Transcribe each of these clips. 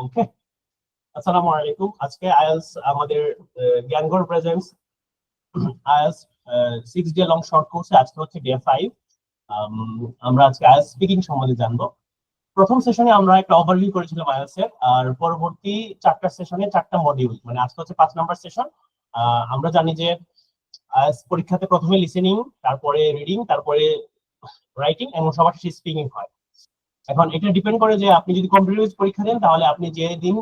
ওকে, আসসালামু আলাইকুম। আজকে আইএলস আমাদের Gyanghor presents IELTS 6 day long short কোর্সে আজকে হচ্ছে ডে 5। আমরা আজকে আইএলস স্পিকিং সম্বন্ধে জানবো। প্রথম সেশনে আমরা একটা ওভারভিউ করেছিলাম আইএলস এর, আর পরবর্তী 4টা সেশনে 4টা মডিউল, মানে আজকে হচ্ছে 5 নাম্বার সেশন। আমরা জানি যে আইএলস পরীক্ষাতে প্রথমে লিসেনিং, তারপরে রিডিং, তারপরে রাইটিং এবং সবার শেষে স্পিকিং হয়। এখন এটা ডিপেন্ড করে যে আপনি যদি কম্পিটিটিভ পরীক্ষা দেন তাহলে আপনি যে দিন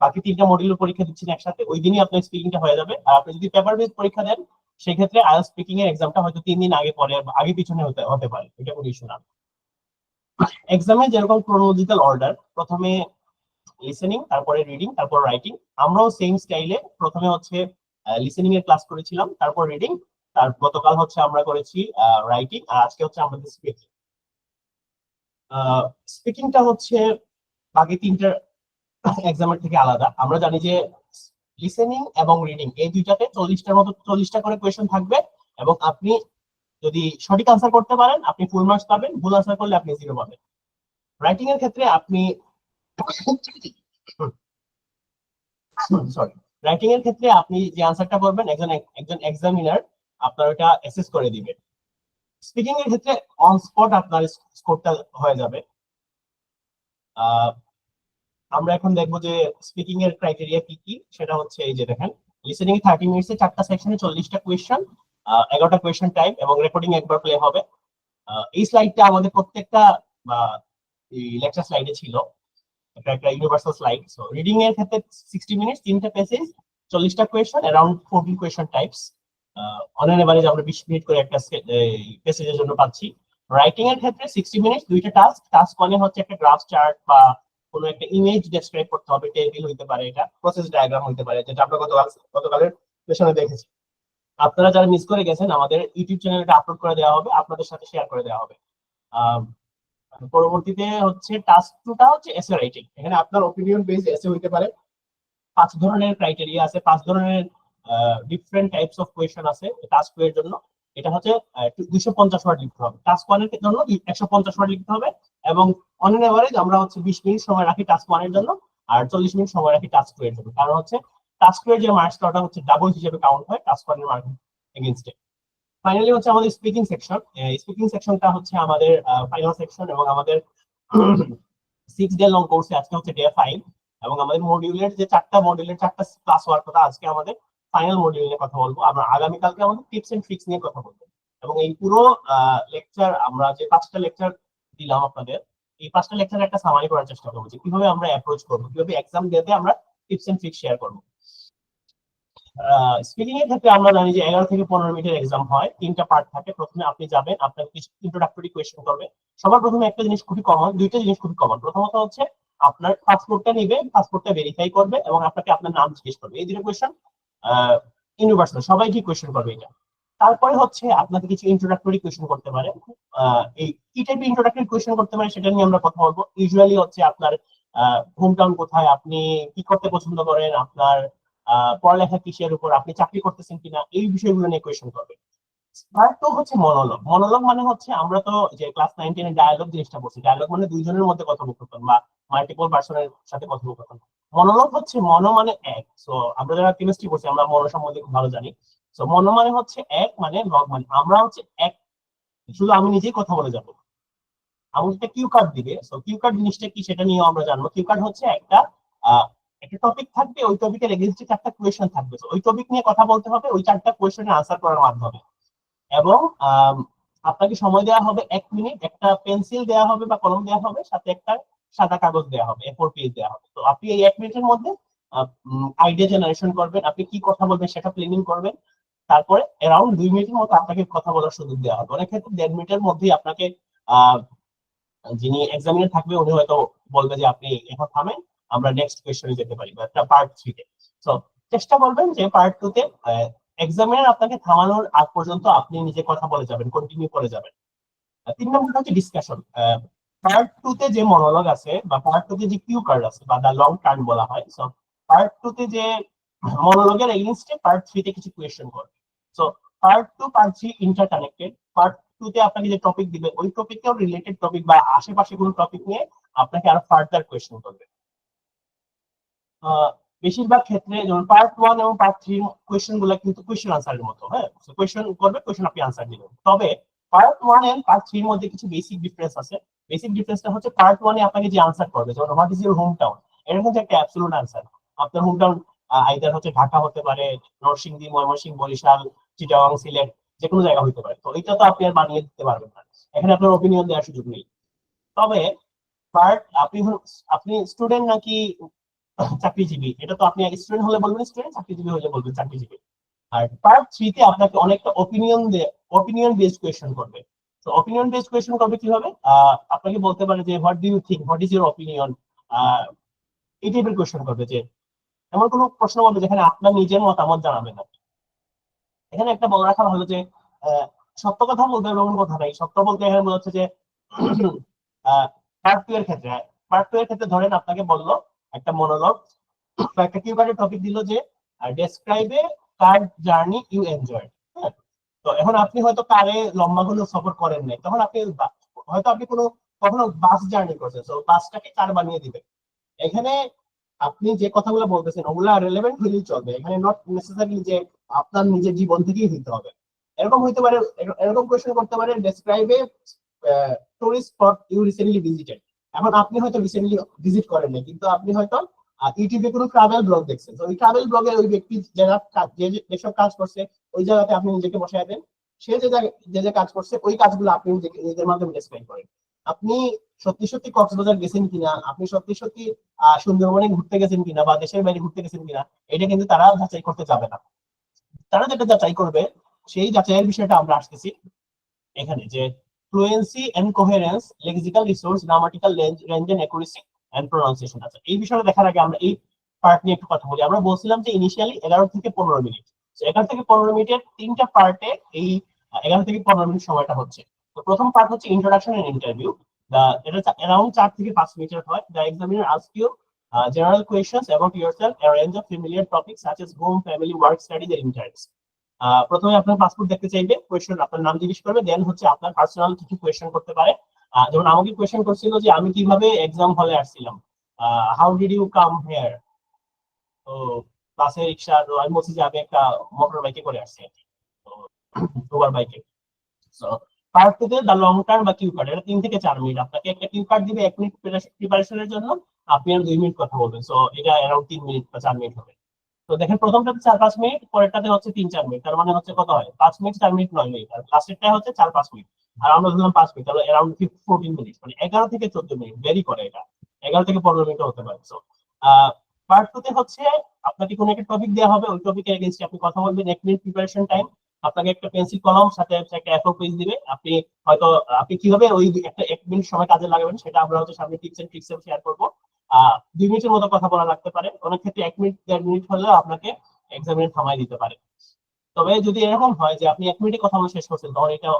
বাকি 3টা মডিউলের পরীক্ষা দিচ্ছেন একসাথে, ওই দিনই আপনার স্পিকিংটা হয়ে যাবে। আর আপনি যদি পেপার বেস পরীক্ষা দেন সেক্ষেত্রে আইএলটিএস স্পিকিং এর এক্সামটা হয়তো 3 দিন আগে পরে আগে পিছনে হতে পারে, এটা কোনো ইস্যু না। এক্সামে যেরকম ক্রোনোলজিক্যাল অর্ডার, প্রথমে লিসেনিং, তারপরে রিডিং, তারপর রাইটিং। আমরাও সেম স্টাইলে প্রথমে হচ্ছে লিসেনিং এর ক্লাস করেছিলাম, তারপর রিডিং, তার গতকাল হচ্ছে আমরা করেছি রাইটিং, আর আজকে হচ্ছে আমাদের স্পিকিং। স্পিকিংটা হচ্ছে বাকি 3টা এক্সামের থেকে আলাদা। আমরা জানি যে লিসেনিং এবং রিডিং এই দুইটাতে 40টা করে কোয়েশ্চেন থাকবে, এবং আপনি যদি সঠিক আনসার করতে পারেন আপনি ফুল মার্কস পাবেন, ভুল আনসার করলে আপনি 0 পাবেন। রাইটিং এর ক্ষেত্রে আপনি সরি রাইটিং এর ক্ষেত্রে আপনি যে আনসারটা করবেন একজন এক্সামিনার আপনার ওটা অ্যাসেস করে দিবে। স্পিকিং এর ক্ষেত্রে অন স্পট আপনার স্কোরটা হয়ে যাবে। আমরা এখন দেখবো যে স্পিকিং এর ক্রাইটেরিয়া কি কি, সেটা হচ্ছে এই যে দেখেন, লিসেনিং 30 মিনিটসে 4টা সেকশনে 40টা কোয়েশ্চেন, 11টা কোয়েশ্চেন টাইপ, এবং রেকর্ডিং একবার প্লে হবে। এই স্লাইডটা আমাদের প্রত্যেকটা এই লেকচার স্লাইডে ছিল, এটা একটা ইউনিভার্সাল স্লাইড। সো রিডিং এর ক্ষেত্রে 60 মিনিটস, 3টা পেজেস, 40টা questions, around 14 question types. On an average আমরা 20 মিনিট করে একটা পেজের জন্য পাচ্ছি। রাইটিং এর ক্ষেত্রে 60 মিনিটস, 2টা টাস্ক 1 হচ্ছে একটা গ্রাফ চার্ট বা কোনো একটা ইমেজ ডেসক্রাইব করতে হবে, টেবিল হইতে পারে, এটা প্রসেস ডায়াগ্রাম হইতে পারে, যেটা আমরা গতকালের সেশনে দেখেছি। আপনারা যারা মিস করে গেছেন আমাদের ইউটিউব চ্যানেলটা আপলোড করে দেওয়া হবে, আপনাদের সাথে শেয়ার করে দেওয়া হবে। পরবর্তীতে হচ্ছে টাস্ক 2টা হচ্ছে এসে রাইটিং। এখানে আপনার ওপিনিয়ন বেসড এসে হইতে পারে। 5 ধরনের ক্রাইটেরিয়া আছে, 5 ধরনের ডিফারেন্ট টাইপস অফ কোয়েশ্চন আছে টাস্ক 2 এর জন্য। এটা হচ্ছে 250 ওয়ার্ড লিখতে হবে, টাস্ক 1 এর জন্য 150 ওয়ার্ড লিখতে হবে, এবং অন এন এভারেজ আমরা হচ্ছে 20 মিনিট সময় রাখি টাস্ক 1 এর জন্য, আর 40 মিনিট সময় রাখি টাস্ক 2 এর জন্য। কারণ হচ্ছে টাস্ক 2 এর যে মার্কসটা ওটা হচ্ছে ডাবল হিসেবে কাউন্ট হয় টাস্ক 1 এর মার্ক এগেইনস্টে। ফাইনালি হচ্ছে আমাদের স্পিকিং সেকশন। স্পিকিং সেকশনটা হচ্ছে আমাদের ফাইনাল সেকশন, এবং আমাদের 6 ডে লং কোর্সে আজকে হচ্ছে ডে 5, এবং আমাদের মডিউলের যে 4টা মডিউলের 4টা ক্লাস হওয়ার কথা, আজকে আমাদের ফাইনাল মডিউল নিয়ে কথা বলবো। আমরা আগামীকালকে আমাদের টিপস এন্ড ট্রিক্স নিয়ে কথা বলবো। এবং এই পুরো লেকচার, আমরা যে 5টা লেকচার দিলাম আপনাদের, এই 5টা লেকচার একটা সামারি করার চেষ্টা করবো যে কিভাবে আমরা অ্যাপ্রোচ করবো, কিভাবে এক্সাম দিতে আমরা টিপস এন্ড ট্রিক্স শেয়ার করবো। স্পিকিং এর ক্ষেত্রে আমরা জানি যে 11 থেকে 15 মিনিটের এক্সাম হয়, 3টা পার্ট থাকে। প্রথমে আপনি যাবেন, আপনাকে কিছু ইন্ট্রোডাক্টরি কোয়েশ্চেন করবে। সবার প্রথমে একটা জিনিস খুবই কমন, 2টা জিনিস খুবই কমন। প্রথমত হচ্ছে আপনার পাসপোর্টটা নেবে, পাসপোর্টটা ভেরিফাই করবে, এবং আপনাকে আপনার নাম জিজ্ঞেস করবে। এই 2টা কোয়েশ্চেন ইউনিভার্সাল, সবাই কি কোয়েশ্চেন করবে এটা। তারপরে হচ্ছে আপনাকে কিছু ইন্ট্রোডাক্টরি কোয়েশ্চেন করতে পারে। এই কি টাইপের ইন্ট্রোডাক্টরি কোয়েশ্চেন করতে পারে সেটা নিয়ে আমরা কথা বলবো। ইউজুয়ালি হচ্ছে আপনার হোম টাউন কোথায়, আপনি কি করতে পছন্দ করেন, আপনার পড়ালেখা কিসের উপর, আপনি চাকরি করতেছেন কিনা, এই বিষয়গুলো নিয়ে কোয়েশ্চেন করবে। পার্ট 2 হচ্ছে মনোলগ। মনোলগ মানে হচ্ছে আমরা তো যে ক্লাস 9-10 এর ডায়ালগ জিনিসটা বলছি, ডায়ালগ মানে দুইজনের মধ্যে কথোপকথন বা মাল্টিপল পারসনের সাথে কথোপকথন। মনোলগ হচ্ছে মনো মানে এক। সো আমরা যারা কেমিস্ট্রি পড়ছি আমরা মনো সম্বন্ধে খুব ভালো জানি। সো মনো মানে হচ্ছে এক, মানে লগ মানে আমরা হচ্ছে এক, শুধু আমি নিজেই কথা বলে যাবো। আমাদের একটা কিউ কার্ড দিবে। সো কিউ কার্ড জিনিসটা কি সেটা নিয়ে আমরা জানবো। কিউ কার্ড হচ্ছে একটা টপিক থাকবে, ওই টপিকের এগেইনস্টে 4টা কোয়েশ্চেন থাকবে। ওই টপিক নিয়ে কথা বলতে হবে ওই 4টা কোয়েশ্চেনের আনসার করার মাধ্যমে। এবং আপনাকে সময় দেওয়া হবে 1 মিনিট, একটা পেন্সিল দেওয়া হবে বা কলম দেওয়া হবে, সাথে একটা সাদা কাগজ দেওয়া হবে, A4 পেজ দেওয়া হবে। তো আপনি এই 1 মিনিটের মধ্যে আইডিয়া জেনারেশন করবেন, আপনি কি কথা বলবেন সেটা প্ল্যানিং করবেন। তারপরে অ্যারাউন্ড 2 মিনিটের মতো আপনাকে কথা বলার সুযোগ দেওয়া হবে। অনেক ক্ষেত্রে 1.5 মিনিটের মধ্যেই আপনাকে যিনি এক্সামিনার থাকবে উনি হয়তো বলবে যে আপনি এখন থামেন, আমরা নেক্সট কোয়েশ্চনে যেতে পারি, বা একটা পার্ট 3 তে। সো চেষ্টা করবেন যে পার্ট 2 তে এক্সামিনার আপনাকে থামানোর আগ পর্যন্ত আপনি নিজে কথা বলে যাবেন, কন্টিনিউ করে যাবেন। 3 নম্বরটা হচ্ছে ডিসকাশন। পার্ট 2 তে যে মনোলগ আছে বা পার্ট 2 তে যে কিউ কার্ড আছে বা দা লং টার্ম বলা হয়, সো পার্ট 2 তে যে মনোলগের এগেইনস্টে পার্ট 3 তে কিছু কোয়েশ্চেন করবে। So part 2 part 3 interconnected. Part 2 তে আপনাকে যে টপিক দিবে ওই টপিকেও রিলেটেড টপিক বা আশেপাশে কোনো টপিক নিয়ে আপনাকে আরো ফার্দার কোয়েশ্চেন করবে। বেশিরভাগ ক্ষেত্রে যেমন পার্ট 1 এবং পার্ট 3 কোশ্চেন গুলো কিন্তু কোশ্চেন আনসারের মতো, হ্যাঁ, কোশ্চেন করবে, কোশ্চেন আপনি আনসার দিবেন। তবে পার্ট 1 এন্ড পার্ট 3 এর মধ্যে কিছু বেসিক ডিফারেন্স আছে। বেসিক ডিফারেন্সটা হচ্ছে পার্ট 1 এ আপনাকে যে আনসার করবে, যেমন what is your home town, এটা কিন্তু একটা অ্যাবসলিউট আনসার। আপনার হোম টাউন আইদার হচ্ছে ঢাকা হতে পারে, নরসিংদী, ময়মনসিংহ, বরিশাল, চিটাগাং, সিলেট, যে কোনো জায়গা হতে পারে। তো এটা তো আপনি আর বানিয়ে দিতে পারবেন না, এখানে আপনার ওপিনিয়ন দেওয়ার সুযোগ নেই। তবে পার্ট আপনি স্টুডেন্ট নাকি চাকরিজীবী, এটা তো আপনি স্টুডেন্ট হলে বলবেন স্টুডেন্ট, চাকরিজীবী হলে বলবেন চাকরিজীবী। আর পার্ট 3 তে আপনাকে অনেকটা ওপিনিয়ন বেসড কোয়েশ্চেন করবে। তো ওপিনিয়ন বেসড কোয়েশ্চেন করবে কিভাবে? আপনাকে বলতে পারে যে what do you think, what is your opinion, এই টাইপের কোয়েশ্চেন করবে। যে এমন কোনো প্রশ্ন করবে যেখানে আপনার নিজের মতামত জানাবেন না। এখানে একটা বলে রাখা ভালো যে আহ, সত্য কথা বলতে হবে এমন কথা নাই। সত্য বলতে এখানে মনে হচ্ছে যে পার্ট 2 এর ক্ষেত্রে, ধরেন আপনাকে বললো একটা মনোলগ বা একটা কিউবারের টপিক দিল যে describe a car journey you enjoy. হ্যাঁ, তো এখন আপনি হয়তো কারে লম্বা কোনো সফর করেন নাই, তখন আপনি হয়তো আপনি কোনো কখনো বাস জার্নি করছেন, তো বাসটাকে কার বানিয়ে দিবেন। এখানে আপনি যে কথাগুলো বলতেছেন ওগুলা রেলেভেন্ট হলেই চলবে, এখানে নট নেসেসারি যে আপনার নিজের জীবন থেকেই হইতে হবে। এরকম হইতে পারে, এরকম কোশ্চেন করতে পারে describe a tourist spot you recently visited. এখন আপনি হয়তো রিসেন্টলি ভিজিট করেন না, কিন্তু আপনি হয়তো ইউটিউবে কোনো ট্রাভেল ব্লগ দেখছেন, তো ওই ট্রাভেল ব্লগে ওই ব্যক্তি যারা যেসব কাজ করছে ওই জায়গাতে আপনি নিজেকে বসায় দেন। সে যে কাজ করছে ওই কাজগুলো আপনি নিজের মাধ্যমে ডেসক্রাইব করেন। আপনি সত্যি সত্যি কক্সবাজার গেছেন কিনা, আপনি সত্যি সত্যি সুন্দরবনে ঘুরতে গেছেন কিনা বা দেশের বাইরে ঘুরতে গেছেন কিনা, এটা কিন্তু তারা যাচাই করতে যাবে না। তারা যেটা যাচাই করবে সেই যাচাইয়ের বিষয়টা আমরা আসতেছি এখানে, যে fluency and coherence, lexical resource, grammatical range and accuracy and pronunciation. আছে এই বিষয়টা দেখার আগে আমরা এই পার্ট নিয়ে একটু কথা বলি। আমরা বলছিলাম যে ইনিশিয়ালি 11 থেকে 15 মিনিট, 11 থেকে 15 মিনিটের তিনটা পার্টে এই 11 থেকে 15 মিনিট সময়টা হচ্ছে। তো প্রথম পার্ট হচ্ছে ইন্ট্রোডাকশন এন্ড ইন্টারভিউ। এটা অ্যারাউন্ড 4 থেকে 5 মিনিটের হয়। The examiner ask you general questions about yourself, a range of familiar topics such as home, family, work, studies, and interests. প্রথমে আপনার পাসপোর্ট দেখতে চাইবে, কোয়েশ্চেন আপনার নাম জিজ্ঞেস করবে, দেন হচ্ছে আপনার পার্সোনাল কিছু কোয়েশ্চেন করতে পারে। যেমন আমাকে কোয়েশ্চেন করছিল যে আমি কিভাবে এক্সাম হলে আসছিলাম, how did you come here. তো বাসে, রিক্সা, আমি বলছি যে আমি একটা মোটর বাইকে করে আসছি আর কি, তো ওভার বাইকে। সো পার্ট টু তে দা লং টার্ম বা কিউ কার্ড, এটা 3 থেকে 4 মিনিট। আপনাকে একটা কিউ কার্ড দিবে 1 মিনিট প্রিপারেশনের জন্য, আপনি আর 2 মিনিট কথা বলবেন। সো এটা অ্যারাউন্ড 3 মিনিট বা 4 মিনিট হবে। তো দেখেন প্রথমটাতে 4-5 মিনিট, পরেরটাতে হচ্ছে 3-4 মিনিট, তার মানে হচ্ছে কত হয় 5 মিনিট, 4 মিনিট, 9 মিনিট, আর লাস্টেরটা হচ্ছে 4-5 মিনিট। আর আমরা ধরলাম 5 মিনিট, তাহলে অ্যারাউন্ড 14 মিনিট, মানে 11 থেকে 14 মিনিট ভেরি করে এটা, 11 থেকে 15 মিনিট হতে পারে। সো পার্ট টু তে হচ্ছে আপনাকে কোনো একটা টপিক দেওয়া হবে, ওই টপিকের এগেইনস্টে আপনি কথা বলবেন, 1 মিনিট প্রিপারেশন টাইম। আপনাকে একটা পেন্সিল কলম সাথে হচ্ছে একটা A4 পেজ দিবে। আপনি হয়তো আপনি কিভাবে ওই একটা 1 মিনিট সময় কাজে লাগাবেন সেটা আমরা হচ্ছে সামনে টিপস এন্ড ট্রিক্স শেয়ার করবো। 2 মিনিটের মতো কথা বলা লাগতে পারে, অনেক ক্ষেত্রে 1 মিনিট 1.5 মিনিট হলেও আপনাকে এক্সামিনে থামাই দিতে পারে। তবে যদি এরকম হয় যে আপনি 1 মিনিটে কথা বলে শেষ করছেন, তখন এটা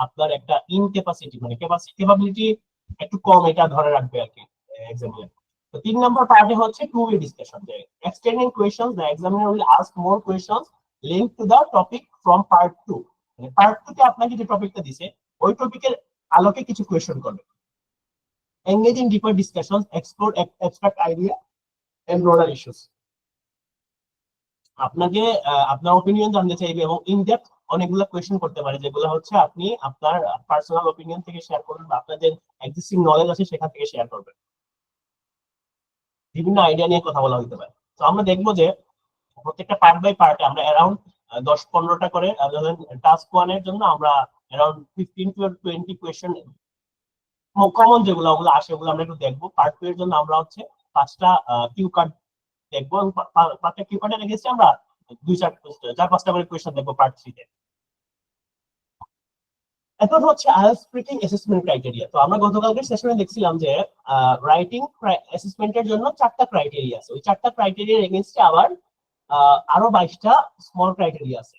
আপনার একটা ইনক্যাপাসিটি, মানে ক্যাপাবিলিটি একটু কম, এটা ধরে রাখবে আর কি এক্সামিনার। তো 3 নম্বর পার্টে হচ্ছে টু ওয়ে ডিসকাশন, যে extending questions, the examiner will ask more questions link to the topic from part 2। মানে পার্ট 2 তে আপনাকে যে টপিকটা দিছে ওই টপিকের আলোকে কিছু কোয়েশ্চেন করবে। Engage in deeper discussions, explore abstract idea and broader issues. আপনাকে আপনার ওপিনিয়ন জানতে চাইবে এবং ইন ডেপথ অনেকগুলো কোয়েশ্চেন করতে পারে, যেগুলো হচ্ছে আপনি আপনার পার্সোনাল ওপিনিয়ন থেকে শেয়ার করবেন বা আপনার যে এক্সিস্টিং নলেজ আছে সেখান থেকে শেয়ার করবেন। বিভিন্ন আইডিয়া নিয়ে কথা বলা হতে পারে। তো আমরা দেখবো যে প্রত্যেকটা পার্ট বাই পার্টে আমরা অ্যারাউন্ড 10-15টা করে, টাস্ক 1 এর জন্য আমরা অ্যারাউন্ড 15 to 20 কোয়েশ্চেন কমন যেগুলো ওগুলো আসে ওগুলো আমরা একটু দেখবো। পার্ট 2 এর জন্য আমরা হচ্ছে 5টা কিউ কার্ড দেখবো, এবং 5টা কিউ কার্ডে রেখেছি আমরা 2-4-5টা করে কোয়েশ্চেন দেখবো পার্ট 3 তে। এখন হচ্ছে আইএলটিএস স্পিকিং অ্যাসেসমেন্ট ক্রাইটেরিয়া। তো আমরা গতকালকের সেশনে দেখছিলাম যে রাইটিং অ্যাসেসমেন্টের জন্য 4টা ক্রাইটেরিয়া আছে, ওই 4টা ক্রাইটেরিয়ার এগেইনস্টে আবার আরো 22টা স্মল ক্রাইটেরিয়া আছে।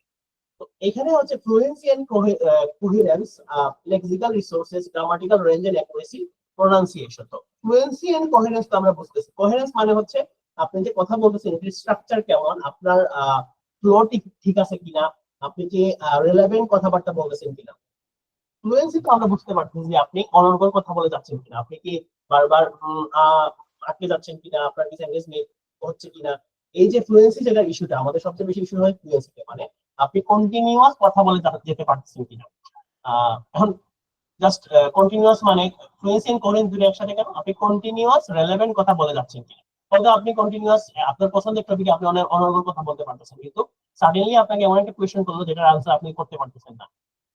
তো এখানে হচ্ছে fluency and coherence, lexical resources, grammatical range and accuracy, pronunciation. তো ফ্লুয়েন্সি এন্ড কোহেরেন্স তো আমরা বুঝতেছি। কোহেরেন্স মানে হচ্ছে আপনি যে কথা বলতেছেন এর স্ট্রাকচার কেমন, আপনার ফ্লো ঠিক আছে কিনা, আপনি যে রিলেভেন্ট কথাবার্তা বলতেছেন কিনা। ফ্লুয়েন্সি তো আমরা বুঝতে পারছি যে আপনি অনর্গল কথা বলে যাচ্ছেন কিনা, আপনি কি বারবার আটকে যাচ্ছেন কিনা, আপনার কি সেন্টেন্স নেই। হচ্ছে কিনা। এই যে ফ্লুয়েন্সি যেটা ইস্যুটা, আমাদের সবচেয়ে বেশি ইস্যু হয় ফ্লুয়েন্সিতে, মানে আপনি কন্টিনিউয়াস কথা বলে যেতে পারতেছেন কিনা। এখন জাস্ট কন্টিনিউয়াস মানে ফ্লুয়েন্সি এন্ড কোহেরেন্স দুটো একসাথে কেন, আপনি কন্টিনিউয়াস রেলেভেন্ট কথা বলে যাচ্ছেন কিনা। হয়তো আপনি কন্টিনিউয়াস আপনার পছন্দের টপিকে আপনি অনেক অনর্গল কথা বলতে পারতেছেন, কিন্তু সাডেনলি আপনাকে এমন একটা কোয়েশ্চেন করলো যেটার আনসার আপনি করতে পারতেছেন না।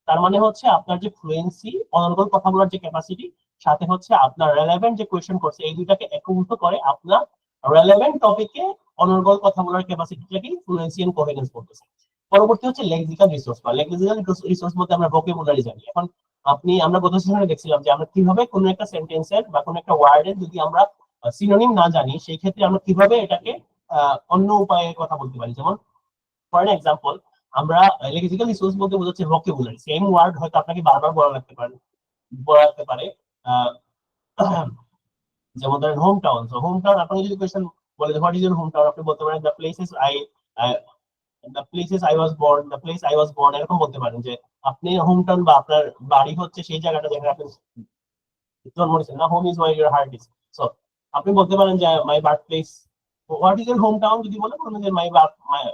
তার মানে হচ্ছে আপনার যে ফ্লুয়েন্সি, অনর্গল কথা বলার যে ক্যাপাসিটি, সাথে হচ্ছে আপনার রেলেভেন্ট যে কোয়েশ্চেন করছে, এই দুটাকে একীভূত করে আপনার রেলেভেন্ট টপিকে অনর্গল কথা বলার ক্যাপাসিটিটাকে ফ্লুয়েন্সি এন্ড কোহেরেন্স বলতেছে। পরবর্তী হচ্ছে লেক্সিক্যাল রিসোর্স, বা লেক্সিক্যাল রিসোর্স বলতে আমরা ভোকাবুলারি জানি। এখন আমরা গত সেশনে দেখছিলাম যে আমরা কিভাবে কোনো একটা সেন্টেন্সের বা কোনো একটা ওয়ার্ডের যদি আমরা সিনোনিম না জানি, সেই ক্ষেত্রে আমরা কিভাবে এটাকে অন্য উপায়ে কথা বলতে পারি। যেমন ফর এক্সাম্পল, আমরা লেক্সিক্যাল রিসোর্স বলতে বোঝাচ্ছি ভোকাবুলারি। সেম ওয়ার্ড হয়তো আপনাকে বারবার বলা লাগতে পারে। আহ, যেমন ধরেন হোম টাউন। তো হোম টাউন আপনাকে যদি কোয়েশ্চেন বলে what is your home town, আপনি বলতে পারেন the place I was born, এরকম বলতে পারেন যে আপনি হোম টাউন বা আপনার বাড়ি হচ্ছে সেই জায়গাটা যেখানে আপনি জন্ম নিয়েছেন। না, home is where your heart is. So আপনি বলতে পারেন যে my birth place, what is your home town যদি বলেন, বলবেন যে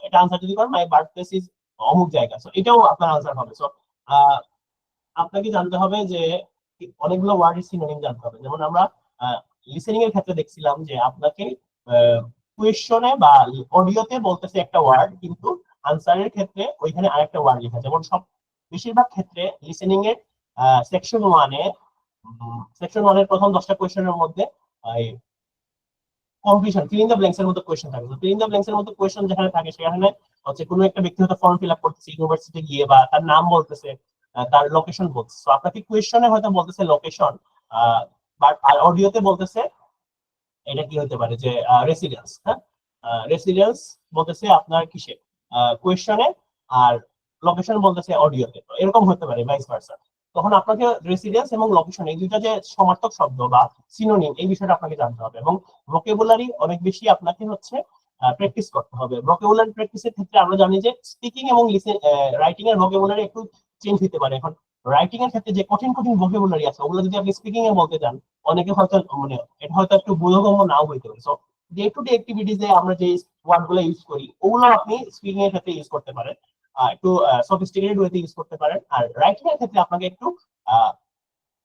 এটা আনসার যদি করেন মাই বার্থ প্লেস ইজ অমুক জায়গা। সো এটাও আপনার আনসার হবে। সো আপনাকে জানতে হবে যে অনেকগুলো ওয়ার্ড সিনোনিম জানতে হবে। যেমন আমরা লিসেনিং এর ক্ষেত্রে দেখছিলাম যে আপনাকে কোয়েশ্চনে বা অডিওতে বলতেছে একটা ওয়ার্ড, কিন্তু আনসারের ক্ষেত্রে ওইখানে আরেকটা ওয়ার্ড লেখা। যেমন বেশিরভাগ ক্ষেত্রে লিসেনিং এর সেকশন ওয়ানে প্রথম 10টা কোয়েশ্চেনের মধ্যে completion fill in the blanks এর মতো কোয়েশ্চেন থাকে। ফিল ইন দ্য ব্ল্যাঙ্কস এর মতো কোয়েশ্চেন যেখানে থাকে, সেখানে হচ্ছে কোনো একটা ব্যক্তি হয়তো ফর্ম ফিল আপ করতেছে ইউনিভার্সিটি গিয়ে, বা তার নাম বলতেছে, তার লোকেশন বলছে। তো আপনাকে কোয়েশ্চনে হয়তো বলতেছে লোকেশন, বাট আর অডিওতে বলতেছে এটা কি হতে পারে যে রেসিডেন্স। হ্যাঁ, রেসিডেন্স বলতেছে আপনার কিসে, কোয়েশ্চনে, আর লোকেশন বলতেছে অডিওতে। তো এরকম হতে পারে ভাইস ভার্সা। তখন আপনাকে রেসিডেন্স এবং লোকেশন এই দুইটা যে সমার্থক শব্দ বা সিনোনিম, এই বিষয়টা আপনাকে জানতে হবে। এবং ভোকাবুলারি অনেক বেশি আপনাকে হচ্ছে প্র্যাকটিস করতে হবে। ভোকাবুলারি প্র্যাকটিসের ক্ষেত্রে আমরা জানি যে স্পিকিং এবং রাইটিং এর ভোকাবুলারি একটু চেঞ্জ হতে পারে। এখন রাইটিং এর ক্ষেত্রে যে কঠিন কঠিন ভোকাবুলারি আছে, ওগুলো যদি আপনি স্পিকিং এ বলতে চান, অনেকে হয়তো মানে এটা হয়তো একটু বোধগম্য নাও হইতে পারে। সো ডে টু ডে অ্যাক্টিভিটিসে আমরা যে ওয়ার্ড গুলো ইউজ করি, ওগুলো আপনি স্পিকিং এর ক্ষেত্রে ইউজ করতে পারেন, একটু সফিস্টিকেটেড ওয়েতে ইউজ করতে পারেন। আর রাইটিং এর ক্ষেত্রে আপনাকে একটু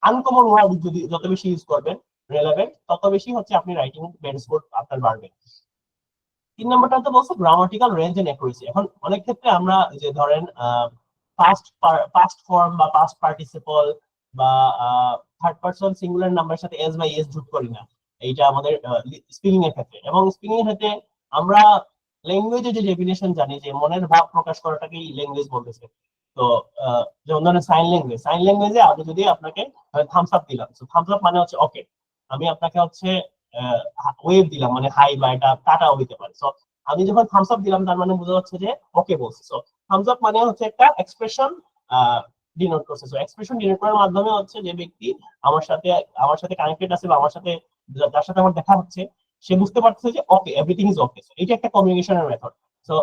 আনকমন ওয়ার্ড যদি যত বেশি ইউজ করবেন, রেলেভেন্ট, তত বেশি হচ্ছে আপনি রাইটিং বেড স্কোর আপনার বাড়বে। 3 নম্বরটা তো বলছে গ্রামাটিক্যাল রেঞ্জ এন্ড অ্যাকুরেসি। এখন অনেক ক্ষেত্রে আমরা যে ধরেন পাস্ট ফর্ম বা পাস্ট পার্টিসিপল বা থার্ড পারসন সিঙ্গুলার নাম্বারের সাথে এস বাই এস যোগ করি না, এইটা আমাদের স্পিকিং এর ক্ষেত্রে। এবং স্পিকিং এর ক্ষেত্রে আমরা ল্যাঙ্গুয়েজে যে ডেফিনেশন জানি যে মনের ভাব প্রকাশ করাটাকেই ল্যাঙ্গুয়েজ বলতেছে। তো যেমন ধরেন সাইন ল্যাঙ্গুয়েজে আমি যদি আপনাকে থামস আপ দিলাম, থামস আপ মানে হচ্ছে ওকে। আমি আপনাকে হচ্ছে ওয়েভ দিলাম, মানে হাই বা এটা টাটাও হইতে পারে। সো আমি যখন থামস আপ দিলাম, তার মানে বোঝা যাচ্ছে যে ওকে বলছি। সো থামস আপ মানে হচ্ছে একটা এক্সপ্রেশন ডিনোট করছে। সো এক্সপ্রেশন ডিনোট করার মাধ্যমে হচ্ছে যে ব্যক্তি আমার সাথে কানেক্টেড আছে, বা আমার সাথে যার সাথে আমার দেখা হচ্ছে, সে বুঝতে পারছে যে ওকে, এভরিথিং ইজ ওকে। এটা একটা কমিউনিকেশনের মেথড। সো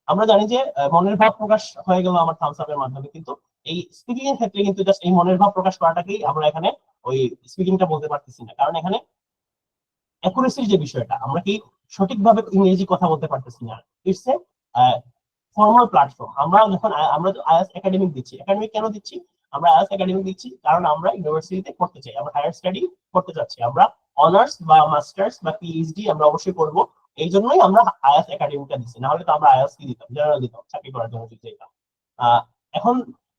আমরা জানি যে মনের ভাব প্রকাশ হয়ে গেল আমার থামস আপের মাধ্যমে, কিন্তু এই স্পিকিং এর ক্ষেত্রে কিন্তু জাস্ট এই মনের ভাব প্রকাশ করাটাকেই আমরা এখানে ওই স্পিকিংটা বলতে পারতেছি না, কারণ এখানে অ্যাকুরেসির যে বিষয়টা, আমরা কি সঠিকভাবে ইংরেজি কথা বলতে পারতেছি না। It's a formal platform. আমরা আইএলটিএস একাডেমিক দিচ্ছি, একাডেমিক কেন দিচ্ছি? আমরা আইএলটিএস একাডেমিক দিচ্ছি কারণ আমরা ইউনিভার্সিটিতে পড়তে চাই, আমরা হায়ার স্টাডি করতে চাচ্ছি, আমরা অনার্স বা মাস্টার্স বা পিএইচডি আমরা অবশ্যই করব। এই জন্যই আমরা আইএলটিএস একাডেমিকটা দিচ্ছি, না হলে তো আমরা আইএলটিএস কি দিতাম, জেনারেল দিতাম চাকরি করার জন্য যদি যেতাম। এখন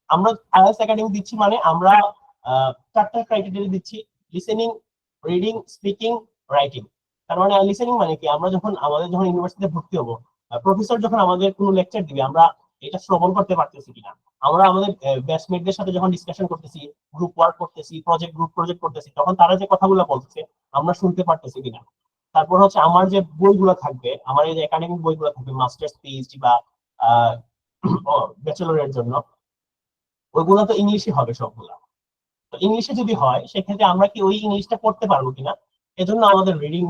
আমরা আইএলটিএস একাডেমিক দিচ্ছি মানে আমরা 4টা ক্রাইটেরিয়া দিচ্ছি: লিসেনিং, রিডিং, স্পিকিং, রাইটিং। তার মানে লিসেনিং মানে কি, আমরা যখন ইউনিভার্সিটিতে ভর্তি হবো, প্রফেসর যখন আমাদের কোনো লেকচার দিবে, আমরা এটা শ্রবণ করতে পারতেছি কিনা, আমরা আমাদের ব্যাচমেটদের সাথে যখন ডিসকাশন করতেছি, গ্রুপ ওয়ার্ক করতেছি, প্রজেক্ট করতেছি, তখন তারা যে কথাগুলো বলতেছে আমরা শুনতে পারতেছি কিনা। তারপর হচ্ছে আমার যে বইগুলো থাকবে, আমার এই যে একাডেমিক বইগুলো থাকবে মাস্টার্স, পিএইচডি বা ব্যাচেলরের জন্য, ওইগুলো তো ইংলিশে হবে সবগুলা। তো ইংলিশে যদি হয়, সেক্ষেত্রে আমরা কি ওই ইংলিশটা পড়তে পারবো কিনা। এজন্য আমাদের রিডিং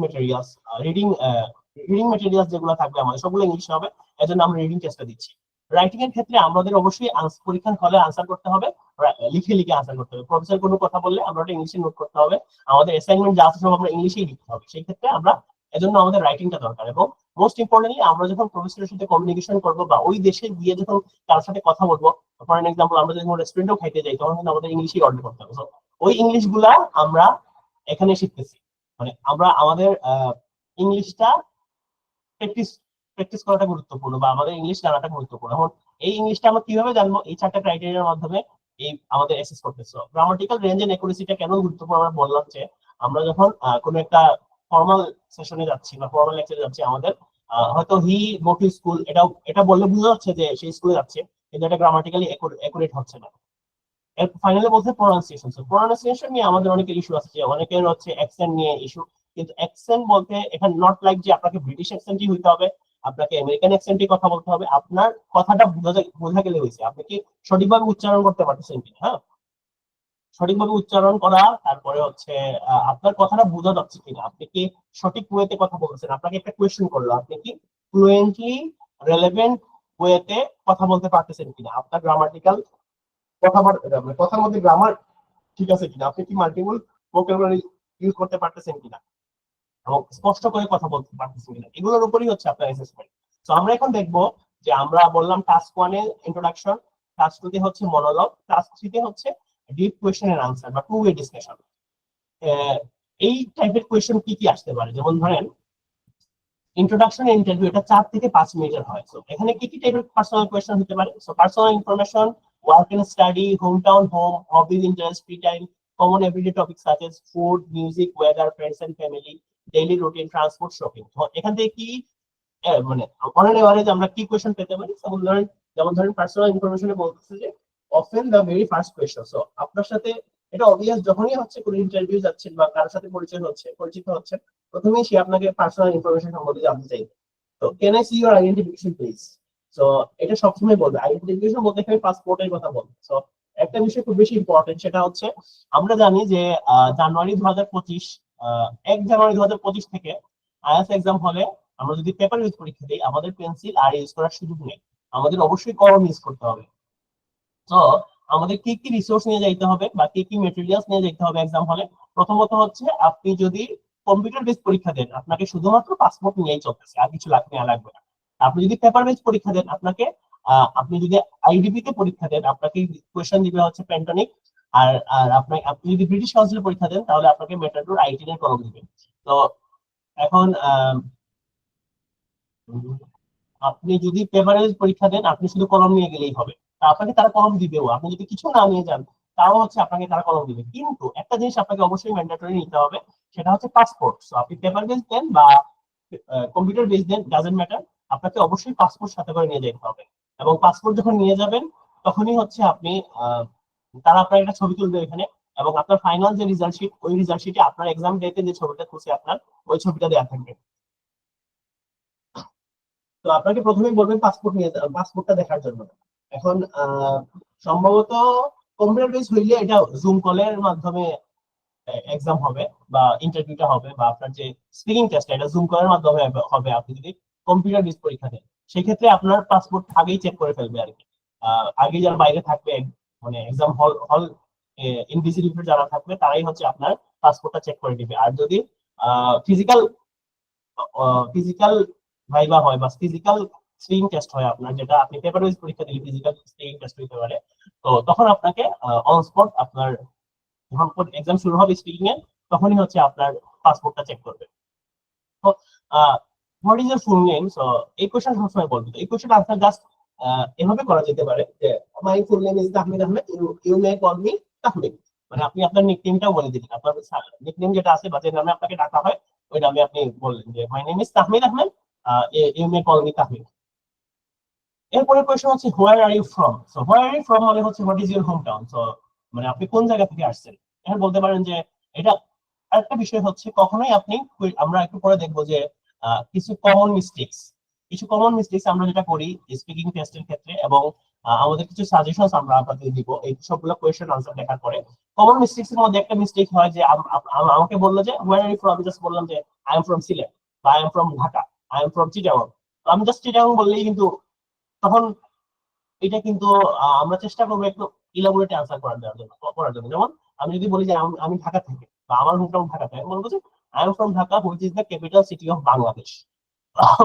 রিডিং মেটেরিয়ালস যেগুলো থাকবে আমাদের সবগুলো ইংলিশে হবে। এজন্য আমরা রিডিং টেস্টটা দিচ্ছি। রাইটিং এর ক্ষেত্রে আমাদের অবশ্যই পরীক্ষার হলে আনসার করতে হবে, লিখে লিখে আনসার করতে হবে। প্রফেসর কোনো কথা বললে আমরা ওটা ইংলিশে নোট করতে হবে। আমাদের অ্যাসাইনমেন্ট যা আছে সব আমরা ইংলিশেই লিখতে হবে। সেই ক্ষেত্রে আমরা এজন্য আমাদের রাইটিংটা দরকার। এবং মোস্ট ইম্পর্টেন্টলি আমরা যখন প্রফেসরের সাথে কমিউনিকেশন করবো বা ওই দেশে গিয়ে যখন তার সাথে কথা বলবো, ফর এক্সাম্পল আমরা যখন রেস্টুরেন্টেও খাইতে যাই তখন কিন্তু আমাদের ইংলিশই অর্ডার করতে হবে। ওই ইংলিশ গুলা আমরা এখানে শিখতেছি, মানে আমরা আমাদের ইংলিশটা প্র্যাকটিস প্র্যাকটিস করাটা গুরুত্বপূর্ণ বা আমাদের ইংলিশ জানাটা গুরুত্বপূর্ণ। এখন এই ইংলিশটা আমরা কিভাবে জানবো? এই 4টা ক্রাইটেরিয়ার মাধ্যমে এই আমাদের অ্যাসেস করতেছে। গ্রামাটিক্যাল রেঞ্জ এন্ড অ্যাকুরেসিটা কেন গুরুত্বপূর্ণ আমরা বললাম যে আমরা যখন কোনো একটা ফর্মাল সেশনে যাচ্ছি বা ফর্মাল লেকচারে যাচ্ছি, আমাদের হয়তো হি গো টু স্কুল এটা এটা বললে বোঝা যাচ্ছে যে সেই স্কুলে যাচ্ছে, কিন্তু এটা গ্রামাটিক্যালি একুরেট হচ্ছে না। এর ফাইনালি বলতে প্রনাউন্সিয়েশন। প্রনাউন্সিয়েশন নিয়ে আমাদের অনেকের ইস্যু আছে, অনেকের হচ্ছে অ্যাকসেন্ট নিয়ে ইস্যু। কিন্তু অ্যাকসেন্ট বলতে এখানে নট লাইক যে আপনাকে ব্রিটিশ অ্যাকসেন্টই হইতে হবে, আপনাকে আমেরিকান অ্যাকসেন্টই কথা বলতে হবে। আপনার কথাটা বোঝা গেলে হয়েছে, আপনি কি সঠিকভাবে উচ্চারণ করতে পারতেছেন কিনা। হ্যাঁ, সঠিকভাবে উচ্চারণ করা, তারপরে হচ্ছে আপনার কথাটা বোঝা যাচ্ছে কিনা, আপনি কি সঠিক ওয়েতে কথা বলছেন। আপনাকে একটা কোয়েশ্চেন করলো, আপনি কি ফ্লুয়েন্টলি রেলেভেন্ট ওয়েতে কথা বলতে পারতেছেন কিনা, আপনার গ্রামাটিক্যাল কথার মধ্যে গ্রামার ঠিক আছে কিনা, আপনি কি মাল্টিপল ভোকাবুলারি ইউজ করতে পারতেছেন কিনা এবং স্পষ্ট করে কথা বলতে পারতেছেন কিনা, এগুলোর উপরই হচ্ছে আপনার অ্যাসেসমেন্ট। তো আমরা এখন দেখবো যে আমরা বললাম টাস্ক 1 এ ইন্ট্রোডাকশন, টাস্ক 2 তে হচ্ছে মনোলগ, টাস্ক 3 তে হচ্ছে ডিপ কোয়েশ্চেন এন্ড আনসার বা টু ওয়ে ডিসকাশন। এই টাইপের কোয়েশ্চেন কি কি আসতে পারে? যেমন ধরেন ইন্ট্রোডাকশন ইন্টারভিউ, এটা 4 থেকে 5 মিনিটের হয়। সো এখানে কি কি টাইপের পার্সোনাল কোয়েশ্চেন হতে পারে? So personal information, work and study, hometown, home, hobbies, interest, free time, common everyday topics such as food, music, weather, friends and family, daily routine, transport, shopping. তো এখান থেকে কি মানে অন এন এভারেজ আমরা কি question পেতে পারি? যেমন ধরেন পার্সোনাল ইনফরমেশনে বলতেছে যে often the very first question. So আপনার সাথে এটা অবভিয়াস, যখনই হচ্ছে কোনো ইন্টারভিউ যাচ্ছেন বা কারোর সাথে পরিচিত হচ্ছে, প্রথমেই সে আপনাকে পার্সোনাল ইনফরমেশন সম্বন্ধে জানতে চাইবে। তো can I see your identification please. So এটা সবসময় বলবে, আইডেন্টিফিকেশন বলতে এখানে পাসপোর্টের কথা বলবে। সো একটা বিষয় খুব বেশি ইম্পর্টেন্ট, সেটা হচ্ছে আমরা জানি যে জানুয়ারি 2025 1 জানুয়ারি 2025 থেকে আইএলটিএস এক্সাম হলে আমরা যদি পেপার ইউজ পরীক্ষা দিই, আমাদের পেন্সিল আর ইউজ করার সুযোগ নেই, আমাদের অবশ্যই কলম ইউজ করতে হবে। তো আমাদের কি কি রিসোর্স নিয়ে যাইতে হবে বা কি কি মেটেরিয়ালস নিয়ে যাইতে হবে এক্সাম হলে? প্রথমত হচ্ছে আপনি যদি কম্পিউটার বেস পরীক্ষা দেন, আপনাকে শুধুমাত্র পাসপোর্ট নিয়েই চলতেছে, আর কিছু লাগবে না। আপনি যদি পেপার বেস পরীক্ষা দেন, আপনি যদি আইডিপি তে পরীক্ষা দেন, আপনাকে কোয়েশ্চেন দিবে হচ্ছে পেন্টানিক। আর আপনি যদি ব্রিটিশ কাউন্সিলে পরীক্ষা দেন, তাহলে আপনাকে মেটাডোর আইটি এর কলম দিবে। তো এখন আপনি যদি পেপারে পরীক্ষা দেন, আপনি শুধু কলম নিয়ে গেলেই হবে, তা আপনাকে তারা কলম দিবেও। আপনি যদি কিছু না নিয়ে যান, তাও হচ্ছে আপনাকে তারা কলম দিবে। কিন্তু একটা জিনিস আপনাকে অবশ্যই ম্যান্ডেটরি নিতে হবে, সেটা হচ্ছে পাসপোর্ট। তো আপনি পেপার বেস দেন বা কম্পিউটার বেস দেন, ডাজেন্ট ম্যাটার, আপনাকে অবশ্যই পাসপোর্ট সাথে করে নিয়ে যেতে হবে। এবং পাসপোর্ট যখন নিয়ে যাবেন, তখনই হচ্ছে আপনি তারা আপনার একটা ছবি তুলবে এখানে, এবং আপনার ফাইনাল যে রেজাল্ট শিট, ওই রেজাল্ট শিটে আপনার এক্সাম ডেতে যে ছবিটা খুশি আপনার, ওই ছবিটা দেওয়া থাকবে। তো আপনাকে প্রথমেই বলবেন পাসপোর্টটা দেখার জন্য। এখন সম্ভবত কম্পিউটার বেস হইলে এটা জুম কলের মাধ্যমে এক্সাম হবে বা ইন্টারভিউটা হবে, বা আপনার যে স্পিকিং টেস্ট এটা জুম কলের মাধ্যমে হবে। আপনি যদি কম্পিউটার বেস পরীক্ষা দেন, সেক্ষেত্রে আপনার পাসপোর্ট আগেই চেক করে ফেলবে আর কি। আগে যারা বাইরে থাকবে, মানে এক্সাম হল ইনভিজিলেটর যারা থাকবে, তারাই হচ্ছে আপনার পাসপোর্টটা চেক করে দিবে। আর যদি ফিজিক্যাল ফিজিক্যাল ভাইবা হয় বা ফিজিক্যাল স্ক্রিনিং টেস্ট হয় আপনার, যেটা আপনি পেপার ওয়াইজ পরীক্ষা দিলে ফিজিক্যাল স্ক্রিনিং টেস্ট হতে পারে, তো তখন আপনাকে অন স্পট আপনার যখন এক্সাম শুরু হবে স্পিকিং এর, তখনই হচ্ছে আপনার পাসপোর্টটা চেক করবে। তো what is your full name? So এই কোশ্চেন সবসময় বলবো, এই কোশ্চেন আনসার জাস্ট এভাবে করা যেতে পারে যে my full name is Tahmid Ahmed, you may call me Tahmid. মানে আপনি আপনার নিকনেমটাও বলে দিলেন, আপনার নিকনেম যেটা আছে বা যে নামে আপনাকে ডাকা হয়, ওই নামে আপনি বললেন যে my name is Tahmid Ahmed, you may call me Tahmid. এরপরে কোয়েশ্চন হচ্ছে where are you from. So where are you from মানে হচ্ছে what is your home town. So মানে আপনি কোন জায়গা থেকে আসছেন। এখন বলতে পারেন যে এটা আরেকটা বিষয় হচ্ছে, কখনোই আমরা একটু পরে দেখবো যে কিছু কমন মিস্টেক্স আমরা যেটা করি স্পিকিং টেস্টের ক্ষেত্রে, এবং আমাদের কিছু সাজেশনস আমরা আপনাদের দিব এই সবগুলো কোয়েশ্চেন আনসার দেখার পরে। কমন মিস্টেক্স এর মধ্যে একটা মিস্টেক হয় যে আমাকে বললো যে হোয়ার আর ইউ ফ্রম, আমি জাস্ট বললাম যে আই এম ফ্রম সিলেট বা I am from Dhaka, I am from Chittagong. আমি জাস্ট চিটাগং বললেই কিন্তু তখন এটা কিন্তু আমরা চেষ্টা করবো একটু ইলাবোরেট আনসার করার জন্য। যেমন আমি যদি বলি যে আমি ঢাকা থেকে বা আমার হোমটাউন ঢাকা থেকে, আমি বলবো যে I am from Dhaka, which is the capital city of Bangladesh.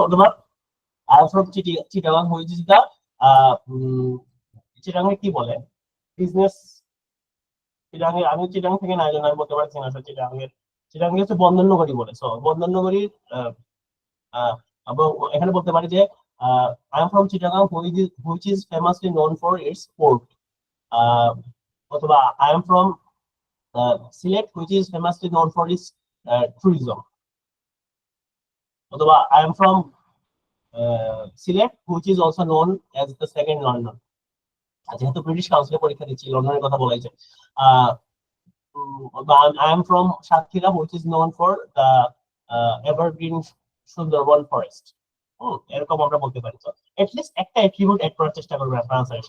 অথবা I am from Chittagong, which is the Chittagong কি বলে বিজনেস, চিটাগাং আমি চিটাগাং থেকে না জানি, আমি বলতে পারছি না স্যার। চিটাগাং হচ্ছে বন্দরনগরী বলে, সো বন্দরনগরীর এবং এখানে বলতে পারি যে I am from Chittagong which is famously known for its port, অথবা I am from Sylhet which is famously known for its tourism, অথবা I am from Sylhet which is also known as the second London. যেহেতু British কাউন্সিলে পরীক্ষা দিচ্ছি, লন্ডনের কথা বলা যায়। I am from Satkhira, which is known for the evergreen Sundarban forest. এরকম আমরা বলতে পারি। তো at least একটা অ্যাট্রিবিউট অ্যাড করার চেষ্টা করবেন আপনার আনসারের।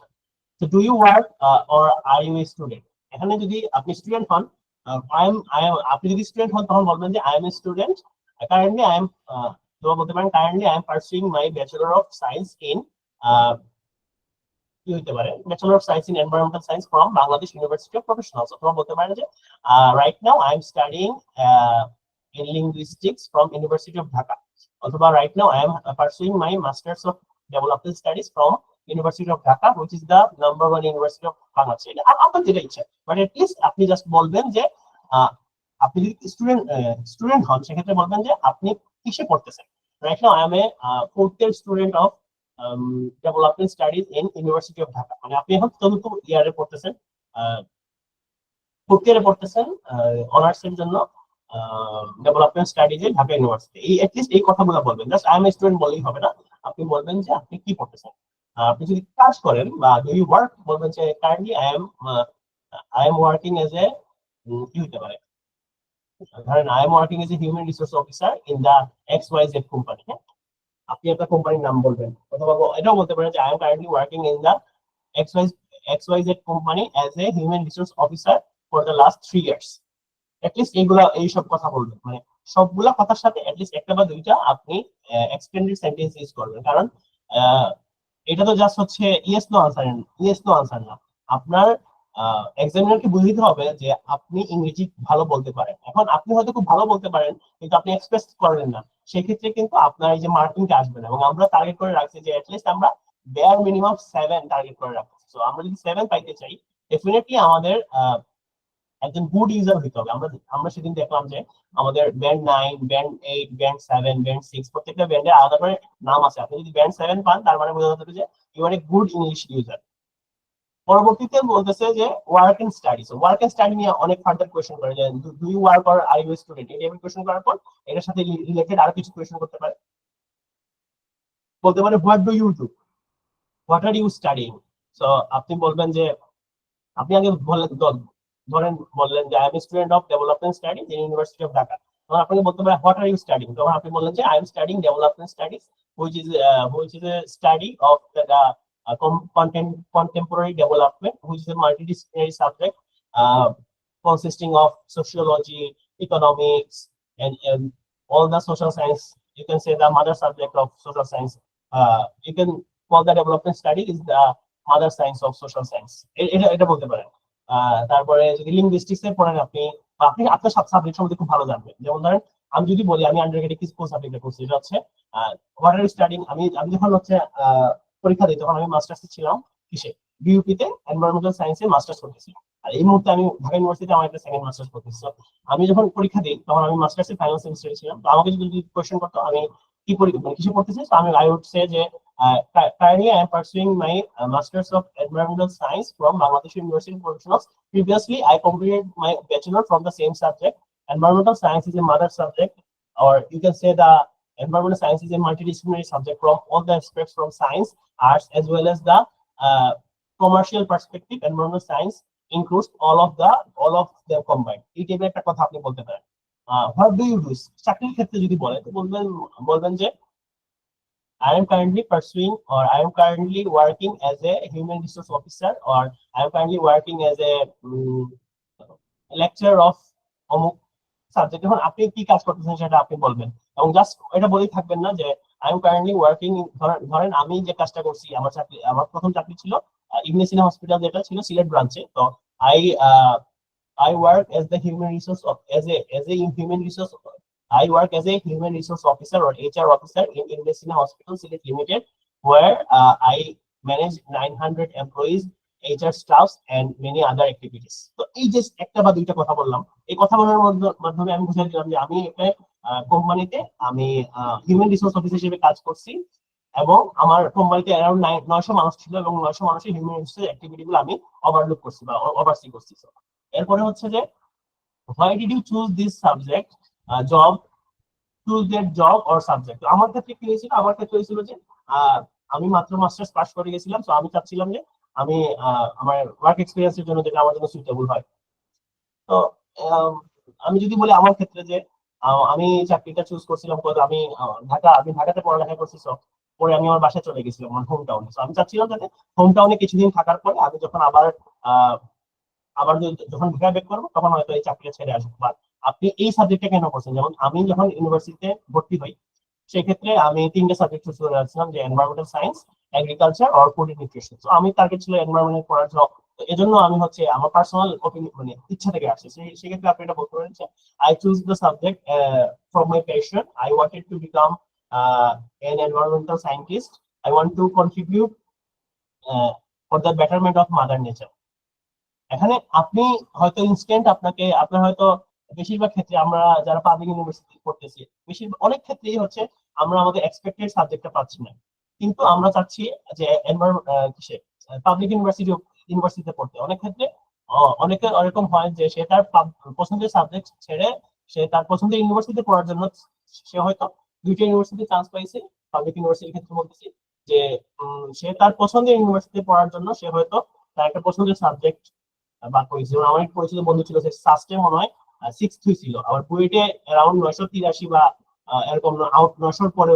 So do you work or are you a student? এখানে যদি আপনি স্টুডেন্ট হন, আপনি যদি স্টুডেন্ট হন তখন বলবেন যে I am a student. Currently I am বলতে পারেন currently I am pursuing my Bachelor of Science in কি হতে পারে, bachelor of science in environmental science from Bangladesh university of professionals. অথবা বলতে পারেন যে right now I am studying in linguistics from university of Dhaka, অথবা right now I am pursuing my masters of development studies from university of Dhaka which is the number 1 university of Bangladesh. এটা আপনার যেটা ইচ্ছা, but at least আপনি just বলবেন যে আপনি যদি স্টুডেন্ট হন সেক্ষেত্রে বলবেন যে আপনি কিসে পড়তেছেন। Right now I M A fourth year student of development studies in university of Dhaka, মানে আপনি এখন চতুর্থ ইয়ারে পড়তেছেন, ফোর্থ ইয়ারে পড়তেছেন অনার্স এর জন্য ডেভেলপমেন্ট স্টাডিজে ঢাকা ইউনিভার্সিটি। এই এটলিস্ট এই কথাগুলো বলবেন, just I M a student বললেই হবে না, আপনি বলবেন যে আপনি কি পড়তেছেন। আপনি যদি কাজ করেন বা ডু ইউ ওয়ার্ক বলবেন যে currently I am working as a কি হতে পারে, ধরেন I am working as a human resource officer in the XYZ company. আপনি একটা কোম্পানির নাম বলবেন, অথবা এটাও বলতে পারেন যে I am currently working in the XYZ company as a human resource officer for the last 3 years. At least এইসব কথা বলবেন, মানে সবগুলা কথার সাথে অ্যাটলিস্ট একটা বা দুইটা আপনি এক্সটেন্ডেড সেন্টেন্স ইউজ করবেন। কারণ এটা তো জাস্ট হচ্ছে ইয়েস নো আনসার না, আপনার এক্সামিনারকে বুঝতে হবে যে আপনি ইংরেজি ভালো বলতে পারেন। এখন আপনি হয়তো খুব ভালো বলতে পারেন কিন্তু আপনি এক্সপ্রেস করেন না, সেক্ষেত্রে কিন্তু আপনার এই যে মার্কিংটা আসবে না। এবং আমরা টার্গেট করে রাখছি যে অ্যাটলিস্ট আমরা বেয়ার মিনিমাম 7 টার্গেট করে রাখছি। সো আমরা যদি 7 পাইতে চাই ডেফিনেটলি আমাদের একজন গুড ইউজার হতে হবে। আমরা সেদিন দেখলাম যে আমাদের ব্যান্ড 9, ব্যান্ড 8, ব্যান্ড 7, ব্যান্ড 6 প্রত্যেকটা ব্যান্ডে আলাদা করে নাম আছে। আপনি যদি ব্যান্ড 7 পান তার মানে বোঝা যাচ্ছে যে you are a good English user. পরবর্তীতে বলতেছে যে work and study. So work and study নিয়ে অনেক ফার্দার কোশ্চেন করে, যে do you work or are you student, এই টাইপের কোশ্চেন করার পর এটার সাথে রিলেটেড আরো কিছু কোশ্চেন করতে পারে। বলতে পারে what do you do, what are you studying. So আপনি বলবেন যে আপনি আগে বললেন যে I am student of development studies in university of Dhaka, তখন আপনাকে বলতে পারে হোয়াট আর ইউ স্টাডিং, তখন আপনি বললেন যে I am studying development studies which is a study of the contemporary development, which is a multidisciplinary subject consisting of sociology, economics, and all the social science. You can say the mother subject of social science. You can call the development study is the mother science of social science. এটা বলতে পারেন। তারপরে যদি linguistics এ পড়েন আপনি আপনার subject সম্বন্ধে খুব ভালো জানবেন। যেমন ধরেন আমি যদি বলি আমি আন্ডারগ্রেডে কি কোর্স সাবজেক্টে করছি, এটা হচ্ছে হোয়াট আর ইউ স্টাডিং। আমি যখন হচ্ছে পরীক্ষা দিই তখন আমি মাস্টার্সে ছিলাম কিসে, বিইউপি তে এনভায়রনমেন্টাল সায়েন্সে মাস্টার্স করতেছি। আর এই মুহূর্তে আমি ঢাকা ইউনিভার্সিটিতে আমার একটা সেকেন্ড মাস্টার্স করতেছি। আমি যখন পরীক্ষা দিই তখন আমি মাস্টার্সের ফাইনাল সেমিস্টারে ছিলাম। তো আমাকে যদি কোয়েশ্চেন করতো আমি কি কিসে পড়তেছি, তো আমি আই উড সে যে currently I am pursuing my Masters of Environmental Science from Bangladesh University of Professionals. Previously, I completed my bachelor from the same subject. Environmental science is a mother subject, or you can say the environmental science is a multidisciplinary subject from all the aspects from science, arts, as well as the commercial perspective. Environmental science includes all of them combined. এই টাইপের একটা কথা আপনি বলতে পারেন। What do you do? চাকরির ক্ষেত্রে যদি বলে তো বলবেন যে I am currently pursuing, or I am currently working as a human resource officer, or I am currently working as a lecturer of অমুক সাবজেক্ট। এখন আপনি কি কাজ করতেছেন সেটা আপনি বলবেন, এবং জাস্ট এটা বলেই থাকবেন না যে আই এম কারেন্টলি ওয়ার্কিং। ধরেন আমি যে কাজটা করছি, আমার প্রথম চাকরি ছিল ইগনিসিনা হসপিটাল, যেটা ছিল সিলেট ব্রাঞ্চে। তো I work as the human resource of as a human resource I work as a human resource officer or HR officer in Indonesia Hospital Silic Limited, where I manage 900 employees, HR staffs, and many other activities. তো এই যে একটা বা দুইটা কথা বললাম, এই কথা বলার মাধ্যমে আমি বুঝাই দিলাম যে আমি একটা কোম্পানিতে আমি হিউম্যান রিসোর্স অফিসার হিসেবে কাজ করছি, এবং আমার কোম্পানিতে অ্যারাউন্ড 900 মানুষ ছিল, এবং 900 মানুষের হিউম্যান রিসোর্স অ্যাক্টিভিটি গুলো আমি ওভারলুক করছি বা ওভারসি করছি। এরপরে হচ্ছে যে why did you choose this subject, job, choose that job or subject? তো আমার ক্ষেত্রে কি হয়েছিল, আমার ক্ষেত্রে হয়েছিল যে আমি মাত্র মাস্টার্স পাস করে গেছিলাম, তো আমি চাচ্ছিলাম যে আমি আমার ওয়ার্ক এক্সপেরিয়েন্সের জন্য যেটা আমার জন্য সুইটেবল হয়। তো আমি যদি বলি আমার ক্ষেত্রে যে আমি চাকরিটা চুজ করছিলাম, আমি ঢাকাতে পড়ালেখা করছি, পরে আমি আমার বাসায় চলে গেছিলাম, আমার হোম টাউনে। আমি চাচ্ছিলাম যাতে হোম টাউনে কিছুদিন থাকার পরে আমি যখন আবার যখন ঢাকায় ব্যাক করবো তখন হয়তো এই চাকরিটা ছেড়ে আসবো। বা আপনি এই সাবজেক্টটা কেন করছেন, যেমন আমি যখন ইউনিভার্সিটিতে ভর্তি হই সেক্ষেত্রে আমি 3টে সাবজেক্ট চুজ করে রাখছিলাম, যে এনভায়রনমেন্টাল সায়েন্স, এগ্রিকালচার আর ফুড নিউট্রিশন। তো আমি টার্গেট ছিল এনভায়রনমেন্ট পড়ার জন্য, এজন্য আমি হচ্ছে আমার পার্সোনাল ওপিনিয়ন মানে ইচ্ছা থেকে আসছে। সেক্ষেত্রে আপনি এটা বলতে পারেন যে I choose the subject from my passion. I wanted to become an environmental scientist. I want to contribute for the betterment of mother nature. এখানে আপনি হয়তো ইনস্ট্যান্ট আপনার হয়তো বেশিরভাগ ক্ষেত্রে আমরা যারা পাবলিক ইউনিভার্সিটি পড়তেছি অনেক ক্ষেত্রেই হচ্ছে আমরা আমাদের এক্সপেক্টেড সাবজেক্টটা পাচ্ছি না, কিন্তু আমরা চাচ্ছি যে পাবলিক ইউনিভার্সিটিতে পড়তে। অনেক ক্ষেত্রে অনেকে এরকম হয় যে সে তার পছন্দের সাবজেক্ট ছেড়ে সে তার পছন্দের ইউনিভার্সিটিতে পড়ার জন্য সে হয়তো 2টা ইউনিভার্সিটি চান্স পাইছে। পাবলিক ইউনিভার্সিটির ক্ষেত্রে বলতেছি যে সে তার পছন্দের ইউনিভার্সিটিতে পড়ার জন্য সে হয়তো তার একটা পছন্দের সাবজেক্ট বা করেছিল। আমার এক পরিচিত বন্ধু ছিল, সে সাস্টে মনে হয় 6th হয়েছিল, আবার বুয়েটে অ্যারাউন্ড 983 বা এরকম 900 পরে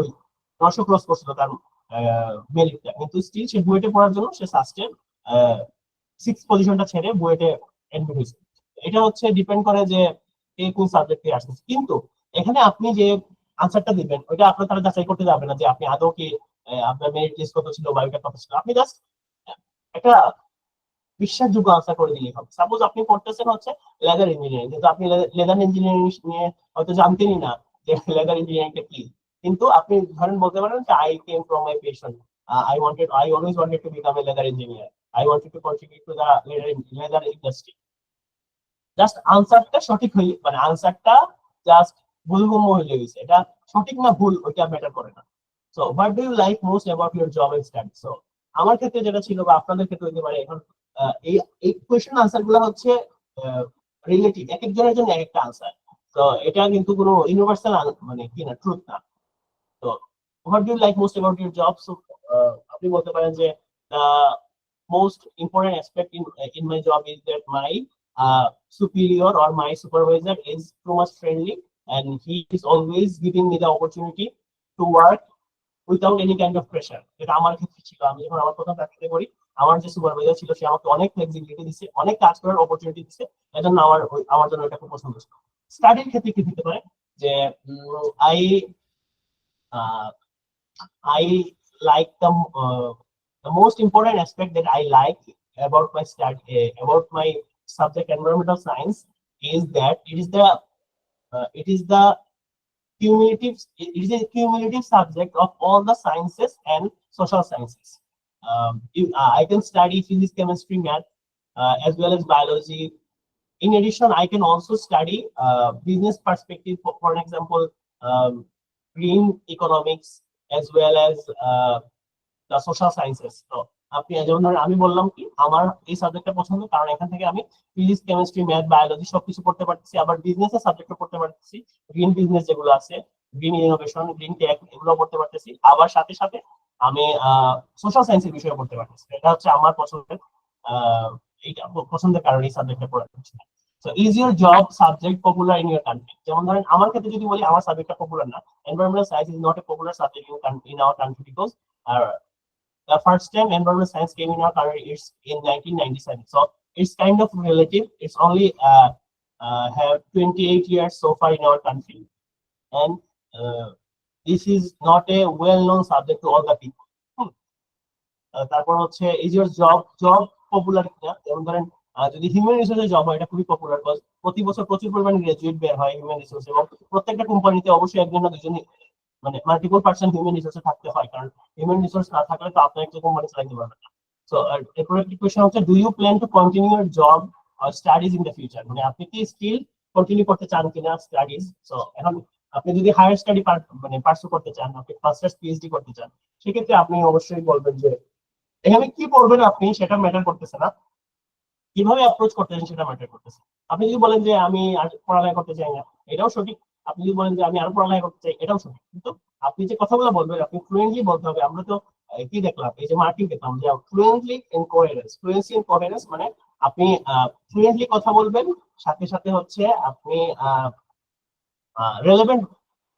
900 ক্রস করছিল তার মেরিটটা, কিন্তু স্টিল সে বুয়েটে পড়ার জন্য সে সাস্টে 6th পজিশনটা ছেড়ে বুয়েটে এডমিট হয়েছে। এটা হচ্ছে ডিপেন্ড করে যে কে কোন সাবজেক্টে আসছে। কিন্তু এখানে আপনি যে আনসারটা দিবেন ওইটা আপনার তারা যাচাই করতে যাবে না যে আপনি আদৌ কি আপনার মেরিট লিস্ট কত ছিল বা ওইটা কত ছিল। আপনি জাস্ট একটা বিশ্বাসযোগ্য আনসার করে দিলেই হবে। সাপোজ আপনি পড়তেছেন হচ্ছে লেদার ইঞ্জিনিয়ারিং, কিন্তু আপনি লেদার ইঞ্জিনিয়ারিং নিয়ে হয়তো জানতেনই না যে লেদার ইঞ্জিনিয়ারিংটা কি, কিন্তু আপনি ধরেন বলতে পারেন যে I came from my passion, I always wanted to become a leather engineer, I wanted to contribute to the leather industry. Just আনসারটা সঠিক হই মানে আনসারটা জাস্ট ভুলগম্য হয়ে গেছে, এটা সঠিক না ভুল ওইটা ম্যাটার করে না। So what do you like most about your job and study? So আমার ক্ষেত্রে যেটা ছিল বা আপনাদের ক্ষেত্রে হতে পারে, এখন এই এই কোয়েশ্চেন আনসার গুলো হচ্ছে রিলেটিভ, এক একজনের জন্য এক একটা আনসার। তো এটা কিন্তু কোনো ইউনিভার্সাল মানে কি না, ট্রুথ না। তো what do you like most about your job? So আপনি বলতে পারেন যে most important aspect in my job is that my superior or my supervisor is too much friendly, and he is always giving me the opportunity to work without any kind of pressure. এটা আমার ক্ষেত্রে ছিল, আমি যখন আমার প্রথম চাকরিতে করি আমার যে সুপারভাইজার ছিল সে আমাকে অনেক ফ্লেক্সিবিলিটি দিচ্ছে, অনেক কাজ করার অপরচুনিটি দিচ্ছে, এজন্য আমার জন্য এটা খুব পছন্দ ছিল। স্টাডির ক্ষেত্রে কি হতে পারে যে I I like the most important aspect that I like about my study about my subject environmental science is that it is a cumulative subject of all the sciences and social sciences. I can study physics, chemistry, math, as well as biology. In addition, I can also study business perspective, for an example, green economics, as well as the social sciences. So আপনি যেমন ধরেন আমি বললাম কি আমার এই সাবজেক্টটা পছন্দ, কারণ এখান থেকে আমি ফিজিক্স, কেমিস্ট্রি, ম্যাথ, বায়োলজি সবকিছু পড়তে পারতেছি, আবার বিজনেসের সাবজেক্টও পড়তে পারতেছি, গ্রিন বিজনেস যেগুলো আছে, গ্রিন ইনোভেশন, গ্রিন টেক, এগুলো পড়তে পারতেছি, আবার সাথে সাথে আমি সোশ্যাল সায়েন্সের বিষয়ে পড়তে পারতেছি। এটা হচ্ছে আমার পছন্দের এইটা পছন্দের কারণে এই সাবজেক্টটা পড়া হচ্ছে। So is your job subject popular in your country? যেমন ধরেন আমার ক্ষেত্রে যদি বলি আমার সাবজেক্টটা পপুলার না, environmental science is not a popular subject in our country because the first time environmental science came in our country is in 1997. So it's kind of relative. It's only have 28 years so far in our country, and this is not a well-known subject to all the people. তারপর হচ্ছে is your job popular কিনা, যেমন ধরেন যদি human রিসোর্সের job হয় এটা খুবই পপুলার, কজ প্রতি বছর প্রচুর পরিমাণে গ্রাজুয়েট বের হয় হিউম্যান রিসোর্স, এবং প্রত্যেকটা কোম্পানিতে অবশ্যই একজন না দুজন মানে মাল্টিপল পার্সন হিউম্যান রিসোর্সে থাকতে হয়, কারণ হিউম্যান রিসোর্স না থাকলে তো আপনি একটা কোম্পানি চালাতে পারবেন না। সো এরপর একটি কোশ্চেন হচ্ছে, do you plan to continue your job আর স্টাডিজ ইন দ্য ফিউচার, মানে আপনি কি স্টিল কন্টিনিউ করতে চান কিনা স্টাডিজ। সো এখন আপনি যদি হায়ার স্টাডি মানে পার্সু করতে চান, আপনি মাস্টার্স পিএইচডি করতে চান, সেক্ষেত্রে আপনি অবশ্যই বলবেন যে এখানে কি পড়বেন আপনি সেটা ম্যাটার করতেছে না, কিভাবে অ্যাপ্রোচ করতেছেন সেটা ম্যাটার করতেছে। আপনি যদি বলেন যে আমি আর পড়ালেখা করতে চাই না, এটাও সঠিক। আপনি যদি বলেন যে আমি আরো পড়ালেখা করতে চাই, এটাও সঠিক। কিন্তু আপনি যে কথাগুলো বলবেন আপনি ফ্লুয়েন্টলি বলতে হবে। আমরা তো কি দেখলাম, এই যে মার্কিং দেখলাম যে fluently in coherence, fluency in coherence মানে আপনি ফ্লুয়েন্টলি কথা বলবেন, সাথে সাথে হচ্ছে আপনি রেলেভেন্ট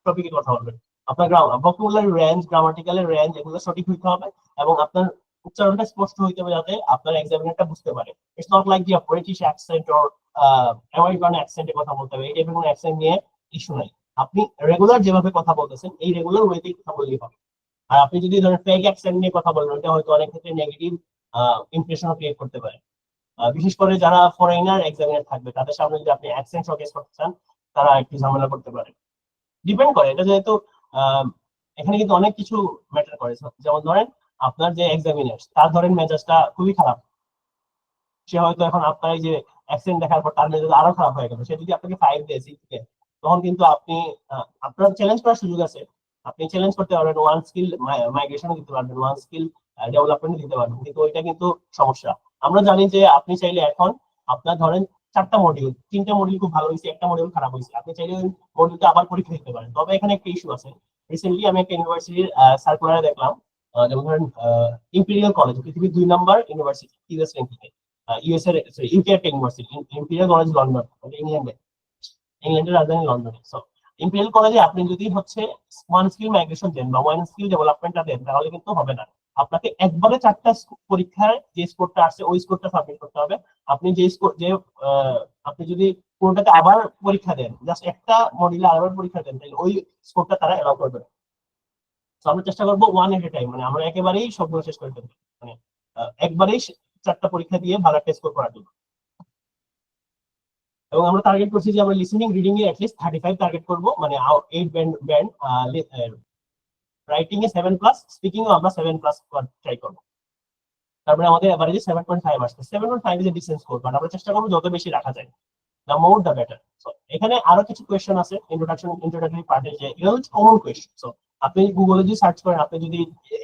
টপিকে কথা বলবেন। আপনার ভোকাবুলারি রেঞ্জ, গ্রামাটিক্যালের রেঞ্জ এগুলো সঠিক হইতে হবে, এবং আপনার উচ্চারণটা স্পষ্ট হইতে হবে যাতে আপনার এক্সামিনারটা বুঝতে পারে। ইটস নট লাইক যে ব্রিটিশ অ্যাকসেন্ট অর আমেরিকান অ্যাকসেন্টে কথা বলতে হবে, এই টাইপের কোনো অ্যাকসেন্ট নিয়ে ইস্যু নাই। আপনি রেগুলার যেভাবে কথা বলতেছেন এই রেগুলার ওয়েতেই কথা বললেই হবে। আর আপনি যদি ধরেন ফেক অ্যাকসেন্ট নিয়ে কথা বলেন, ওটা হয়তো অনেক ক্ষেত্রে নেগেটিভ ইমপ্রেশন ক্রিয়েট করতে পারে। বিশেষ করে যারা ফরেনার এক্সামিনার থাকবে তাদের সামনে যদি আপনি অ্যাকসেন্ট শোকেস করতে চান, তারা একটু ঝামেলা করতে পারে। ডিপেন্ড করে এটা, যেহেতু আহ, এখানে কিন্তু অনেক কিছু ম্যাটার করে। যেমন ধরেন আপনার যে এক্সামিনার, তার ধরেন মেজাজটা খুবই খারাপ, সে হয়তো এখন আপনার এই যে অ্যাকসেন্ট দেখার পর তার মেজাজ আরো খারাপ হয়ে গেল, সে যদি আপনাকে 5 দেয় 6 দেয়, তখন কিন্তু আপনি আপনার চ্যালেঞ্জ করার সুযোগ আছে। আপনি চ্যালেঞ্জ করতে পারবেন, ওয়ান স্কিল মাইগ্রেশন দিতে পারবেন, ওয়ান স্কিল ডেভেলপমেন্ট দিতে পারবেন, কিন্তু ওইটা কিন্তু সমস্যা। আমরা জানি যে আপনি চাইলে এখন আপনার ধরেন 4টা মডিউল, 3টা মডিউল খুব ভালো হয়েছে, একটা মডিউল খারাপ হয়েছে, আপনি চাইলে ওই মডিউলটা আবার পরীক্ষা দিতে পারেন। তবে এখানে একটা ইস্যু আছে। রিসেন্টলি আমি একটা ইউনিভার্সিটির সার্কুলারে দেখলাম, যেমন ধরেন ইম্পেরিয়াল কলেজ, পৃথিবীর 2 নম্বর ইউনিভার্সিটি ইউএস র্যাঙ্কিং, ইউএস এর ইউকে একটা ইউনিভার্সিটি, ইম্পেরিয়াল কলেজ লন্ডন, ইংল্যান্ডে, ইংল্যান্ডের রাজধানী লন্ডনে। সো ইম্পেরিয়াল কলেজে আপনি যদি হচ্ছে ওয়ান স্কিল মাইগ্রেশন দেন বা ওয়ান স্কিল ডেভেলপমেন্টটা দেন, তাহলে কিন্তু হবে না। আপনাকে একবারে 4টা পরীক্ষার যে স্কোরটা আসছে ওই স্কোরটা সাবমিট করতে হবে। আপনি যে স্কোর যে আপনি যদি কোনটাতে আবার পরীক্ষা দেন, জাস্ট একটা মডিউলে আবার পরীক্ষা দেন, তাহলে ওই স্কোরটা তারা এলাও করবে না। তো আমরা চেষ্টা করবো ওয়ান এট এ টাইম, মানে আমরা একেবারেই সবগুলো শেষ করে ফেলবো, মানে একবারেই 4টা পরীক্ষা দিয়ে ভালো টেস্ট স্কোর করার জন্য। এবং আমরা টার্গেট করছি যে আমরা listening reading a at least 35 target করব, মানে 8 ব্যান্ড, রাইটিং এ 7+, স্পিকিং ও আমরা 7+ ট্রাই করব। তারপরে আমাদের এভারেজে 7.5 আসছে। 7.5 is a dissent score, but আমরা চেষ্টা করব যত বেশি রাখা যায়, the more the better. So এখানে আরো কিছু কোয়েশ্চেন আছে ইন্ট্রোডাক্টরি পার্টে, যে এগুলো হচ্ছে কমন কোয়েশ্চেন। সো আপনি গুগলে যদি সার্চ করেন, আপনি যদি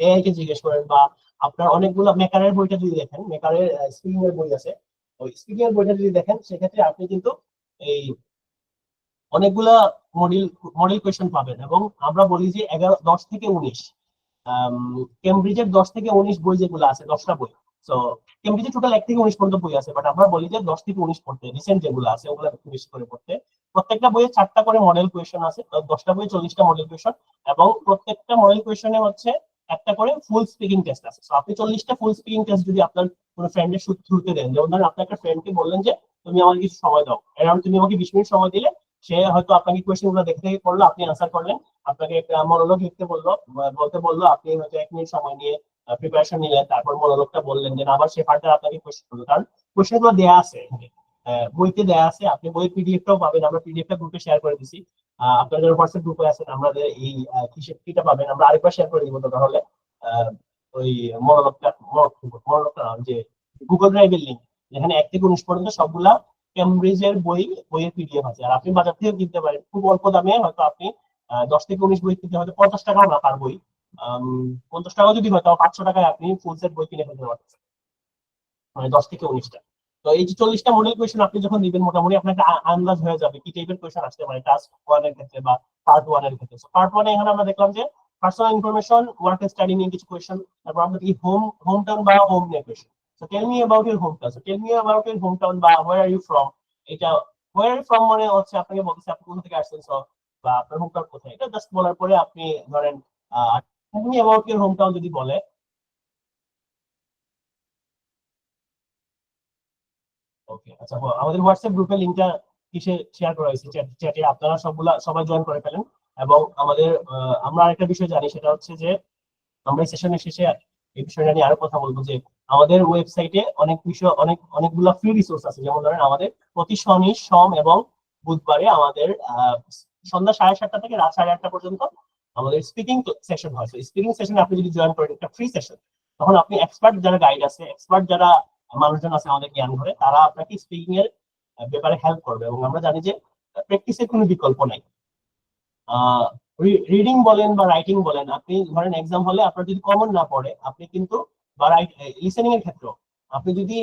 এআই কে জিজ্ঞেস করেন, বা আপনার অনেকগুলো মেকারের বইটা যদি দেখেন, মেকারের স্পিকিং এর বই আছে, ওই স্পিকিং এর বইটা যদি দেখেন, সেক্ষেত্রে আপনি কিন্তু এই অনেকগুলা মডেল মডেল কোয়েশ্চেন পাবেন। এবং আমরা বলি যে 10 থেকে 19, কেমব্রিজের 10 থেকে 19 বই যেগুলো আছে, 10টা বই। তো কেমব্রিজে টোটাল 1 থেকে 19 পর্যন্ত বই আছে, বাট আমরা বলি যে 10 থেকে 19 পড়তে, রিসেন্ট যেগুলো আছে ওগুলো একটু বেশি করে পড়তে। প্রত্যেকটা বইয়ে 4টা করে মডেল কোয়েশ্চেন আছে, 10টা বইয়ে 40টা মডেল কোয়েশ্চেন, এবং প্রত্যেকটা মডেল কোয়েশ্চেনে হচ্ছে একটা করে ফুল স্পিকিং টেস্ট আছে। তো আপনি 40টা ফুল স্পিকিং টেস্ট যদি আপনার কোনো ফ্রেন্ডের থ্রুতে দেন, যেমন ধরেন আপনি একটা ফ্রেন্ডকে বললেন যে তুমি আমাকে কিছু সময় দাও, এরকম তুমি আমাকে 20 মিনিট সময় দিলে, সে হয়তো আপনাকে কোয়েশ্চেন গুলো দেখে দেখে করলো, আপনি আনসার করলেন, আপনাকে একটা মনোলগ লিখতে বললো, বলতে বললো, আপনি হয়তো 1 মিনিট সময় নিয়ে প্রিপারেশন নিলেন, তারপর মনোলগটা বললেন, দেন আবার সে ফার্দার আপনাকে কোয়েশ্চেন করলো। কারণ কোয়েশ্চেন গুলো দেওয়া আছে বইতে দেওয়া আছে, আপনি বইয়ের পিডিএফটাও পাবেন, আমরা পিডিএফটা গ্রুপে শেয়ার করে দিছি। আপনাদের হোয়াটসঅ্যাপ গ্রুপে আছেন, আমাদের এই কিটা পাবেন, আমরা আরেকবার শেয়ার করে দিব। তাহলে ওই মনোলগটা যে গুগল ড্রাইভের লিঙ্ক, যেখানে 1 থেকে 19 পর্যন্ত সবগুলা কেমব্রিজের বইয়ের পিডিএফ আছে, আর আপনি বাজার থেকে কিনতে পারেন খুব অল্প দামে। হয়তো আপনি 10 থেকে 19 বই কিনতে হয়তো 50 টাকা না পার বই, 50 টাকা যদি হয় তাও 500 টাকায় আপনি ফুল সেট বই কিনে ফেলতে পারছেন, মানে 10 থেকে 19টা। তো এই যে 40টা মডেল কোয়েশ্চেন আপনি যখন দিবেন, মোটামুটি আপনার একটা আন্দাজ হয়ে যাবে কি টাইপের কোয়েশ্চেন আসতে পারে টাস্ক 1 এর ক্ষেত্রে বা পার্ট 1 এর ক্ষেত্রে। পার্ট 1 এ এখানে আমরা দেখলাম যে personal information, work and study নিয়ে কিছু কোয়েশ্চেন, তারপর আমরা কি হোম টাউন বা হোম নিয়ে question. So tell me about your home town, so tell me about your hometown বা হোয়ার আর ইউ ফ্রম। এটা হোয়ার আর ইউ ফ্রম মানে হচ্ছে আপনাকে বলতেছে আপনি কোথা থেকে আসছেন, সো বা আপনার হোম টাউন কোথায়, এটা জাস্ট বলার পরে আপনি ধরেন tell me about your hometown যদি বলে। ওকে, আচ্ছা, আমাদের হোয়াটসঅ্যাপ গ্রুপের লিংকটা কিসে শেয়ার করা হয়েছে, চ্যাটে, আপনারা সবাই জয়েন করে ফেলেন। এবং আমাদের আমরা আরেকটা বিষয় জানি, সেটা হচ্ছে যে আমরা এই সেশনের শেষে এই বিষয়টা নিয়ে আরো কথা বলবো, যে আমাদের ওয়েবসাইটে অনেক বিষয় অনেকগুলো ফ্রি রিসোর্স আছে, যেমন ধরেন আমাদের প্রতি শনি সোম এবং বুধবারে আমাদের সন্ধ্যা 7:30 থেকে রাত 8:30 পর্যন্ত আমাদের স্পিকিং সেশন হয়। স্পিকিং সেশনে আপনি যদি জয়েন করেন, একটা ফ্রি সেশন, তখন আপনি এক্সপার্ট যারা গাইড আছে, এক্সপার্ট যারা মানুষজন আছে আমাদের জ্ঞান ধরে, তারা আপনাকে স্পিকিং এর ব্যাপারে হেল্প করবে। এবং আমরা জানি যে প্র্যাকটিসের কোনো বিকল্প নাই। রিডিং বলেন বা রাইটিং বলেন, আপনি ধরেন এক্সাম হলে আপনার যদি কমন না পড়ে, আপনি কিন্তু বা লিসেনিং এর ক্ষেত্রে আপনি যদি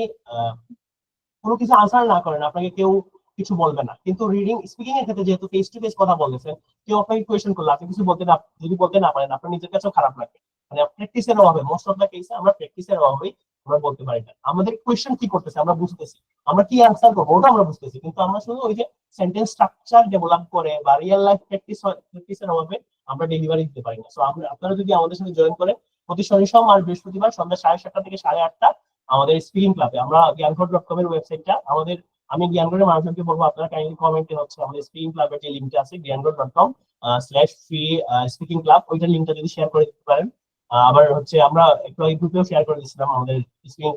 কোনো কিছু আনসার না করেন, আপনাকে কেউ কিছু বলবে না। কিন্তু রিডিং স্পিকিং এর ক্ষেত্রে যেহেতু ফেস টু ফেস কথা বলতেছেন, কেউ আপনাকে কোয়েশ্চেন করলো, আপনি কিছু বলতে না, যদি বলতে না পারেন, আপনার নিজের কাছেও খারাপ লাগে। মানে প্র্যাকটিসের অভাবে, মোস্ট অফ দ্য কেসে আমরা প্র্যাকটিসের অভাবে আমরা বলতে পারি না। আমাদের কোয়েশ্চেন কি করতেছে আমরা বুঝতেছি, আমরা কি আনসার করবো ওটা আমরা বুঝতেছি, কিন্তু আমরা শুধু ওই যে সেন্টেন্স স্ট্রাকচার ডেভেলপ করে বা রিয়েল লাইফ প্র্যাকটিসের অভাবে আমরা ডেলিভারি দিতে পারি না। সো আপনারা যদি আমাদের সাথে জয়েন করেন, প্রতি শনি সোম আর বৃহস্পতিবার সন্ধ্যা 7:30 থেকে 8:30 আমাদের স্পিকিং ক্লাবে, আমরা জ্ঞানঘর.com এর ওয়েবসাইটটা আমাদের, আমি জ্ঞানঘরের মানুষজনকে বলবো আপনারা কাইন্ডলি কমেন্টে হচ্ছে আমাদের স্পিকিং ক্লাবের যে লিঙ্কটা আছে জ্ঞানঘর.com/free স্পিকিং ক্লাব, ওইটার লিঙ্কটা যদি শেয়ার করে দিতে পারেন। আবার হচ্ছে আমরা একটু গ্রুপেও শেয়ার করে দিচ্ছিলাম আমাদের স্পিকিং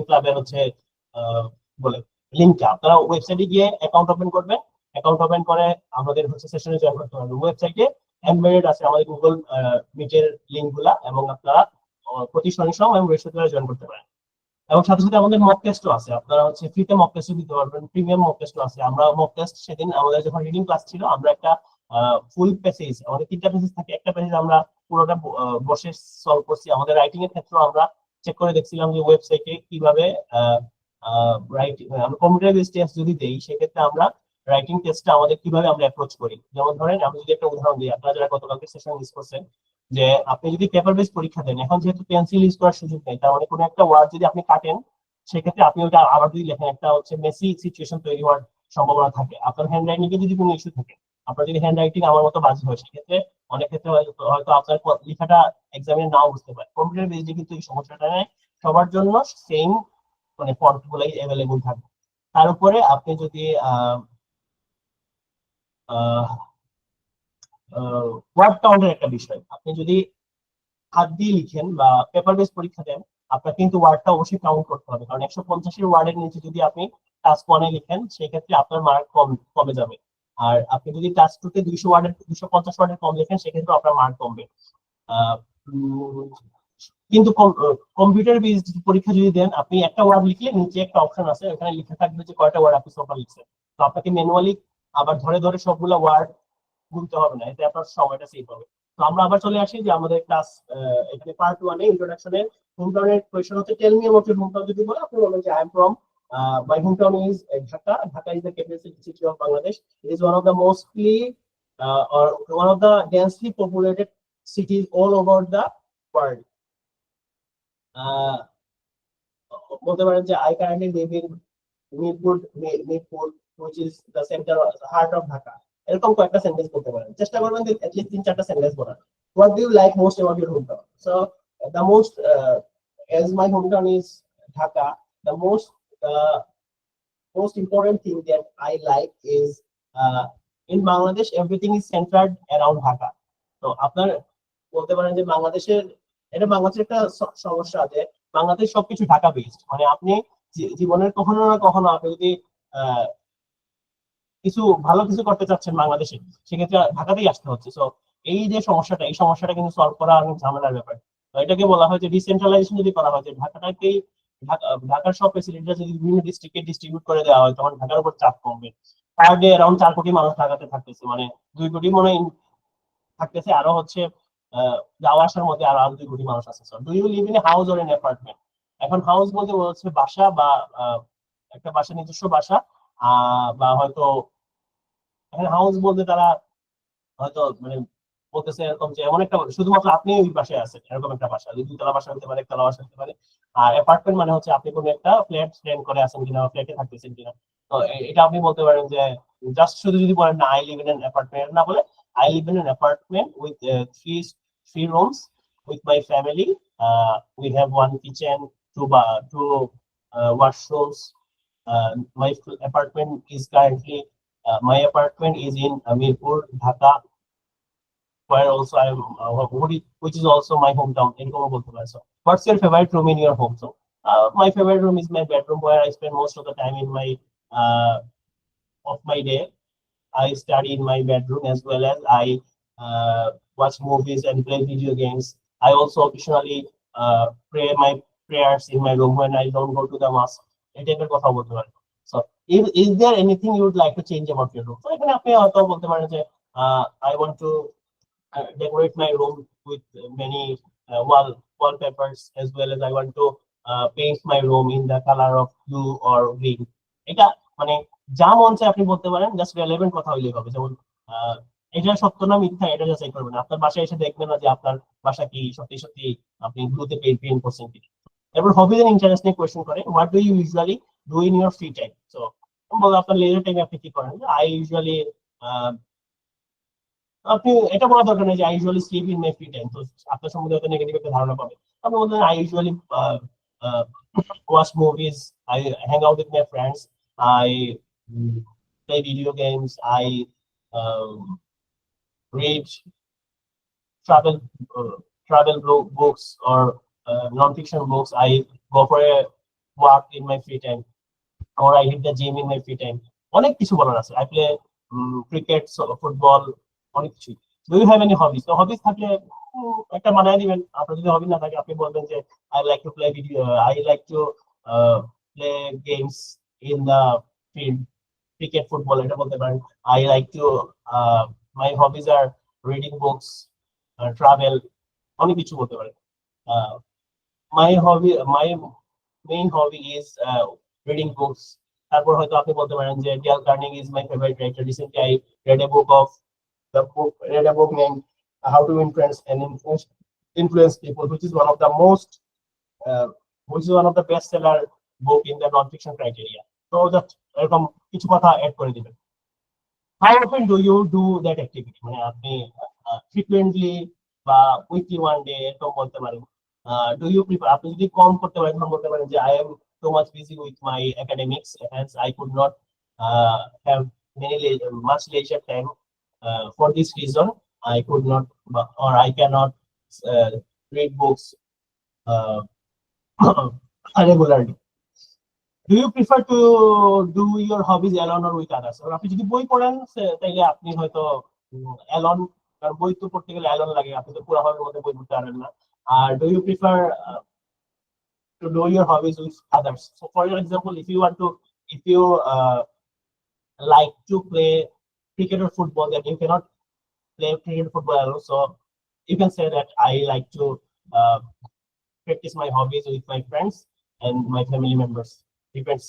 ক্লাবের হচ্ছে বলে লিঙ্কটা, আপনারা ওয়েবসাইটে গিয়ে অ্যাকাউন্ট ওপেন করবেন। অ্যাকাউন্ট ওপেন করে আমাদের হচ্ছে সেশনে জয়েন করতে পারবেন। ওয়েবসাইটে এমবেডেড আছে আমাদের গুগল মিটের লিঙ্ক গুলা, এবং আপনারা প্রতি শনি সোম এবং বৃহস্পতিবার জয়েন করতে পারেন। এবং সাথে সাথে আমাদের মক টেস্টও আছে, আপনারা হচ্ছে ফ্রিতে মক টেস্ট দিতে পারবেন, প্রিমিয়াম মক টেস্টও আছে। আমরা মক টেস্ট সেদিন আমাদের যখন রিডিং ক্লাস ছিল, আমরা একটা ফুল প্যাসেজ, আমাদের 3টা প্যাসেজ থাকে, একটা প্যাসেজ আমরা পুরোটা বসে সলভ করছি। আমাদের রাইটিং এর ক্ষেত্রে আমরা চেক করে দেখছিলাম যে ওয়েবসাইটে কিভাবে রাইটিং, আমরা কম্পিউটার বেসড টেস্ট যদি দেই, সেক্ষেত্রে আমরা রাইটিং টেস্টটা আমাদের কিভাবে আমরা অ্যাপ্রোচ করি। যেমন ধরেন আমি যদি একটা উদাহরণ দিই, আপনারা যারা গতকালকে সেশন মিস করছেন, যে আপনি যদি পেপার বেস পরীক্ষা দেন, এখন যেহেতু পেন্সিল ইউজ করার সুযোগ নেই, তার মানে কোনো একটা ওয়ার্ড যদি আপনি কাটেন, সেক্ষেত্রে আপনি ওটা আবার যদি লেখেন, একটা হচ্ছে মেসি সিচুয়েশন তৈরি হওয়ার সম্ভাবনা থাকে। আপনার হ্যান্ড রাইটিং এ যদি কোনো ইস্যু থাকে, আপনার যদি হ্যান্ড রাইটিং আমার মতো বাজে হয়, সেক্ষেত্রে অনেক ক্ষেত্রে হয়তো আপনার লেখাটা এক্সামিনে নাও বুঝতে পারে। কম্পিউটার বেসডে কিন্তু এই সমস্যাটা নেই, সবার জন্য সেম মানে ফন্ট গুলাই অ্যাভেলেবল থাকবে। তার উপরে আপনি যদি ওয়ার্ড কাউন্টের একটা বিষয়, আপনি যদি হাত দিয়ে লিখেন বা পেপার বেস পরীক্ষা দেন, আপনার কিন্তু ওয়ার্ডটা অবশ্যই কাউন্ট করতে হবে, কারণ 150 ওয়ার্ডের নিচে যদি আপনি টাস্ক 1-এ লিখেন, সেক্ষেত্রে আপনার মার্ক কমে যাবে। আর আপনি যদি টাস্ক 2-তে 250 ওয়ার্ডের কম লিখেন, সেক্ষেত্রে আপনার মার্ক কমবে। কিন্তু কম্পিউটার বেসড পরীক্ষা যদি দেন, আপনি একটা ওয়ার্ড লিখলে নিচে একটা অপশন আছে, ওখানে লিখে থাকবে যে কয়টা ওয়ার্ড আপনি টোটাল লিখছেন। তো আপনাকে ম্যানুয়ালি আবার ধরে ধরে সবগুলো ওয়ার্ড গুনতে হবে না, এতে আপনার সময়টা সেভ হবে। তো আমরা আবার চলে আসি যে আমাদের ক্লাস, এখানে পার্ট 1-এ ইন্ট্রোডাকশনে হোম টাউনের কোয়েশ্চন হচ্ছে, tell me about your hometown. যদি বলে আপনি বলবেন যে I am from, my hometown is Dhaka, Dhaka is the capital city of Bangladesh, it is one of the mostly or one of the densely populated cities all over the world. বলতে পারেন যে I currently live in Mirpur which is the center or the heart of Dhaka. এরকম কয়েকটা sentence বলতে পারেন, চেষ্টা করবেন যে at least 3-4টা সেন্টেন্স বলার। What do you like most about your hometown? So the most as my hometown is Dhaka, the most important thing that I like is in Bangladesh everything is centered around Dhaka. তো আপনার বলতে পারেন যে বাংলাদেশের একটা সমস্যা আছে, বাংলাদেশ সবকিছু ঢাকা বেসড। মানে আপনি জীবনের কখনো না কখনো আপনি যদি কিছু ভালো কিছু করতে চাচ্ছেন বাংলাদেশে, সেক্ষেত্রে ঢাকাতেই আসতে হচ্ছে। সো এই যে সমস্যাটা, এই সমস্যাটা কিন্তু সলভ করা অনেক ঝামেলার ব্যাপার। তো এটাকে বলা হয় যে ডিসেন্ট্রালাইজেশন যদি করা হয়, যে ঢাকাটাকেই ঢাকার সব ফেসিলিটিটা যদি বিভিন্ন ডিস্ট্রিক্টে ডিস্ট্রিবিউট করে দেওয়া হয়, তখন ঢাকার উপর চাপ কমবে। পার ডে অ্যারাউন্ড 4 কোটি মানুষ ঢাকাতে থাকতেছে, মানে 2 কোটি মনে থাকতেছে, আরো হচ্ছে যাওয়া আসার মধ্যে আরো 2 কোটি মানুষ আছে। Do you live in a house or in apartment? এখন হাউস বলতে হচ্ছে বাসা, বা একটা বাসা, নিজস্ব বাসা, বা হয়তো এখানে হাউস বলতে তারা হয়তো মানে বলতেছে এরকম যে এমন একটা শুধুমাত্র আপনি ওই বাসায় আছেন, এরকম একটা বাসা, 2 তলা বাসা হতে পারে, 1 তলা বাসা হতে পারে। আর অ্যাপার্টমেন্ট মানে হচ্ছে আপনি কোনো একটা ফ্ল্যাট রেন্ট করে আছেন কিনা, ফ্ল্যাটে থাকতেছেন কিনা। তো এটা আপনি বলতে পারেন যে জাস্ট শুধু যদি বলেন না I live in an apartment, না বলে I live in an apartment with three rooms with my family. We have one kitchen, two washrooms. My apartment is currently my apartment is in Mirpur, Dhaka. where also I'm which is also my hometown in Komobolpura. So what's your favorite room in your home? So my favorite room is my bedroom, where I spend most of the time in my of my day. I study in my bedroom, as well as I watch movies and play video games. I also occasionally pray my prayers in my room when I don't go to the mosque. এই টাইপের কথা বলতে পারি। So is there anything you would like to change about your room? So এখানে আপনি হয়তো বলতে পারেন যে I want to decorate my room with many wallpapers, as well as I want to paint my room in the color of blue or green. এটা মানে যা মন চায় আপনি বলতে পারেন, জাস্ট রেলেভেন্ট কথা হইলেই হবে। যেমন এটা সত্য না মিথ্যা এটা যাচাই করবেন, আপনার বাসায় এসে দেখবেন না যে আপনার বাসা কি সত্যি সত্যি আপনি ব্লুতে পেইন্ট করছেন কি। এরপর হবিজ এন্ড ইন্টারেস্ট নিয়ে কোয়েশ্চেন করে, what do you usually do in your free time? So বলবো আপনার লেজার টাইমে আপনি কি করেন। আই ইউজুয়ালি আপনি এটা বলা দরকার নেই যে I usually slip in my free time, তো আপনার সম্বন্ধে হয়তো নেগেটিভ একটা ধারণা পাবে। আপনি বলতেন I usually watch movies, I hang out with my friends, I play video games, I read travel books or non-fiction books. I go for a walk in my free time, or I hit the gym in my free time. অনেক কিছু বলার আছে। I play cricket, football, অনেক কিছু। Do you have any hobbies? তো hobbies থাকলে একটা বানায় দিবেন। আপনার যদি হবি না থাকে আপনি বলবেন যে I like to play I like to play games in the field, cricket, football, এটা বলতে পারেন। I like to my hobbies are reading books, travel, অনেক কিছু বলতে পারেন। my main hobby is reading books. তারপর হয়তো আপনি বলতে পারেন যে Dale Carnegie is my favorite writer. Recently I read a book named How to Influence People, which is one of the best seller book in the non-fiction criteria. So that এরকম কিছু কথা add করে দিবেন। How often do you do that activity? মানে আপনি frequently বা weekly one day এরকম বলতে পারেন। Do you prefer, আপনি যদি কম করতে পারেন তখন বলতে পারেন যে I am too much busy with my academics, hence I could not have much leisure time. For this reason I could not or I cannot read books regularly. Do you prefer to do your hobbies alone or with others? আপনি যদি বই পড়েন তাইলে আপনি হয়তো alone, কারণ বই তো পড়তে গেলে অ্যালন লাগে, আপনি তো পুরো হবের মধ্যে বই পড়তে পারেন না। আর do you prefer to do your hobbies with others? So for example, if you like to play cricket or football, then you cannot play cricket or football alone. So you can say that I like to practice my hobbies with my friends and my family members. Depends.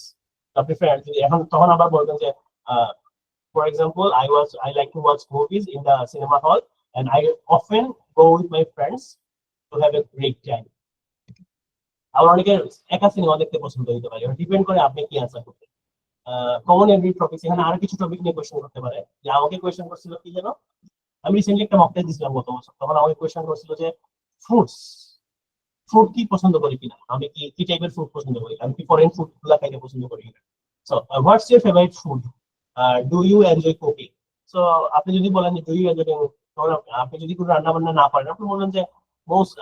এখন তখন আবার বলবেন যে for example, I like to watch movies in the cinema hall, and I often go with my friends to have a great time. আবার অনেকে একা cinema দেখতে পছন্দ করতে পারে, ডিপেন্ড করে আপনি কি অ্যানসার করতে। কমন এভরি টপিক, এখানে আরো কিছু টপিক নিয়ে কোয়েশ্চেন করতে পারে। যে আমাকে কোয়েশ্চেন করছিল কি জানো, আমি রিসেন্টলি একটা মক টেস্ট দিয়েছিলাম গত বছর, তখন আমাকে কোয়েশ্চেন করছিল যে ফ্রুট কি পছন্দ করি কিনা, আমি কি টাইপের ফ্রুট পছন্দ করি, আমি কি ফরেন ফুড গুলা খাইতে পছন্দ করি কিনা। So what's your favourite food, do you enjoy cooking? So আপনি যদি বলেন যে ডু ইউ এনজয়, তখন আপনি যদি কোনো রান্না বান্না না পারেন আপনি বলবেন যে most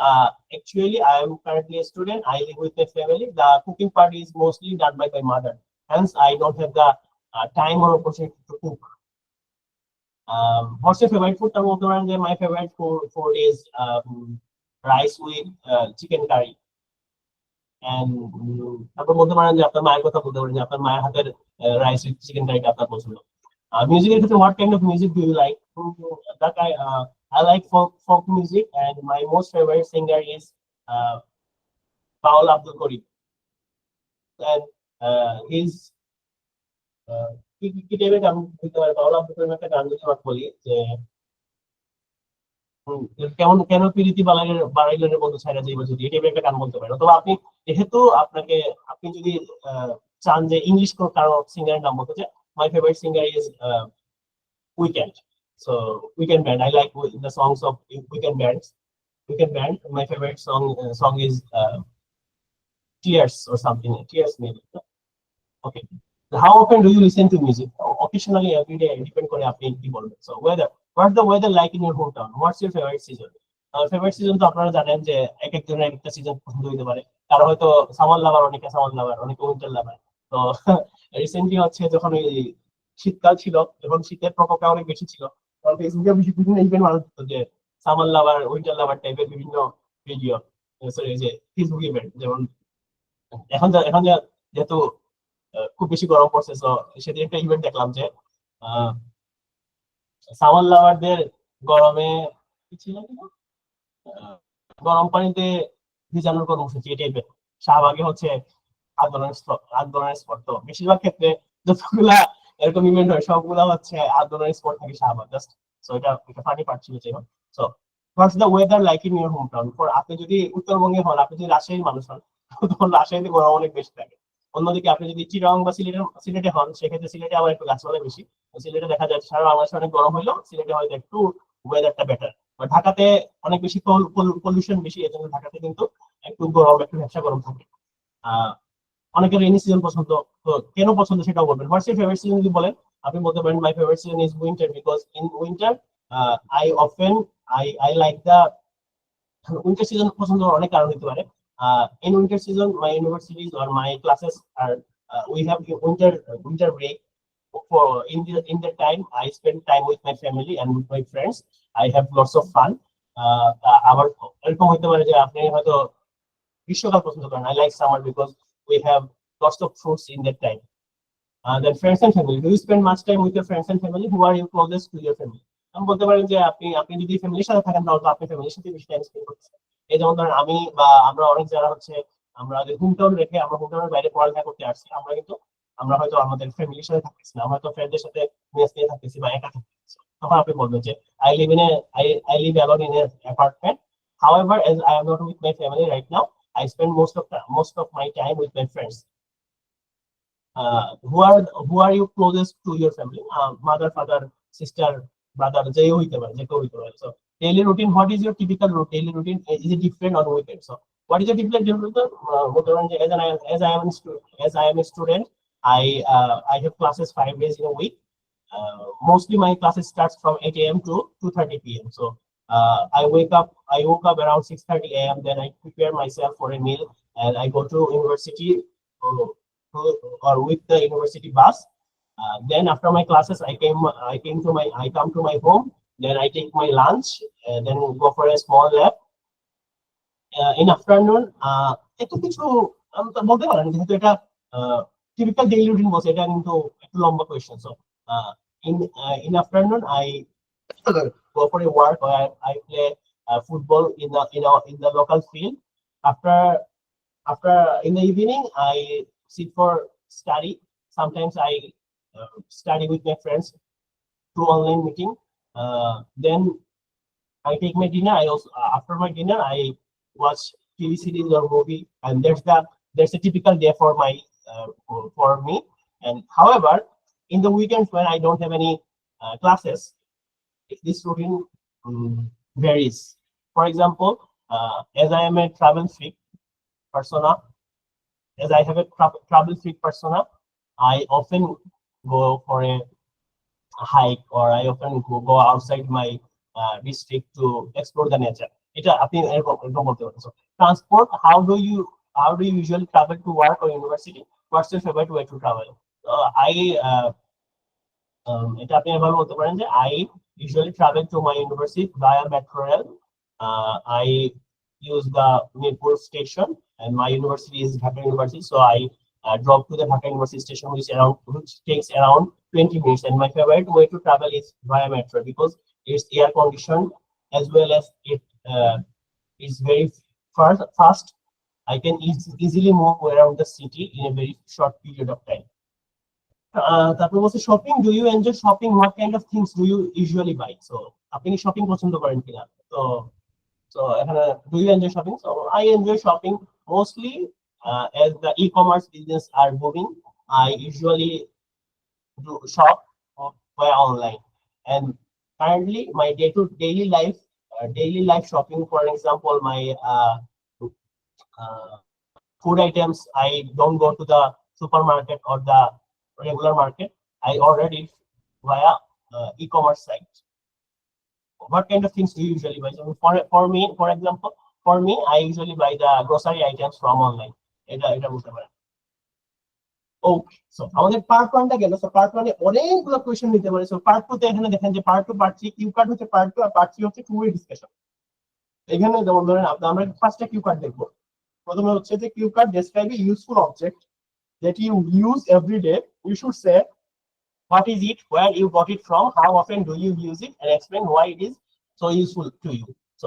actually I am currently a student, I live with my family, the cooking part is mostly done by my mother, hence I don't have the time or opportunity to cook. What's your favorite food? My favorite food is rice with chicken curry. And আপনার বলতে পারেন যে আপনার মায়ের কথা বলতে পারেন যে আপনার মায়ের হাতের রাইস উইথ চিকেন কারিটা আপনার পছন্দ। মিউজিকের ক্ষেত্রে what kind of music do you like? That I like folk music, and my most favorite singer is Paul Abdul Karim. And his কি টাইপের গান বলতে পারে পাউল আব্দুল করিম? একটা গান যদি আমাকে বলি যে কেন প্রীতি বাড়াইলের বন্ধু ছাইরা যাইবা যদি, এই টাইপের একটা গান বলতে পারে। অথবা আপনি যেহেতু আপনি যদি চান যে ইংলিশ কারো সিঙ্গারের নাম বলতে, যে my favorite singer is Weekend. So Weekend Band, I like the songs of Weekend Band. My favorite song is Tears or something. Tears maybe. Okay. So how often do you listen to music? Occasionally, every day, depend করে আপনি কি বলবেন। So whether What's the weather like in your hometown? What's your favorite season? Favourite season তো আপনারা জানেন যে এক একজনের একটা সিজন পছন্দ হতে পারে। কারো হয়তো সামার লাভার, অনেকে সামার লাভার, অনেকে উইন্টার লাভার। তো রিসেন্টলি হচ্ছে যখন ওই শীতকাল ছিল, যখন শীতের প্রকোপটা অনেক বেশি ছিল, তখন ফেসবুকে বিভিন্ন ইভেন্ট মানুষ দিত যে সামার লাভার, উইন্টার লাভার টাইপের বিভিন্ন ভিডিও, সরি যে ফেসবুক ইভেন্ট। যেমন এখন যেহেতু খুব বেশি গরম পড়ছে, তো সেদিন একটা ইভেন্ট দেখলাম যে সামার লাভারদের গরমে কি ছিল কিনা, গরম পানিতে ভিজানোর কর্মসূচি এই টাইপের। শাহবাগে হচ্ছে আন্দোলনের স্পট। তো বেশিরভাগ ক্ষেত্রে যতগুলা এরকম ইভেন্ট হয় সবগুলা হচ্ছে আন্দোলনের স্পট থাকে শাহবাগ। জাস্ট সো এটা একটা ফানি পার্ট ছিল। যাই হোক, so what's the weather like in your home town? For আপনি যদি উত্তরবঙ্গে হন, আপনি যদি রাজশাহীর মানুষ হন, তখন রাজশাহীতে গরম অনেক বেশি থাকে। অন্যদিকে আপনি যদি চিটাগং বা সিলেটে হন, সেক্ষেত্রে সিলেটে আবার একটু গাছপালা বেশি। সিলেটে দেখা যায় সারা বাংলাদেশে অনেক গরম হইলেও সিলেটে হয়তো একটু ওয়েদারটা বেটার। ঢাকাতে অনেক বেশি পলিউশন বেশি, এজন্য ঢাকাতে কিন্তু একটু গরম, একটু ভ্যাপসা গরম থাকে। অনেকের রেইনি সিজন পছন্দ, তো কেন পছন্দ সেটাও বলবেন। হোয়াটস ইউর ফেভারিট সিজন যদি বলেন, আপনি বলতে পারেন my favourite season is winter, because in winter I often I like the winter season. পছন্দ অনেক কারণ হতে পারে। In winter season, my universities or my classes are we have winter break. For in the time, I spend time with my family and with my friends. I have lots of fun. আবার এরকম হতে পারে যে আপনি হয়তো গ্রীষ্মকাল পছন্দ করেন। I like summer because we have lots of fruits in that time. Then friends and family. Do you spend much time with your friends and family? Who are you closest to your family? আমি বলতে পারেন যে আপনি যদি ফ্যামিলির সাথে থাকেন, তাহলে আপনি ফ্যামিলির সাথে বেশি টাইম স্পেন্ড করতেছেন। এই যেমন ধরেন আমি বা আমরা অনেক যারা হচ্ছে আমরা হোম টাউন রেখে আমরা হোম টাউনের বাইরে পড়ালেখা করতে আসছি, আমরা হয়তো আমাদের ফ্যামিলির সাথে থাকতেছি না, আমরা হয়তো ফ্রেন্ডদের সাথে মেস নিয়ে থাকতেছি বা একা থাকতেছি। তখন আপনি বলবেন যে I live alone in a apartment. However, as I am not with my family right now, I spend most of my time with my friends. Who are you closest to your family? Mother, father, sister, brother, যে হইতে পারে, যে কেউ হইতে পারে। So daily routine, what is your typical daily routine? Is it different on weekend? So what is your typical daily routine? বলতে পারেন যে as I am a student, I have classes 5 days in a week. Mostly my classes starts from 8 a.m. to 2:30 p.m. So I woke up around 6:30 a.m. Then I prepare myself for a meal and I go to university, or with the university bus. Then after my classes, I come to my home. Then I take my lunch, then go for a small nap. In afternoon, একটু কিছু বলতে পারেন, যেহেতু এটা typical daily routine বলছে, এটা কিন্তু একটু লম্বা question. So in afternoon, I go for a walk, or I play football in the local field. After in the evening, I sit for study. Sometimes I study with my friends through online meeting. Then I take my dinner. I also after my dinner I watch TV series or movie, and there's a typical day for me. And however, in the weekends when I don't have any classes, this routine varies. For example, as I am a travel freak persona, I often go for a hike, or I often go outside my district to explore the nature. এটা আপনি এরকম বলতে পারেন। Transport, how do you usually travel to work or university? What's your favorite way to travel? এটা আপনি এভাবে বলতে পারেন যে I usually travel to my university via metro rail. I use the Mirpur station, and my university is Dhaka University, so I drop to the Dhaka University station, which takes around 20 minutes. And my favorite way to travel is via metro, because it's air conditioned, as well as it is very fast. I can easily move around the city in a very short period of time. তারপর বলছে shopping, do you enjoy shopping? What kind of things do you usually buy? So আপনি কি shopping পছন্দ করেন কিনা? তো এখানে do you enjoy shopping? So I enjoy shopping mostly as the e-commerce business are booming. I usually do shop via online, and currently my daily life shopping, for example, my food items, I don't go to the supermarket or the regular market. I order it via e-commerce site. what kind of things do you usually buy? So for example, for me, I usually buy the grocery items from online. এটা বলতে পারেন। ওকে, so আমাদের part 1 টা গেল। So part 1 এ অনেকগুলো question নিতে পারে। So part 2 তে এখানে দেখেন যে পার্ট 2 পার্ট 3 কিউ কার্ড হচ্ছে পার্ট 2 আর পার্ট 3 হচ্ছে টু ওয়ে ডিসকাশন। এখানে যেমন ধরেন আমরা ফার্স্টে কিউ কার্ড দেখবো। প্রথমে হচ্ছে যে cue card describe a useful object that you use every day. You should say what is it, where you got it from, how often do you use it, and explain why it is so useful to you. So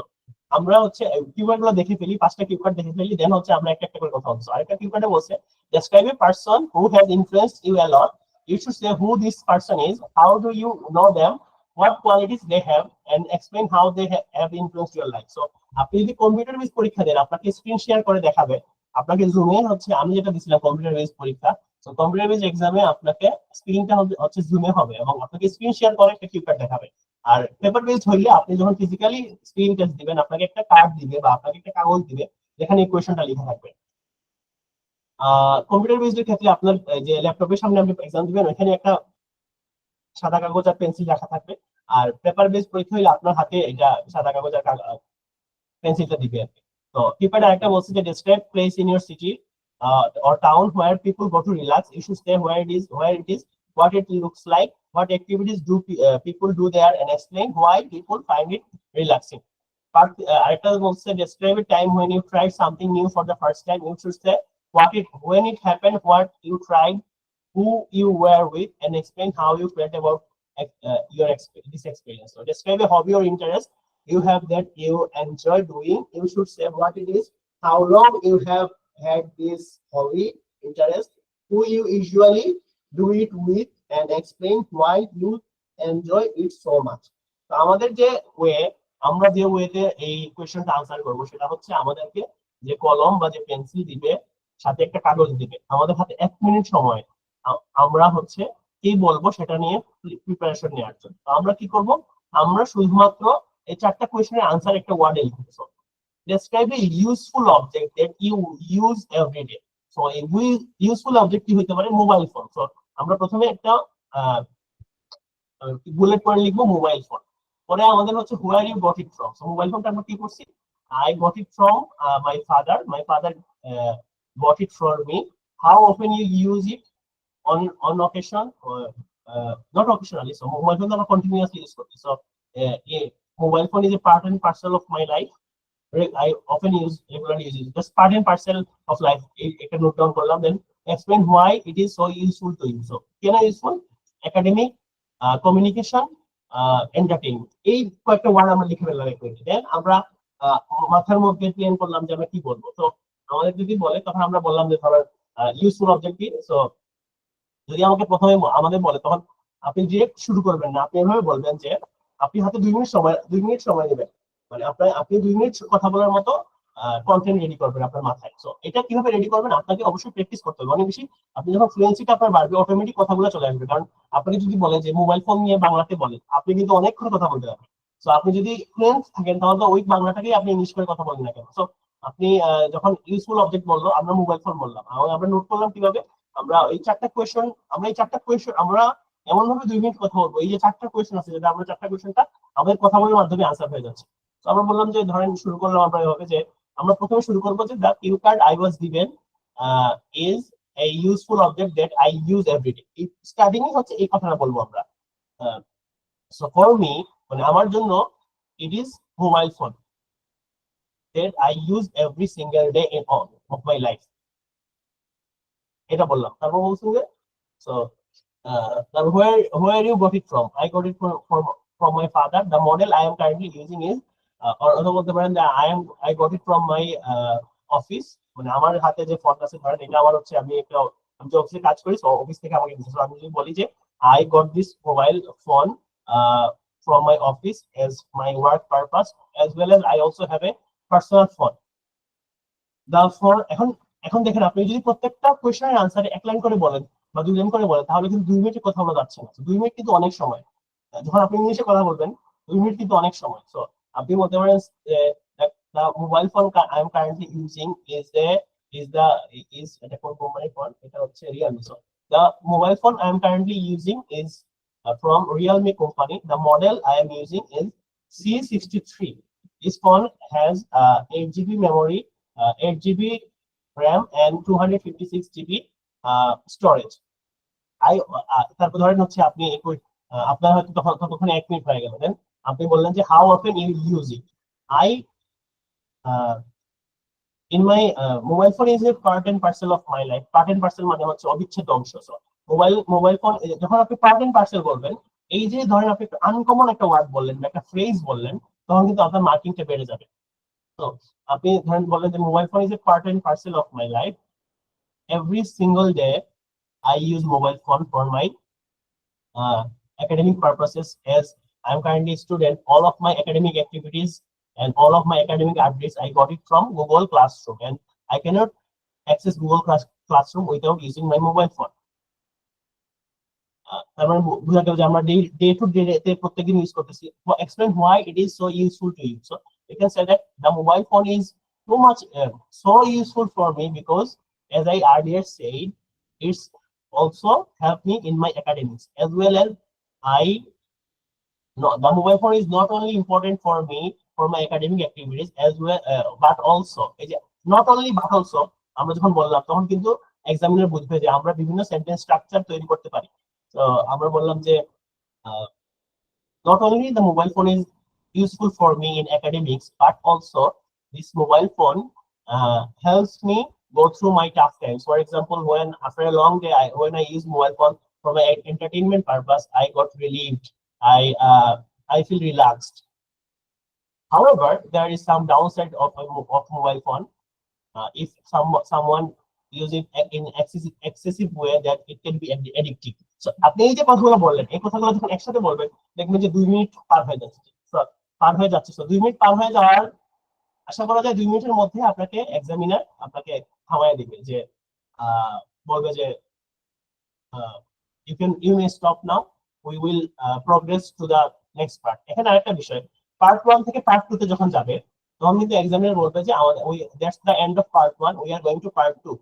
আমরা হচ্ছে keyword গুলো দেখে ফেলি, পাঁচটা keyword দেখে ফেলি, দেন হচ্ছে আমরা একটা একটা করে কথা বলছি। আরেকটা কিওয়ার্ডে বলছে describe a person who has influenced you a lot. You should say who this person is, how do you know them, what qualities they have, and explain how they have influenced your life. So আপনি যদি computer base পরীক্ষা দেন, আপনাকে screen share করে দেখাবে, আপনাকে জুমে হচ্ছে আমি যেটা দিছিলাম কম্পিউটার বেস পরীক্ষা, তো কম্পিউটার বেস এক্সামে আপনাকে স্ক্রিনটা হচ্ছে জুমে হবে এবং আপনাকে স্ক্রিন শেয়ার করে একটা কিউকার্ড দেখাবে। আর পেপার বেসড হইলে আপনি যখন ফিজিক্যালি স্ক্রিন টেস্ট দিবেন, আপনাকে একটা কার্ড দিবে বা আপনাকে একটা কাগজ দিবে যেখানে এই কোয়েশ্চনটা লেখা থাকবে। কম্পিউটার বেসড এর ক্ষেত্রে আপনার যে ল্যাপটপের সামনে আপনি এক্সাম দিবেন, ওখানে একটা সাদা কাগজ আর পেন্সিল রাখা থাকবে। আর পেপার বেসড পরীক্ষা হইলে আপনার হাতে এটা সাদা কাগজ আর পেন্সিলটা দিবে আর কি। তো কিউকার্ড আরেকটা বলছে যে describe place in your city or town where people go to relax. You should say where it is, what it looks like, what activities do people do there, and explain why people find it relaxing. But article also describe a time when you tried something new for the first time. You should say when it happened, what you tried, who you were with, and explain how you felt about this experience. So describe a hobby or interest you have that you enjoy doing. You should say what it is, how long you have had this hobby, interest, who you usually do it with, and explain why you enjoy it so much. তো আমাদের যে way, আমরা যে ওয়েতে এই কোশ্চেনটা answer করব সেটা হচ্ছে আমাদেরকে যে কলম বা যে পেন্সিল দিবে, সাথে একটা কাগজ দিবে, আমাদের হাতে 1 মিনিট সময় আমরা হচ্ছে কি বলবো সেটা নিয়ে প্রিপারেশন নেওয়ার জন্য। তো আমরা কি করব, আমরা শুধুমাত্র এই চারটা কোশ্চেনের আনসার একটা ওয়ার্ডে লিখব। Describe a useful object that you use every day. So a useful object কি হতে পারে, মোবাইল ফোন। সো আমরা প্রথমে একটা বুলেট পয়েন্ট লিখবো মোবাইল ফোন, পরে আমাদের হচ্ছে where you got it from. So mobile ফোনটা আমরা কি করছি, I got it from my father got it for me. How often you use it, on occasion or not occasionally. So mobile phone আমরা continuously use করছি। So mobile phone is a part and parcel of my life. I often regularly use it. Just part and parcel of life. একটা note down করলাম, then explain why it is so useful to you. So কেন useful, academic, communication, entertainment, এই কয়েকটা word আমরা লিখে ফেললাম একটু। দেন আমরা মাথার মধ্যে প্ল্যান করলাম যে আমরা কি বলবো। তো আমাদের যদি বলে তখন আমরা বললাম যে ধরো ইউজফুল অবজেক্ট কি। সো যদি আমাকে প্রথমে আমাদের বলে তখন আপনি ডিরেক্ট শুরু করবেন না, আপনি এভাবে বলবেন যে আপনি হাতে 2 মিনিট সময় নেবেন, মানে আপনি 2 মিনিট কথা বলার মতো কন্টেন্ট রেডি করবেন আপনার মাথায়। সো এটা কিভাবে রেডি করবেন, আপনাকে অবশ্যই প্র্যাকটিস করতে হবে অনেক বেশি। আপনি যখন ফ্লুয়েন্সিটা আপনার বাড়বে, অটোমেটিক কথাগুলো চলে আসবে। কারণ আপনাকে যদি বলে যে মোবাইল ফোন নিয়ে বাংলাতে বলেন, আপনি কিন্তু অনেকক্ষণ কথা বলতে পারবেন। সো আপনি যদি ফ্লুয়েন্ট থাকেন তাহলে ওই বাংলাটাকেই আপনি ইংলিশ করে কথা বলেন না কেন। সো আপনি যখন ইউজফুল অবজেক্ট বললো, আমরা মোবাইল ফোন বললাম, আমরা নোট করলাম কিভাবে, আমরা এই চারটা কোয়েশ্চন আমরা এমন ভাবে 2 মিনিট কথা বলবো, এই যে চারটা কোয়েশ্চন আছে যেটা আমরা চারটা কোয়েশ্চনটা আমাদের কথা বলার মাধ্যমে আনসার হয়ে যাচ্ছে। তো আমরা বললাম যে ধরেন শুরু করলাম আমরা এভাবে যে আমরা প্রথমে শুরু করবো যে the cue card I was given is a useful object that I use every day. Starting এ হচ্ছে এই কথাটা বলবো আমরা। so for me, মানে আমার জন্য it is mobile phone that I use every single day of my life. এটা বললাম। তারপর বলছি যে so where you got it from, I got it from my father. The model I am currently using is অথবা বলতে পারেন যে I got it from my office. মানে আমার হাতে যে ফোন আছে ধরেন এটা আমার হচ্ছে আমি যে অফিসে কাজ করি, তো অফিস থেকে আমাকে দিয়েছে। আমি যদি বলি যে I got this mobile phone from my office as my work purpose, as well as I also have a personal phone. The phone এখন দেখেন আপনি যদি প্রত্যেকটা কোশ্চেনের আনসারে 1 লাইন করে বলেন বা 2 লাইন করে বলেন তাহলে কিন্তু 2 মিনিটে কথা বলা যাচ্ছে না। 2 মিনিট কিন্তু অনেক সময়, যখন আপনি ইংলিশে কথা বলবেন 2 মিনিট কিন্তু অনেক সময়। সো আপনি বলতে পারেন the mobile phone I am currently using is এটা কোন কোম্পানির ফোন, এটা হচ্ছে Realme. So the mobile phone I am currently using is from Realme company. The model I am using is C63. This phone has 8 GB memory, 8 GB RAM, and 256 GB storage. তারপর ধরেন হচ্ছে আপনি আপনার হয়তো ততক্ষণে 1 minute হয়ে গেল, দেন আপনি বললেন যে how often you use it. I in my mobile phone is a part and parcel of my life. Part and parcel মানে হচ্ছে অবিচ্ছেদ্য অংশ। সো মোবাইল ফোন যখন আপনি পার্ট এন্ড পার্সেল বলবেন, এই যে ধরেন আপনি একটা আনকমন একটা ওয়ার্ড বললেন বা একটা ফ্রেজ বললেন, তখন কিন্তু আপনার মার্কিংটা বেড়ে যাবে। তো আপনি ধরেন বললেন যে mobile phone is a part and parcel of my life. Every single day I use mobile phone for my academic purposes. As I'm currently a student, all of my academic activities and all of my academic updates I got it from Google Classroom, and I cannot access Google Classroom without using my mobile phone. তার মানে বুঝা গেল যে আমরা day to day তে প্রত্যেকদিন use করতেছি। Explain why it is so useful to you. So you can say that the mobile phone is too much so useful for me because, as I earlier said, it's also help me in my academics, as well as the mobile phone is not only important for me for my academic activities as well, but also not only but also আমরা যখন বললাম তখন কিন্তু examiner বুঝবে যে আমরা বিভিন্ন sentence structure তৈরি করতে পারি। তো আমরা বললাম যে not only the mobile phone is useful for me in academics, but also this mobile phone helps me go through my tough times. For example, when after a long day, when I use mobile phone for my entertainment purpose, I got relieved. I feel relaxed. However, there is some downside of mobile phone. If someone use it in excessive way, that it can be addictive. So আপনি এই যে কথাগুলো বললেন, এই কথাগুলো যখন একসাথে বলবেন, দেখবেন যে 2 মিনিট পার হয়ে যাচ্ছে। So 2 মিনিট পার হয়ে যাওয়ার আশা করা যায় 2 মিনিটের মধ্যে আপনাকে এক্সামিনার আপনাকে থামায় দিবে, যে বলবে যে you may stop now, we will progress to the next part. এখানে আরেকটা বিষয়, পার্ট 1 থেকে পার্ট 2 তে যখন যাবে তখন কিন্তু এক্সামিনার বলবে যে that's the end of part 1, we are going to part 2.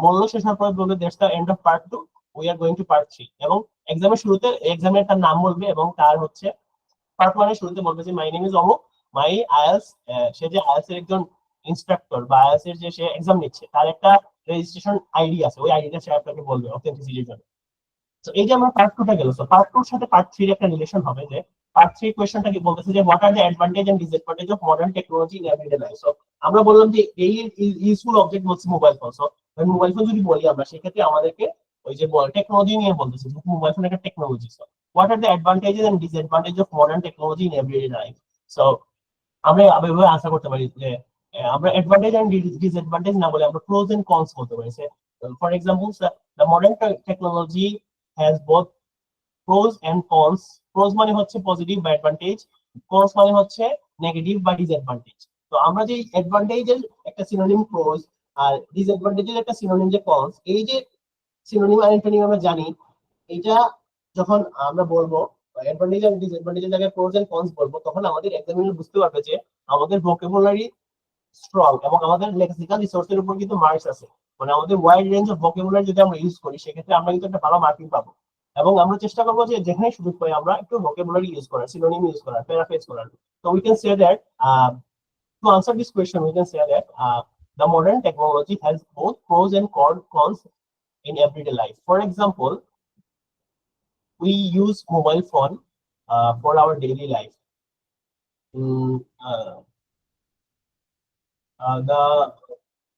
মূল্য শেষ হওয়ার পর বলবে that's the end of part 2, we are going to part 3. এবং এক্সামের শুরুতে এক্সামিনার তার নাম বলবে এবং তার হচ্ছে পার্ট 1 এর শুরুতে বলবে যে মাই নেম ইজ অমুক, মাই আইএলস, সে যে আইএলস এর একজন ইনস্ট্রাক্টর বা আইএলস এর যে সে এক্সাম নিচ্ছে তার একটা রেজিস্ট্রেশন আইডি আছে, ওই আইডিটা সে আপনাকে বলবে অথেন্টিসিটির জন্য। তো এই যে আমরা পার্ট 2 টা গেল, তো পার্ট 2 এর সাথে পার্ট 3 এর একটা রিলেশন হবে, যে পার্ট 3 কোশ্চেনটা কি বলতেছে যে what are the advantage and disadvantage of modern technology in everyday life. So আমরা বললাম যে এই ইউজফুল অবজেক্ট হচ্ছে mobile phone. So mobile phone যদি বলি আমরা, সেক্ষেত্রে আমাদেরকে ওই যে টেকনোলজি নিয়ে বলতেছে, যে মোবাইল ফোন একটা technology. So what are the advantages and disadvantage of modern technology in everyday life. So আমরা এভাবে আনসার করতে পারি যে আমরা অ্যাডভান্টেজ এন্ড ডিসঅ্যাডভান্টেজ না বলে আমরা প্রোজ এন্ড কনস বলতে পারি। For example, the modern technology has both pros and cons. Pros মানে হচ্ছে পজিটিভ বা অ্যাডভান্টেজ, cons মানে হচ্ছে নেগেটিভ বা ডিসঅ্যাডভান্টেজ। তো আমরা যে অ্যাডভান্টেজের একটা সিনোনিম pros আর ডিসঅ্যাডভান্টেজের একটা সিনোনিম যে cons, এই যে সিনোনিম আর অ্যান্টোনিম আমরা জানি, এটা যখন আমরা বলবো অ্যাডভান্টেজ আর ডিসঅ্যাডভান্টেজের জায়গায় pros and cons বলবো, তখন আমাদের এক্সামিনার বুঝতে পারবে যে আমাদের ভোকাবুলারি স্ট্রং এবং আমাদের লেক্সিক্যাল রিসোর্সের উপর কিন্তু মার্কস আছে। মানে আমাদের ওয়াইড রেঞ্জ অফ ভোকাবুলারি যদি আমরা ইউজ করি, সেক্ষেত্রে আমরা কিন্তু একটা ভালো মার্কিং পাবো। এবং আমরা চেষ্টা করবো যে যেখানে সুযোগ পাই আমরা একটু ভোকাবুলারি ইউজ করার, সিনোনিম ইউজ করার, প্যারাফ্রেজ করার। So we can say that to answer this question, we can say that the modern technology has both pros and cons in everyday life. For example, we use mobile phone for our daily life.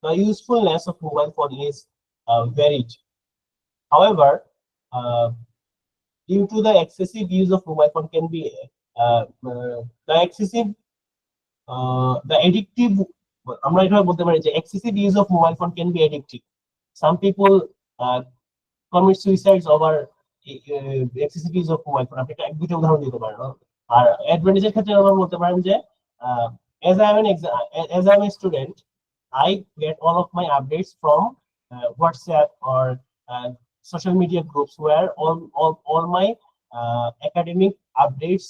The usefulness of mobile phone is varied. However, due to the excessive use of mobile phone can be the addictive, আমরা এটা বলতে পারি যে excessive use of mobile phone can be addictive. Some people commit suicides over excessive use of mobile phone. আপনি একটা দুটো উদাহরণ দিতে পারেন। আর অ্যাডভান্টেজের ক্ষেত্রে আমরা বলতে পারেন যে as I am a student, I get all of my updates from WhatsApp or social media groups where all my academic updates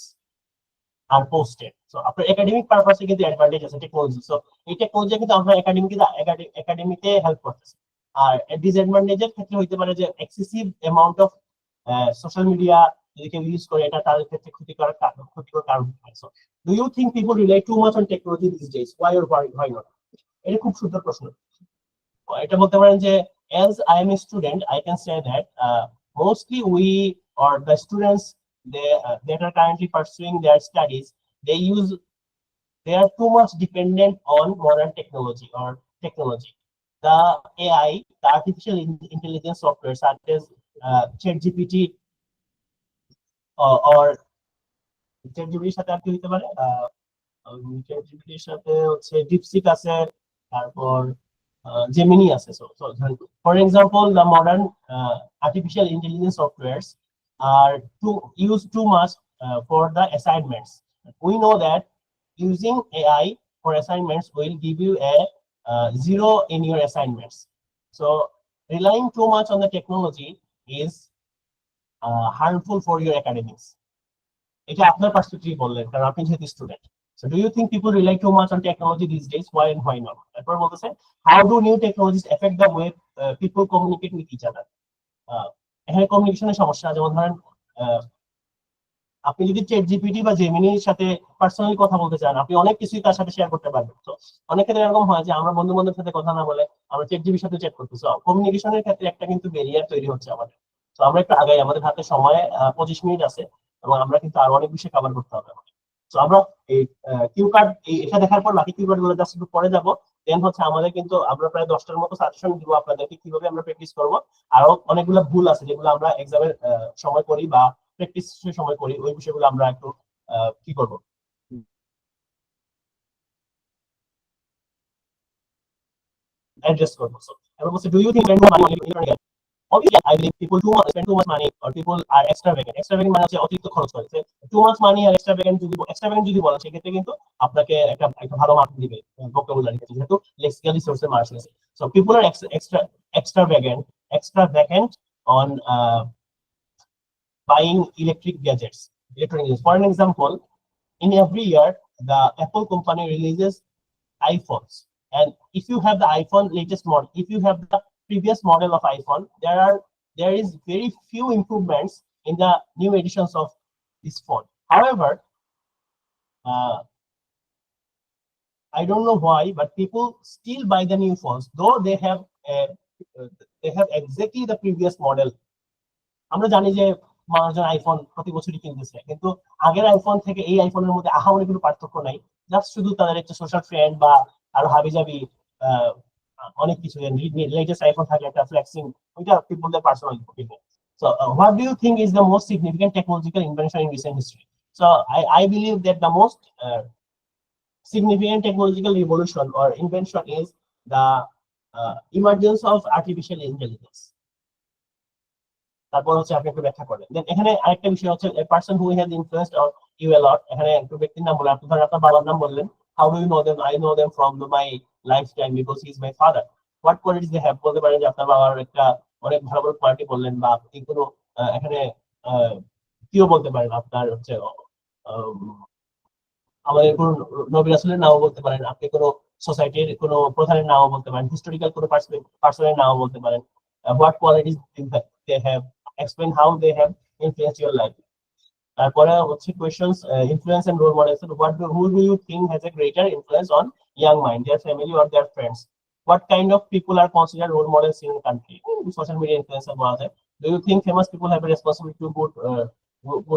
are posted. So আপনার একাডেমিক পারপাসে কিন্তু অ্যাডভান্টেজ আছে টেকনোলজি। সো এই টেকনোলজি কিন্তু আমরা একাডেমিতে হেল্প করতেছে। আর ডিসঅ্যাডভান্টেজের ক্ষেত্রে হইতে পারে যে excessive amount of social media যদি কেউ ইউজ করে এটা তাদের ক্ষেত্রে ক্ষতিকর কারণ হয়। So, do you think people rely too much on technology these days? Why or why not? এটা খুব সুন্দর প্রশ্ন। এটা বলতে পারেন যে as I am a student I can say that mostly we or the students that are currently pursuing their studies, they are too much dependent on modern technology or technology. The AI, the artificial intelligence software such as ChatGPT or ChatGPT এর সাথে আর কি হতে পারে, ChatGPT এর সাথে হচ্ছে DeepSeek আছে, তারপর Gemini আছে। So for example, the modern artificial intelligence softwares are used too much for the assignments. We know that using AI for assignments will give you a 0 in your assignments. So relying too much on the technology is harmful for your academics. এটা আপনার perspective বললেন, কারণ আপনি যেহেতু student. So do you think people rely too much on technology these days? Why and why not? তারপর বলতেছে, how do new technologies affect the way people communicate with each other? এখানে কমিউনিকেশনের সমস্যা, যেমন ধরেন আপনি যদি চ্যাট জিপিটি বা জেমিনির সাথে পার্সোনালি কথা বলতে চান, আপনি অনেক কিছুই তার সাথে শেয়ার করতে পারবেন। তো অনেক ক্ষেত্রে এরকম হয় যে আমরা বন্ধু বান্ধবের সাথে কথা না বলে আমরা চ্যাট জিপিটির সাথে চ্যাট করতেছি, কমিউনিকেশনের ক্ষেত্রে একটা কিন্তু ব্যারিয়ার তৈরি হচ্ছে আমাদের। তো আমরা একটু আগাই, আমাদের হাতে সময় 25 মিনিট আছে এবং আমরা কিন্তু আরো অনেক বিষয় কভার করতে হবে। তো আমরা এই কিউ কার্ড এটা দেখার পর বাকি কিউ কার্ড গুলো জাস্ট একটু পরে যাবো। দেন হচ্ছে আমাদের কিন্তু আমরা প্রায় 10টার মতো সাজেশন দিব আপনাদেরকে কিভাবে আমরা প্র্যাকটিস করব। আরো অনেকগুলো ভুল আছে যেগুলো আমরা এক্সামের সময় করি বা প্র্যাকটিসের সময় করি, ওই বিষয়গুলো আমরা একটু কি করব, অ্যাড্রেস করব। সো এবার বলছে, do you think spend money on living? Obviously, I believe people spend too much money or people are extravagant. Extravagant মানে হচ্ছে অতিরিক্ত খরচ করে। Too much money আর extravagant যদি বলেন, সেক্ষেত্রে কিন্তু আপনাকে একটা ভালো মার্ক দিবে ভোকাবুলারি ক্ষেত্রে, যেহেতু লেক্সিক্যালি সোর্সের মার্কস আছে। So people are extravagant on buying electronic gadgets. For an example, in every year the Apple company releases iPhones, and if you have the iPhone latest model, if you have the previous model of iPhone, there is very few improvements in the new editions of this phone. However, I don't know why, but people still buy the new phones though they have exactly the previous model. আমরা জানি যে মানুষজন iPhone প্রতি বছরই কিনতেছে, কিন্তু আগের iPhone থেকে এই আইফোনের মধ্যে আহামরি কোনো পার্থক্য নাই। জাস্ট শুধু তাদের একটা সোশ্যাল ট্রেন্ড বা আরো হাবিজাবি অনেক কিছু, লেটেস্ট আইফোন থাকলে একটা ফ্লেক্সিং, ওইটা পিপলদের personal opinion. So what do you think is the most significant technological invention in recent history? So I believe that the most significant technological revolution or invention is the emergence of artificial intelligence. তারপর হচ্ছে আপনি একটু ব্যাখ্যা করেন। দেন এখানে আরেকটা বিষয় হচ্ছে a person who has influenced you a lot. এখানে একটু ব্যক্তির নাম বললেন, আপনি ধরেন আপনার বাবার নাম বললেন, how do you know them? I know them from my lifetime because he is my father. What qualities they have? বলতে পারেন যে আপনার বাবার একটা অনেক ভালো ভালো কোয়ালিটি বললেন, বা আপনি কোনো এখানে কিও বলতে পারেন, আপনার হচ্ছে আমাদের কোনো নবী রাসূলের নামও বলতে পারেন, আপনি কোনো সোসাইটির কোনো প্রধানের নামও বলতে পারেন, হিস্টোরিক্যাল কোনো পার্সনের নামও বলতে পারেন। What qualities they have, explain how they have influenced your life. তারপরে হচ্ছে questions, influence and role models. Who do you think has a greater influence on young mind, their family or their friends? What kind of people are considered role models in your country? Social media influencer বলা যায়। Do you think famous people have a responsibility to good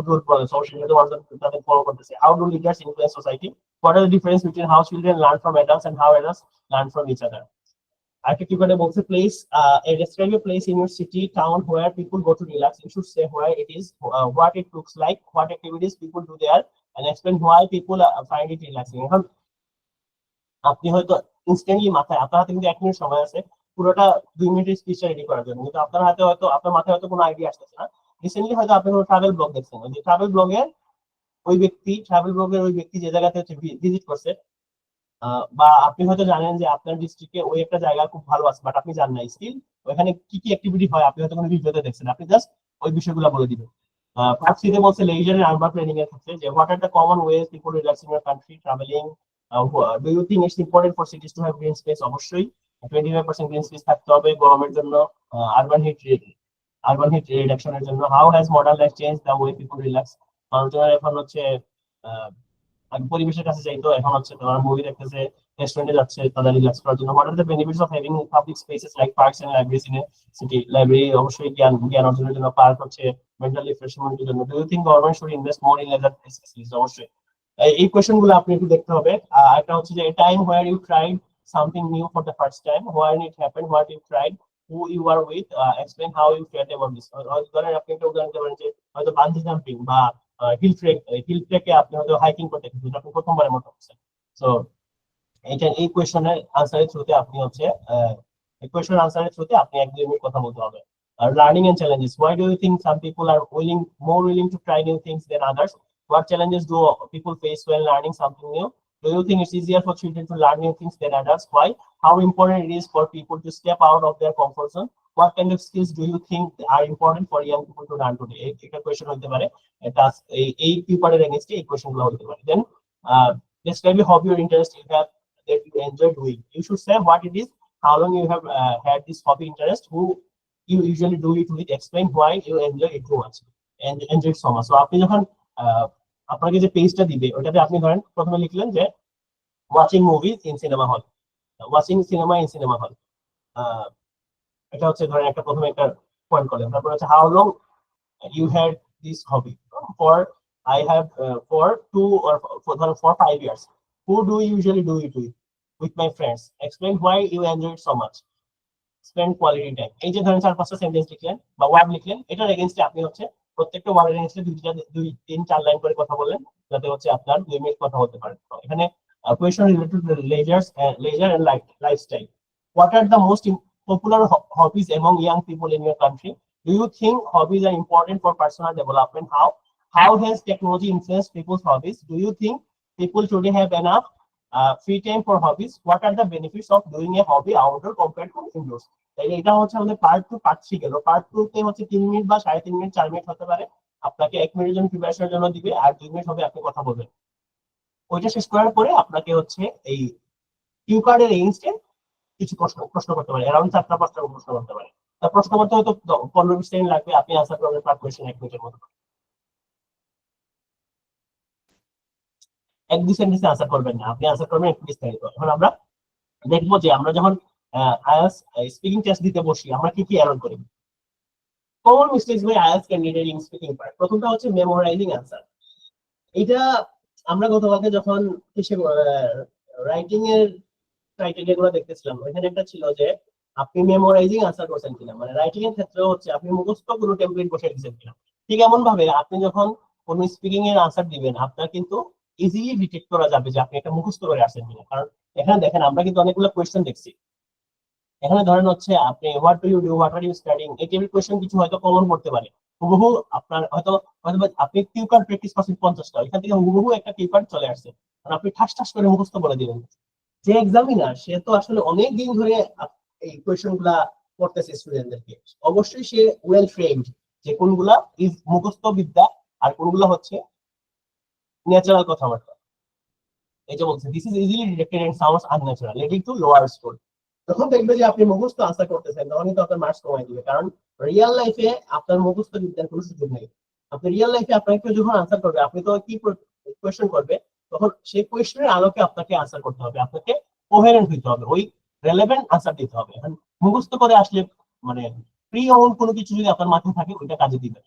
role models? Social media তাদের follow করতেছে। How do leaders influence society? What are the difference between how children learn from adults and how adults learn from each other? Articulate about the place, describe a place in your city, town where people go to relax. You should say where it is, what it looks like, what activities people do there, and explain why people find it relaxing. এখন আপনি হয়তো instantly মাথায়, আপনার হাতে কিন্তু 1 minute সময় আছে পুরোটা 2 মিনিটের স্পিচটা রেডি করার জন্য, কিন্তু আপনার হাতে হয়তো, আপনার মাথায় হয়তো কোনো আইডিয়া আসতেছে না। রিসেন্টলি হয়তো আপনি কোনো ট্রাভেল ব্লগ দেখছেন, ওই ট্রাভেল ব্লগের ওই ব্যক্তি যে জায়গাতে হচ্ছে ভিজিট করছে, বা আপনি হয়তো জানেন যে আপনার ডিস্ট্রিক্টে ওই একটা জায়গা খুব ভালো আছে, বাট আপনি জানেন না স্টিল ওখানে কি কি অ্যাক্টিভিটি হয়, আপনি হয়তো কোনো ভিডিওতে দেখছেন, আপনি জাস্ট ওই বিষয়গুলো বলে দিবেন। পার্ট সি তে বলছে লেজার এন্ড আরবান প্ল্যানিং এর ক্ষেত্রে যে what are the common ways people relax in your country travelling. Do you think it's important for cities to have green space? অবশ্যই 25% গ্রিন স্পেস থাকতে হবে গরমের জন্য। আরবান হিট আরবান হিট রিডাকশনের জন্য। How has modern life change the way people relax, মানুষজন এখন হচ্ছে আগে পরিবেশের কাছে যাইতো, এখন হচ্ছে তোমার মুভি দেখতেছে, রেস্টুরেন্টে যাচ্ছে তাদের রিল্যাক্স করার জন্য। What are the benefits of having public spaces like parks and libraries in a city? Library অবশ্যই জ্ঞান জ্ঞান অর্জনের জন্য, পার্ক হচ্ছে মেন্টাল রিফ্রেশমেন্টের জন্য। Do you think government should invest more in leisure facilities? অবশ্যই। এই কোয়েশ্চেন গুলো আপনি একটু দেখতে হবে। একটা হচ্ছে যে time where you tried something new for the first time, where it happened, what you tried, who you are with, explain how you felt about this. হয়তো ধরেন আপনি একটা উদাহরণ দিতে পারেন যে হয়তো বানজি জাম্পিং বা হিল ট্রেকে আপনি হয়তো হাইকিং করতে গেছেন, যেটা আপনি প্রথমবারের মতো করছেন। সো এইটা এই কোয়েশ্চেনের আনসারের থ্রুতে আপনি হচ্ছে এই কোয়েশ্চেনের আনসারের থ্রুতে আপনি এক দুই মিনিট কথা বলতে হবে। আর learning and challenges, why do you think some people are more willing to try new things than others? What challenges do people face when learning something new? Do you think it's easier for children to learn new things than adults? Why? How important it is for people to step out of their comfort zone? What kind of skills do you think are important for young people to learn today? একটা question হতে পারে, এটা এই পেপারের এগেইনস্টে এই কোয়েশ্চেনগুলো হতে পারে। দেন describe a hobby or interest you have that you enjoy doing. You should say what it is, how long you have had this hobby interest, who you usually do it with, explain why you enjoy it so much and enjoy it so much. So আপনি যখন আপনাকে যে পেজটা দিবে ওটাতে আপনি ধরেন প্রথমে লিখলেন যে watching movies in cinema hall, watching cinema in cinema hall, এটা হচ্ছে ধরেন একটা প্রথমে একটা পয়েন্ট করলেন। তারপর হচ্ছে how long you had this hobby, for I have for 5 years. Who do you usually do it with my friends, explain why you enjoy it so much, spend quality time. এই যে ধরেন 4-5টা sentence লিখলেন বা word লিখলেন, এটার এগেইনস্টে আপনি হচ্ছে প্রত্যেকটা ওয়ার্ডের এগেইনস্টে 2-3-4 লাইন করে কথা বললেন, যাতে হচ্ছে আপনার 2 মিনিট কথা বলতে পারেন। এখানে question related to leisure and lifestyle. What are the most popular hobbies among young people in your country? Do you think hobbies are important for personal development? How has technology influenced people's hobbies? Do you think people today have enough free time for hobbies? What are the benefits of doing a hobby outdoor compared to indoors? এটা হচ্ছে আমাদের part 2 part 3 গেল। Part 2 তে হচ্ছে 3 minute বা 3.5 minute 4 minute হতে পারে, আপনাকে 1 মিনিটের জন্য প্রিপারেশনের জন্য দিবে, আর 2 মিনিট হবে আপনি কথা বলবেন। ওইটা শেষ করার পরে আপনাকে হচ্ছে এই কিউ কার্ডের এগেইনস্টে কিছু প্রশ্ন করতে পারে, অ্যারাউন্ড 4টা-5টা প্রশ্ন করতে পারে। তার প্রশ্ন করতে হয়তো 15-20 সেকেন্ড লাগবে, আপনি আনসার করবেন পার কোয়েশ্চেন 1 মিনিটের মতো। 1-2 সেন্টেন্সে আনসার করবেন না, আপনি আনসার করবেন একটু বিস্তারিত। এখন আমরা দেখবো যে আমরা যখন আইএলটিএস স্পিকিং টেস্ট দিতে বসি আমরা কি কি এরর করি। Common mistakes by IELTS candidate in speaking part. প্রথমটা হচ্ছে মেমোরাইজিং আনসার। এটা আমরা গতকালকে যখন রাইটিং এর ক্রাইটেরিয়া গুলো দেখতেছিলাম, ওইখানে একটা ছিল যে আপনি মেমোরাইজিং আনসার করছেন কিনা, মানে রাইটিং এর ক্ষেত্রে হচ্ছে আপনি মুখস্থ কোনো টেমপ্লেট বসে দিচ্ছেন কিনা। ঠিক এমন ভাবে আপনি যখন কোন স্পিকিং এর আনসার দিবেন, আপনার কিন্তু ইজিলি ডিটেক্ট করা যাবে যে আপনি এটা মুখস্থ করে আসছেন কিনা। কারণ এখানে দেখেন আমরা কিন্তু অনেকগুলো কোয়েশ্চেন দেখছি, এখানে ধরেন হচ্ছে আপনি what do you do, what are you studying, এই টাইপের কোয়েশ্চেন কিছু হয়তো কমন পড়তে পারে। হুবহু আপনার হয়তো আপনি কিউ কার্ড প্র্যাকটিস করছেন 50টা, এখান থেকে হুবহু একটা কিউ কার্ড চলে আসছে, কারণ আপনি ঠাস ঠাস করে মুখস্থ করে দিবেন। যে এক্সামিনার সে তো আসলে অনেক দিন ধরে এই কোয়েশ্চেন গুলা করতেছে স্টুডেন্টদেরকে, অবশ্যই সে ওয়েল ট্রেন্ড যে কোনগুলা ইজ মুখস্থ বিদ্যা আর কোনগুলা হচ্ছে ন্যাচারাল কথাবার্তা। এই যে বলছে this is easily detected and sounds unnatural leading to lower score. তখন দেখবে যে আপনি মুখস্থ আনসার করতেছেন, তখনই তো আপনার মার্কস কমাই দিবে, কারণ রিয়েল লাইফে আপনার মুখস্থ বিদ্যার কোনো সুযোগ নেই। আপনি রিয়েল লাইফে আপনাকে কেউ যখন আনসার করবে, আপনি তো কি কোয়েশ্চেন করবে, তখন সেই কোয়েশ্চেনের আলোকে আপনাকে আনসার করতে হবে, আপনাকে কোহেরেন্ট হইতে হবে, ওই রেলেভেন্ট আনসার দিতে হবে। এখন মুখস্থ করে আসলে মানে প্রি অন কোনো কিছু যদি আপনার মাথায় থাকে ওইটা কাজে দিবে।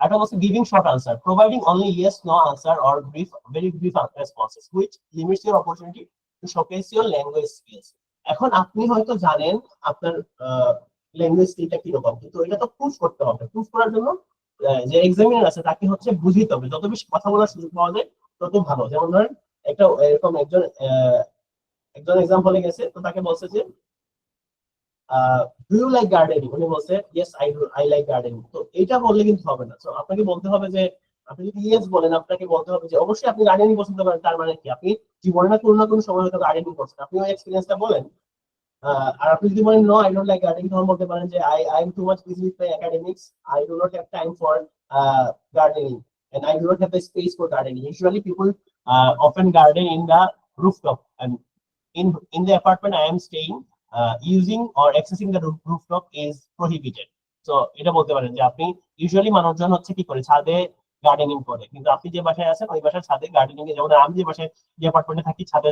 এটা হচ্ছে giving short answer, providing only yes no answer or brief very brief responses which limits your opportunity to showcase your language skills. এখন আপনি হয়তো জানেন আপনার ল্যাঙ্গুয়েজ স্কিলটা কিরকম, কিন্তু এটা তো প্রুফ করতে হবে। প্রুফ করার জন্য যে এক্সামিনার আছে তাকে হচ্ছে বুঝিতে হবে, যত বেশি কথা বলার সুযোগ পাওয়া যায় তত ভালো। যেমন ধরেন একটা এরকম একজন এক্সাম্পলে গেছে, তো তাকে বলছে যে ডু ইউ লাইক গার্ডেনিং, উনি বলছে ইয়েস আই লাইক গার্ডেনিং। তো এটা বললে কিন্তু হবে না, তো আপনাকে বলতে হবে যে আপনি যদি ইয়েস বলেন আপনাকে বলতে হবে যে অবশ্যই আপনি গার্ডেনিং পছন্দ করেন, তার মানে কি আপনি জীবনে না কোনো সময় হয়তো গার্ডেনিং করছেন, আপনি ওই এক্সপেরিয়েন্সটা বলেন। আর আপনি যদি বলেন no I don't like gardening, তখন বলতে পারেন যে I am too much busy with my academics, I do not have time for gardening and I do not have the space for gardening. Usually people often garden in the rooftop, and in the apartment I am staying, using or accessing the rooftop is prohibited. তো এটা বলতে পারেন যে আপনি usually মানুষজন হচ্ছে কি করে ছাদে গার্ডেনিং করে, কিন্তু আপনি যে বাসায় আছেন ওই বাসার ছাদে গার্ডেনিং এ, যেমন আমি যে বাসায় যে অ্যাপার্টমেন্টে থাকি ছাদে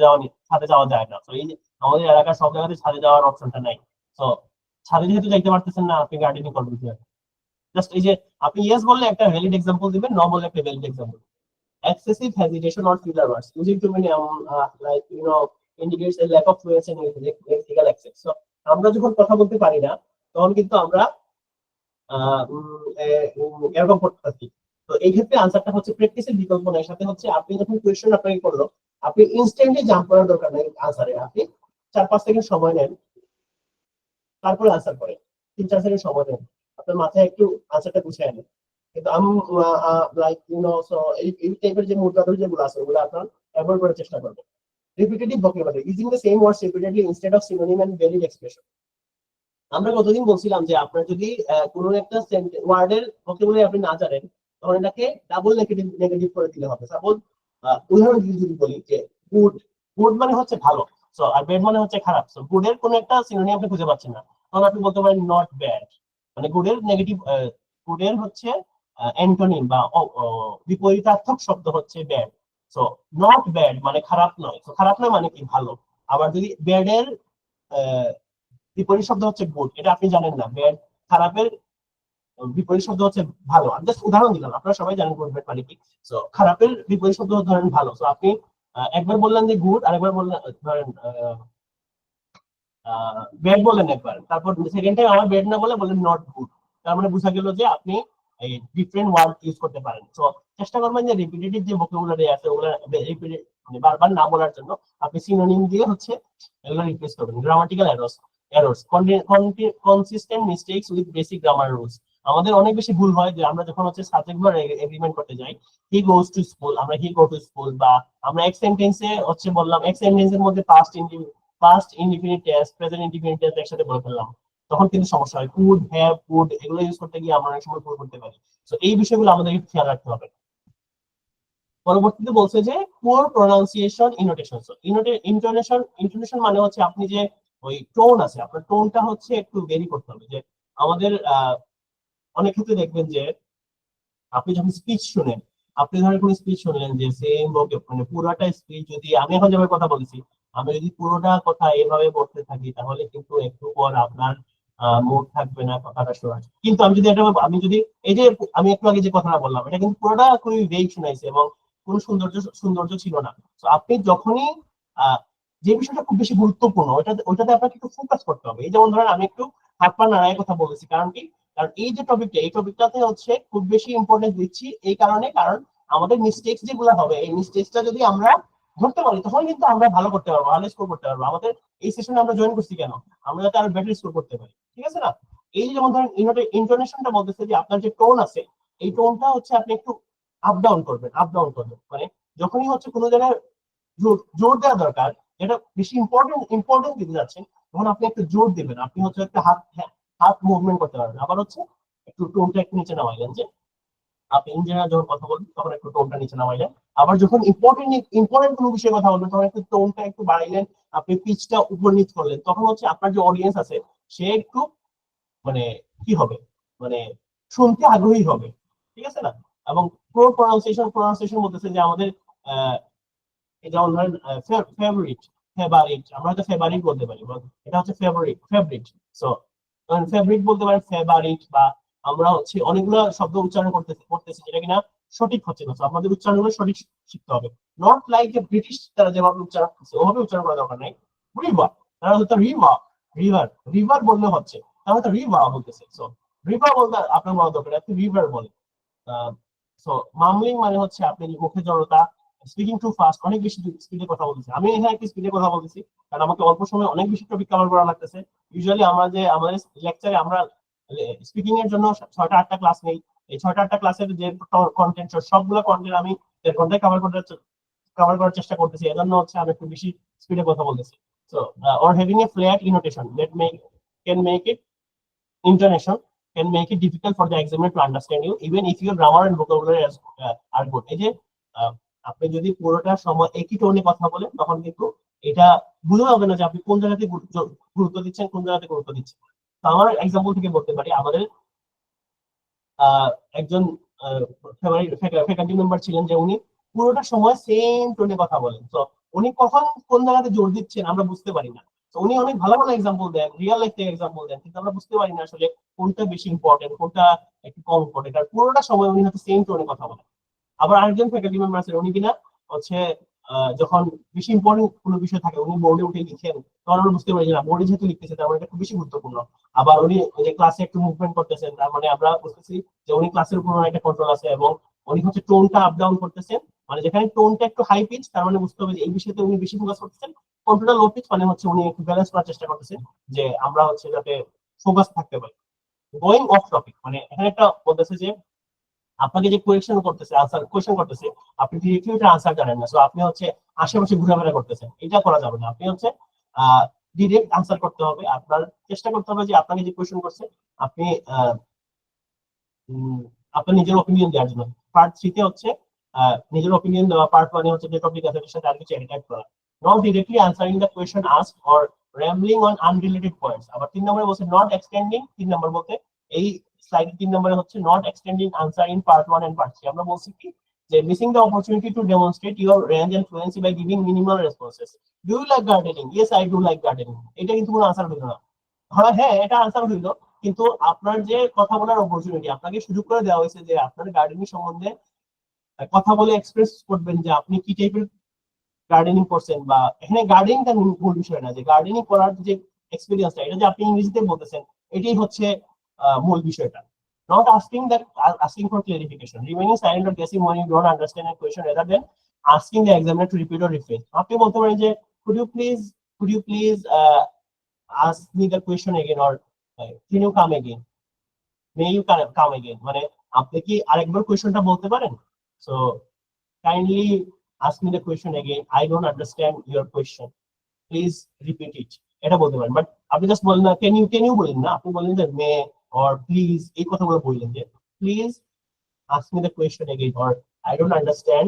যাওয়া যায় না। তো এই যে আমাদের এলাকার সব জায়গাতে ছাদে যাওয়ার অপশনটা নাই। তো ছাদে যেহেতু যাইতে পারতেছেন না, আপনি গার্ডেনিং করবেন কিভাবে? জাস্ট এই যে আপনি ইয়েস বললে একটা ভ্যালিড এক্সাম্পল দিবেন, নো বললে একটা valid example. Excessive hesitation or filler words using too many like indicates a lack of fluency in lexical access. So আমরা যখন কথা বলতে পারি না তখন কিন্তু আমরা এরকম করতে থাকি। তো এই ক্ষেত্রে আনসারটা হচ্ছে প্র্যাকটিসের বিকল্প নাই, সাথে হচ্ছে আপনি যখন কোয়েশ্চেন আপনাকে করলো আপনি ইনস্ট্যান্টলি জাম্প করার দরকার নাই আনসারে, আপনি 4-5 সেকেন্ড সময় নেন, তারপরে আনসার করেন। 3-4 সেকেন্ড সময় নেন, আপনার মাথায় একটু আনসারটা গুছিয়ে নেন। কিন্তু আমি লাইক সো এই টাইপের যে মুদ্রাগুলো যেগুলো আছে ওগুলো আপনার অ্যাভয়েড করার চেষ্টা করবেন। Repetitive vocabulary using the same words repeatedly instead of synonym and valid expression. আমরা কতদিন বলছিলাম যে আপনার যদি কোনো একটা ওয়ার্ডের ভোকাবুলারি আপনি না জানেন তখন এটাকে ডাবল নেগেটিভ নেগেটিভ করে দিলে হবে। সাপোজ উদাহরণ দিয়ে যদি বলি যে গুড, গুড মানে হচ্ছে ভালো, সো আর ব্যাড মানে হচ্ছে খারাপ। সো গুড এর কোনো একটা সিনোনিম আপনি খুঁজে পাচ্ছেন না, তখন আপনি বলতে পারেন নট ব্যাড। মানে গুড এর নেগেটিভ, গুড এর হচ্ছে অ্যান্টোনিম বা বিপরীতার্থক শব্দ হচ্ছে ব্যাড। সো নট ব্যাড মানে খারাপ নয়, তো খারাপ নয় মানে কি ভালো। আবার যদি ব্যাড এর বিপরীত শব্দ হচ্ছে গুড, এটা আপনি জানেন না, ব্যাড খারাপের বিপরীত শব্দ হচ্ছে ভালো। আমি জাস্ট উদাহরণ দিলাম, আপনারা সবাই জানেন গুড ব্যাড মানে কি। সো খারাপের বিপরীত শব্দ ধরেন ভালো। সো আপনি একবার বললেন যে গুড, আরেকবার বললেন ধরেন ব্যাড বললেন একবার, তারপর সেকেন্ড টাইম আমার ব্যাড না বলে বললেন নট গুড। তার মানে বোঝা গেল যে আপনি এই ডিফারেন্ট ওয়ার্ড ইউজ করতে পারেন। তো চেষ্টা করবেন যে রিপিটেটিভ যে ভোকাবুলারি আছে ওগুলো মানে বারবার না বলার জন্য আপনি সিনোনিম দিয়ে হচ্ছে এগুলো রিপ্লেস করবেন। Grammatical errors, consistent mistakes with basic grammar rules. আমাদের অনেক বেশি ভুল হয় যে আমরা যখন হচ্ছে সাবজেক্ট ভার্ব এগ্রিমেন্ট করতে যাই, হি গোস টু স্কুল, আমরা হি গো টু স্কুল, বা আমরা এক সেন্টেন্সে হচ্ছে বললাম, এক সেন্টেন্সের মধ্যে past indefinite tense, present indefinite tense একসাথে বলে ফেললাম, তখন কিন্তু সমস্যা হয়। কুড, হ্যাভ, কুড এগুলো ইউজ করতে গিয়ে আমরা অনেক সময় ভুল করতে পারি। তো এই বিষয়গুলো আমাদেরকে খেয়াল রাখতে হবে। পরবর্তীতে বলছে যে পুয়ার প্রোনাউন্সিয়েশন ইনোটেশন। ইন্টোনেশন মানে হচ্ছে আপনি যে ওই টোন আছে, আপনার টোনটা হচ্ছে একটু ভেরি করতে হবে। যে আমাদের অনেক ক্ষেত্রে দেখবেন যে আপনি যখন স্পিচ শুনেন, আপনি ধরেন কোনো স্পিচ শুনলেন যে সেম মানে পুরোটা স্পিচ যদি আমি এখন যেভাবে কথা বলছি, আমি যদি পুরোটা কথা এভাবে বলতে থাকি তাহলে কিন্তু একটু পর আপনার মুড থাকবে না কথাটা শোনার। কিন্তু আমি যদি এই যে আমি একটু আগে যে কথাটা বললাম এটা কিন্তু পুরোটা খুবই ভেগ শোনাইছে এবং কোনো সৌন্দর্য ছিল না। তো আপনি যখনই আহ যে বিষয়টা খুব বেশি গুরুত্বপূর্ণ ওইটাতে আপনাকে একটু ফোকাস করতে হবে। এই যেমন ধরেন আমি একটু হাত পা নাড়ায় কথা বলেছি, কারণ কি? কারণ এই যে টপিকটাতে হচ্ছে খুব বেশি ইম্পর্টেন্স দিচ্ছি এই কারণে, কারণ আমাদের মিস্টেক্স যেগুলো হবে এই মিস্টেক্সটা যদি আমরা ধরতে পারি তখন কিন্তু আমরা ভালো করতে পারবো, ভালো স্কোর করতে পারবো। আমাদের এই সেশনে আমরা জয়েন করছি কেন? আমরা যাতে আরো বেটার স্কোর করতে পারি, ঠিক আছে না? এই যে যেমন ধরেন ইন্টোনেশনটা বলতেছে যে আপনার যে টোন আছে এই টোনটা হচ্ছে আপনি একটু আপ ডাউন করবেন। মানে যখনই হচ্ছে কোনো জায়গায় জোর দেওয়া দরকার, যেটা বেশি ইম্পর্টেন্ট দিতে যাচ্ছেন, তখন আপনি একটু জোর দিবেন। আপনি হচ্ছে একটা হাত মুভমেন্ট করতে পারবেন। আবার হচ্ছে একটু টোনটা একটু নিচে নামাইলেন, যে আপনি ইন জেনারেল যখন কথা বলবেন তখন একটু টোনটা নিচে নামাইলেন। আবার যখন ইম্পর্টেন্ট কোনো বিষয়ে কথা বলবেন তখন একটু টোনটা একটু বাড়াইলেন, আপনি পিচটা উপর নিচ করলেন। তখন হচ্ছে আপনার যে অডিয়েন্স আছে সে একটু মানে কি হবে, মানে শুনতে আগ্রহী হবে, ঠিক আছে না? এবং প্রোনাউন্সিয়েশন বলতেছে যে আমাদের আহ যেমন ধরেন ফেভারিট, আমরা হয়তো ফেভারিট বলতে পারি, এটা হচ্ছে ফেভারিট। সো ফেভারিট বলতে পারেন ফেভারিট, বা আমরা হচ্ছে অনেকগুলো শব্দ উচ্চারণ করতেছি যেটা কিনা সঠিক হচ্ছে না। তো আপনাদের উচ্চারণগুলো সঠিক শিখতে হবে। নট লাইক এ ব্রিটিশ তারা যেভাবে উচ্চারণ করছে ওভাবে উচ্চারণ করা দরকার নাই। রিভার, তারা হচ্ছে রিভার রিভার বললে হচ্ছে, তারা হয়তো রিভার বলতেছে। সো রিভার বলতে আপনার বলা দরকার, আপনি রিভার বলে। সো মামলিং মানে হচ্ছে আপনি মুখে জড়তা, স্পিকিং টু ফাস্ট, অনেক বেশি স্পিডে কথা বলতেছি। আমি এখানে একটু স্পিডে কথা বলতেছি কারণ আমাকে অল্প সময় অনেক বেশি টপিক কভার করা লাগতেছে। ইউজুয়ালি আমাদের লেকচারে আমরা স্পিকিং এর জন্য 6টা 8টা ক্লাস নেই। এই 6টা 8টা ক্লাসের যে কন্টেন্ট সবগুলো কন্টেন্ট আমি 1.5 ঘন্টায় কভার করার চেষ্টা করতেছি। এজন্য হচ্ছে আমি একটু বেশি স্পিডে কথা বলতেছি। So or having a flat intonation that can make it intonation can make it difficult for the examiner to understand you even if your grammar and vocabulary are good. এই যে আপনি যদি পুরোটা সময় একই টোনে কথা বলেন তখন কিন্তু এটা বোঝা যাবে না যে আপনি কোন জায়গাতে গুরুত্ব দিচ্ছেন, কোন জায়গাতে গুরুত্ব দিচ্ছেন। তো আমার এক্সাম্পল থেকে বলতে পারি, আমাদের একজন ফ্যাকাল্টি মেম্বার ছিলেন যে উনি পুরোটা সময় সেম টোনে কথা বলেন। তো উনি কখন কোন জায়গাতে জোর দিচ্ছেন আমরা বুঝতে পারি না। তো উনি অনেক ভালো ভালো এক্সাম্পল দেন, রিয়েল লাইফ থেকে এক্সাম্পল দেন, কিন্তু আমরা বুঝতে পারি না আসলে কোনটা বেশি ইম্পর্টেন্ট, কোনটা একটু কম ইম্পর্টেন্ট। আর পুরোটা সময় উনি হয়তো সেম টোনে কথা বলেন। আবার আরেকজন ফ্যাকাল্টি মেম্বার আছেন, উনি কিনা হচ্ছে যখন বেশি ইম্পর্টেন্ট কোনো বিষয় থাকে উনি বোর্ডে উঠে লিখেন, তখন আমরা বুঝতে পারি যে না, বোর্ডে যেহেতু লিখতেছে তার মানে এটা খুব বেশি গুরুত্বপূর্ণ। আবার উনি ওই যে ক্লাসে একটু মুভমেন্ট করতেছেন, তার মানে আমরা বুঝতেছি যে উনি ক্লাসের উপর একটা কন্ট্রোল আছে, এবং উনি হচ্ছে টোনটা আপ ডাউন করতেছেন। মানে যেখানে টোনটা একটু হাই পিচ তার মানে বুঝতে হবে যে এই বিষয়তে উনি বেশি ফোকাস করতেছেন। কন্ট্রোলটা লো পিচ মানে হচ্ছে উনি একটু ব্যালেন্স করার চেষ্টা করতেছেন, যে আমরা হচ্ছে যাতে ফোকাস থাকতে পারি। গোয়িং অফ টপিক মানে এখানে একটা বলতেছে যে আপনাকে যে কোয়েশ্চেন করতেছে, আনসার কোয়েশ্চেন করতেছে, আপনি ডিরেক্টলি ওটা আনসার জানেন না, সো আপনি হচ্ছে আশেপাশে ঘোরাফেরা করতেছেন, এটা করা যাবে না। আপনি হচ্ছে ডিরেক্ট আনসার করতে হবে। আপনার চেষ্টা করতে হবে যে আপনাকে যে কোয়েশ্চেন করছে আপনি আপনার নিজের ওপিনিয়ন দেওয়ার জন্য। পার্ট 3 তে হচ্ছে নিজের ওপিনিয়ন দেওয়া, পার্ট 1 এ হচ্ছে যে টপিক আছে সেটার সাথে আর কিছু অ্যাড করা। Not directly answering the question asked or rambling on unrelated points. আবার 3 নম্বরে বলছে নট এক্সটেন্ডিং, 3 নম্বর বলতে এই স্লাইডে 3 নম্বরে হচ্ছে not extending answer in part 1 and part 3। আমরা বলছি কি যে missing the opportunity to demonstrate your range and fluency by giving minimal responses. Do you like gardening? Yes I do like gardening. এটা কিন্তু কোনো আনসার হলো না। হ্যাঁ হ্যাঁ, এটা আনসার হইলো, কিন্তু আপনার যে কথা বলার অপরচুনিটি আপনাকে সুযোগ করে দেওয়া হয়েছে যে আপনার গার্ডেনিং সম্বন্ধে কথা বলে এক্সপ্রেস করবেন যে আপনি কি টাইপের গার্ডেনিং করছেন। বা এখানে গার্ডেনিংটা মূল বিষয় না, যে গার্ডেনিং করার যে এক্সপিরিয়েন্সটা এটা যে আপনি ইংরেজিতে বলতেছেন, এটাই হচ্ছে মূল বিষয়টা। Not asking that, asking for clarification, remaining silent or guessing when you don't understand a question rather than asking the examiner to repeat or rephrase। আপনি বলতে পারেন যে could you please ask me the question again, or can you come again, may you come again, মানে আপনি কি আরেকবার কোয়েশ্চনটা বলতে পারেন। So kindly ask me the question again, I don't understand your question, please repeat it, এটা বলতে পারেন। But আপনি জাস্ট বলেন না ক্যান ইউ বলেন না, আপনি বলেন যে মে অর প্লিজ, এই কথাগুলো বললেন যে please ask me the question again, or I don't understand,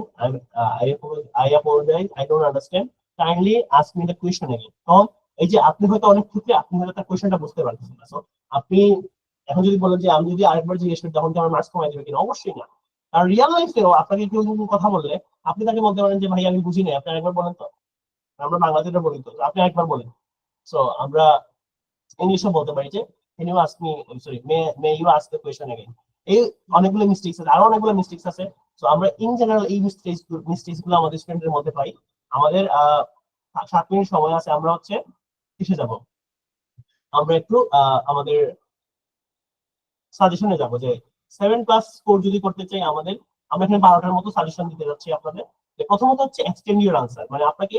I apologize, I don't understand, kindly ask me the question again। তো এই যে আপনি হয়তো অনেক ক্ষেত্রে আপনি হয়তো তার কোয়েশ্চেনটা বুঝতে পারতেছেন না, সো আপনি এখন যদি বলেন যে আমি যদি আরেকবার জিজ্ঞেস করি তখন কি আমার মার্কস কমাই দেবে কিনা, অবশ্যই না। আর রিয়েল লাইফেও আপনাকে কেউ যদি কথা বললে আপনি তাকে বলতে পারেন যে ভাই আমি বুঝি নাই, আপনি আরেকবার বলেন তো। আমরা বাংলাদেশে বলি তো, আপনি আরেকবার বলেন। সো আমরা ইংলিশে বলতে পারি যে can you ask me, sorry may you ask the question again. এই অনেকগুলো মিস্টেকস আছে, আরো অনেকগুলো মিস্টেকস আছে। সো আমরা ইন জেনারেল এই মিস্টেকস গুলো আমাদের স্টুডেন্টের মধ্যে পাই। আমাদের 7 মিনিট সময় আছে, আমরা হচ্ছে কিসে যাব, আমরা একটু আমাদের সাজেশনে যাব যে 7+ স্কোর যদি করতে চাই আমাদের, আমরা এখানে 12টার মতো সাজেশন দিতে যাচ্ছি আপনাদের। যে প্রথমত হচ্ছে এক্সটেন্ড ইউর আনসার, মানে আপনাকে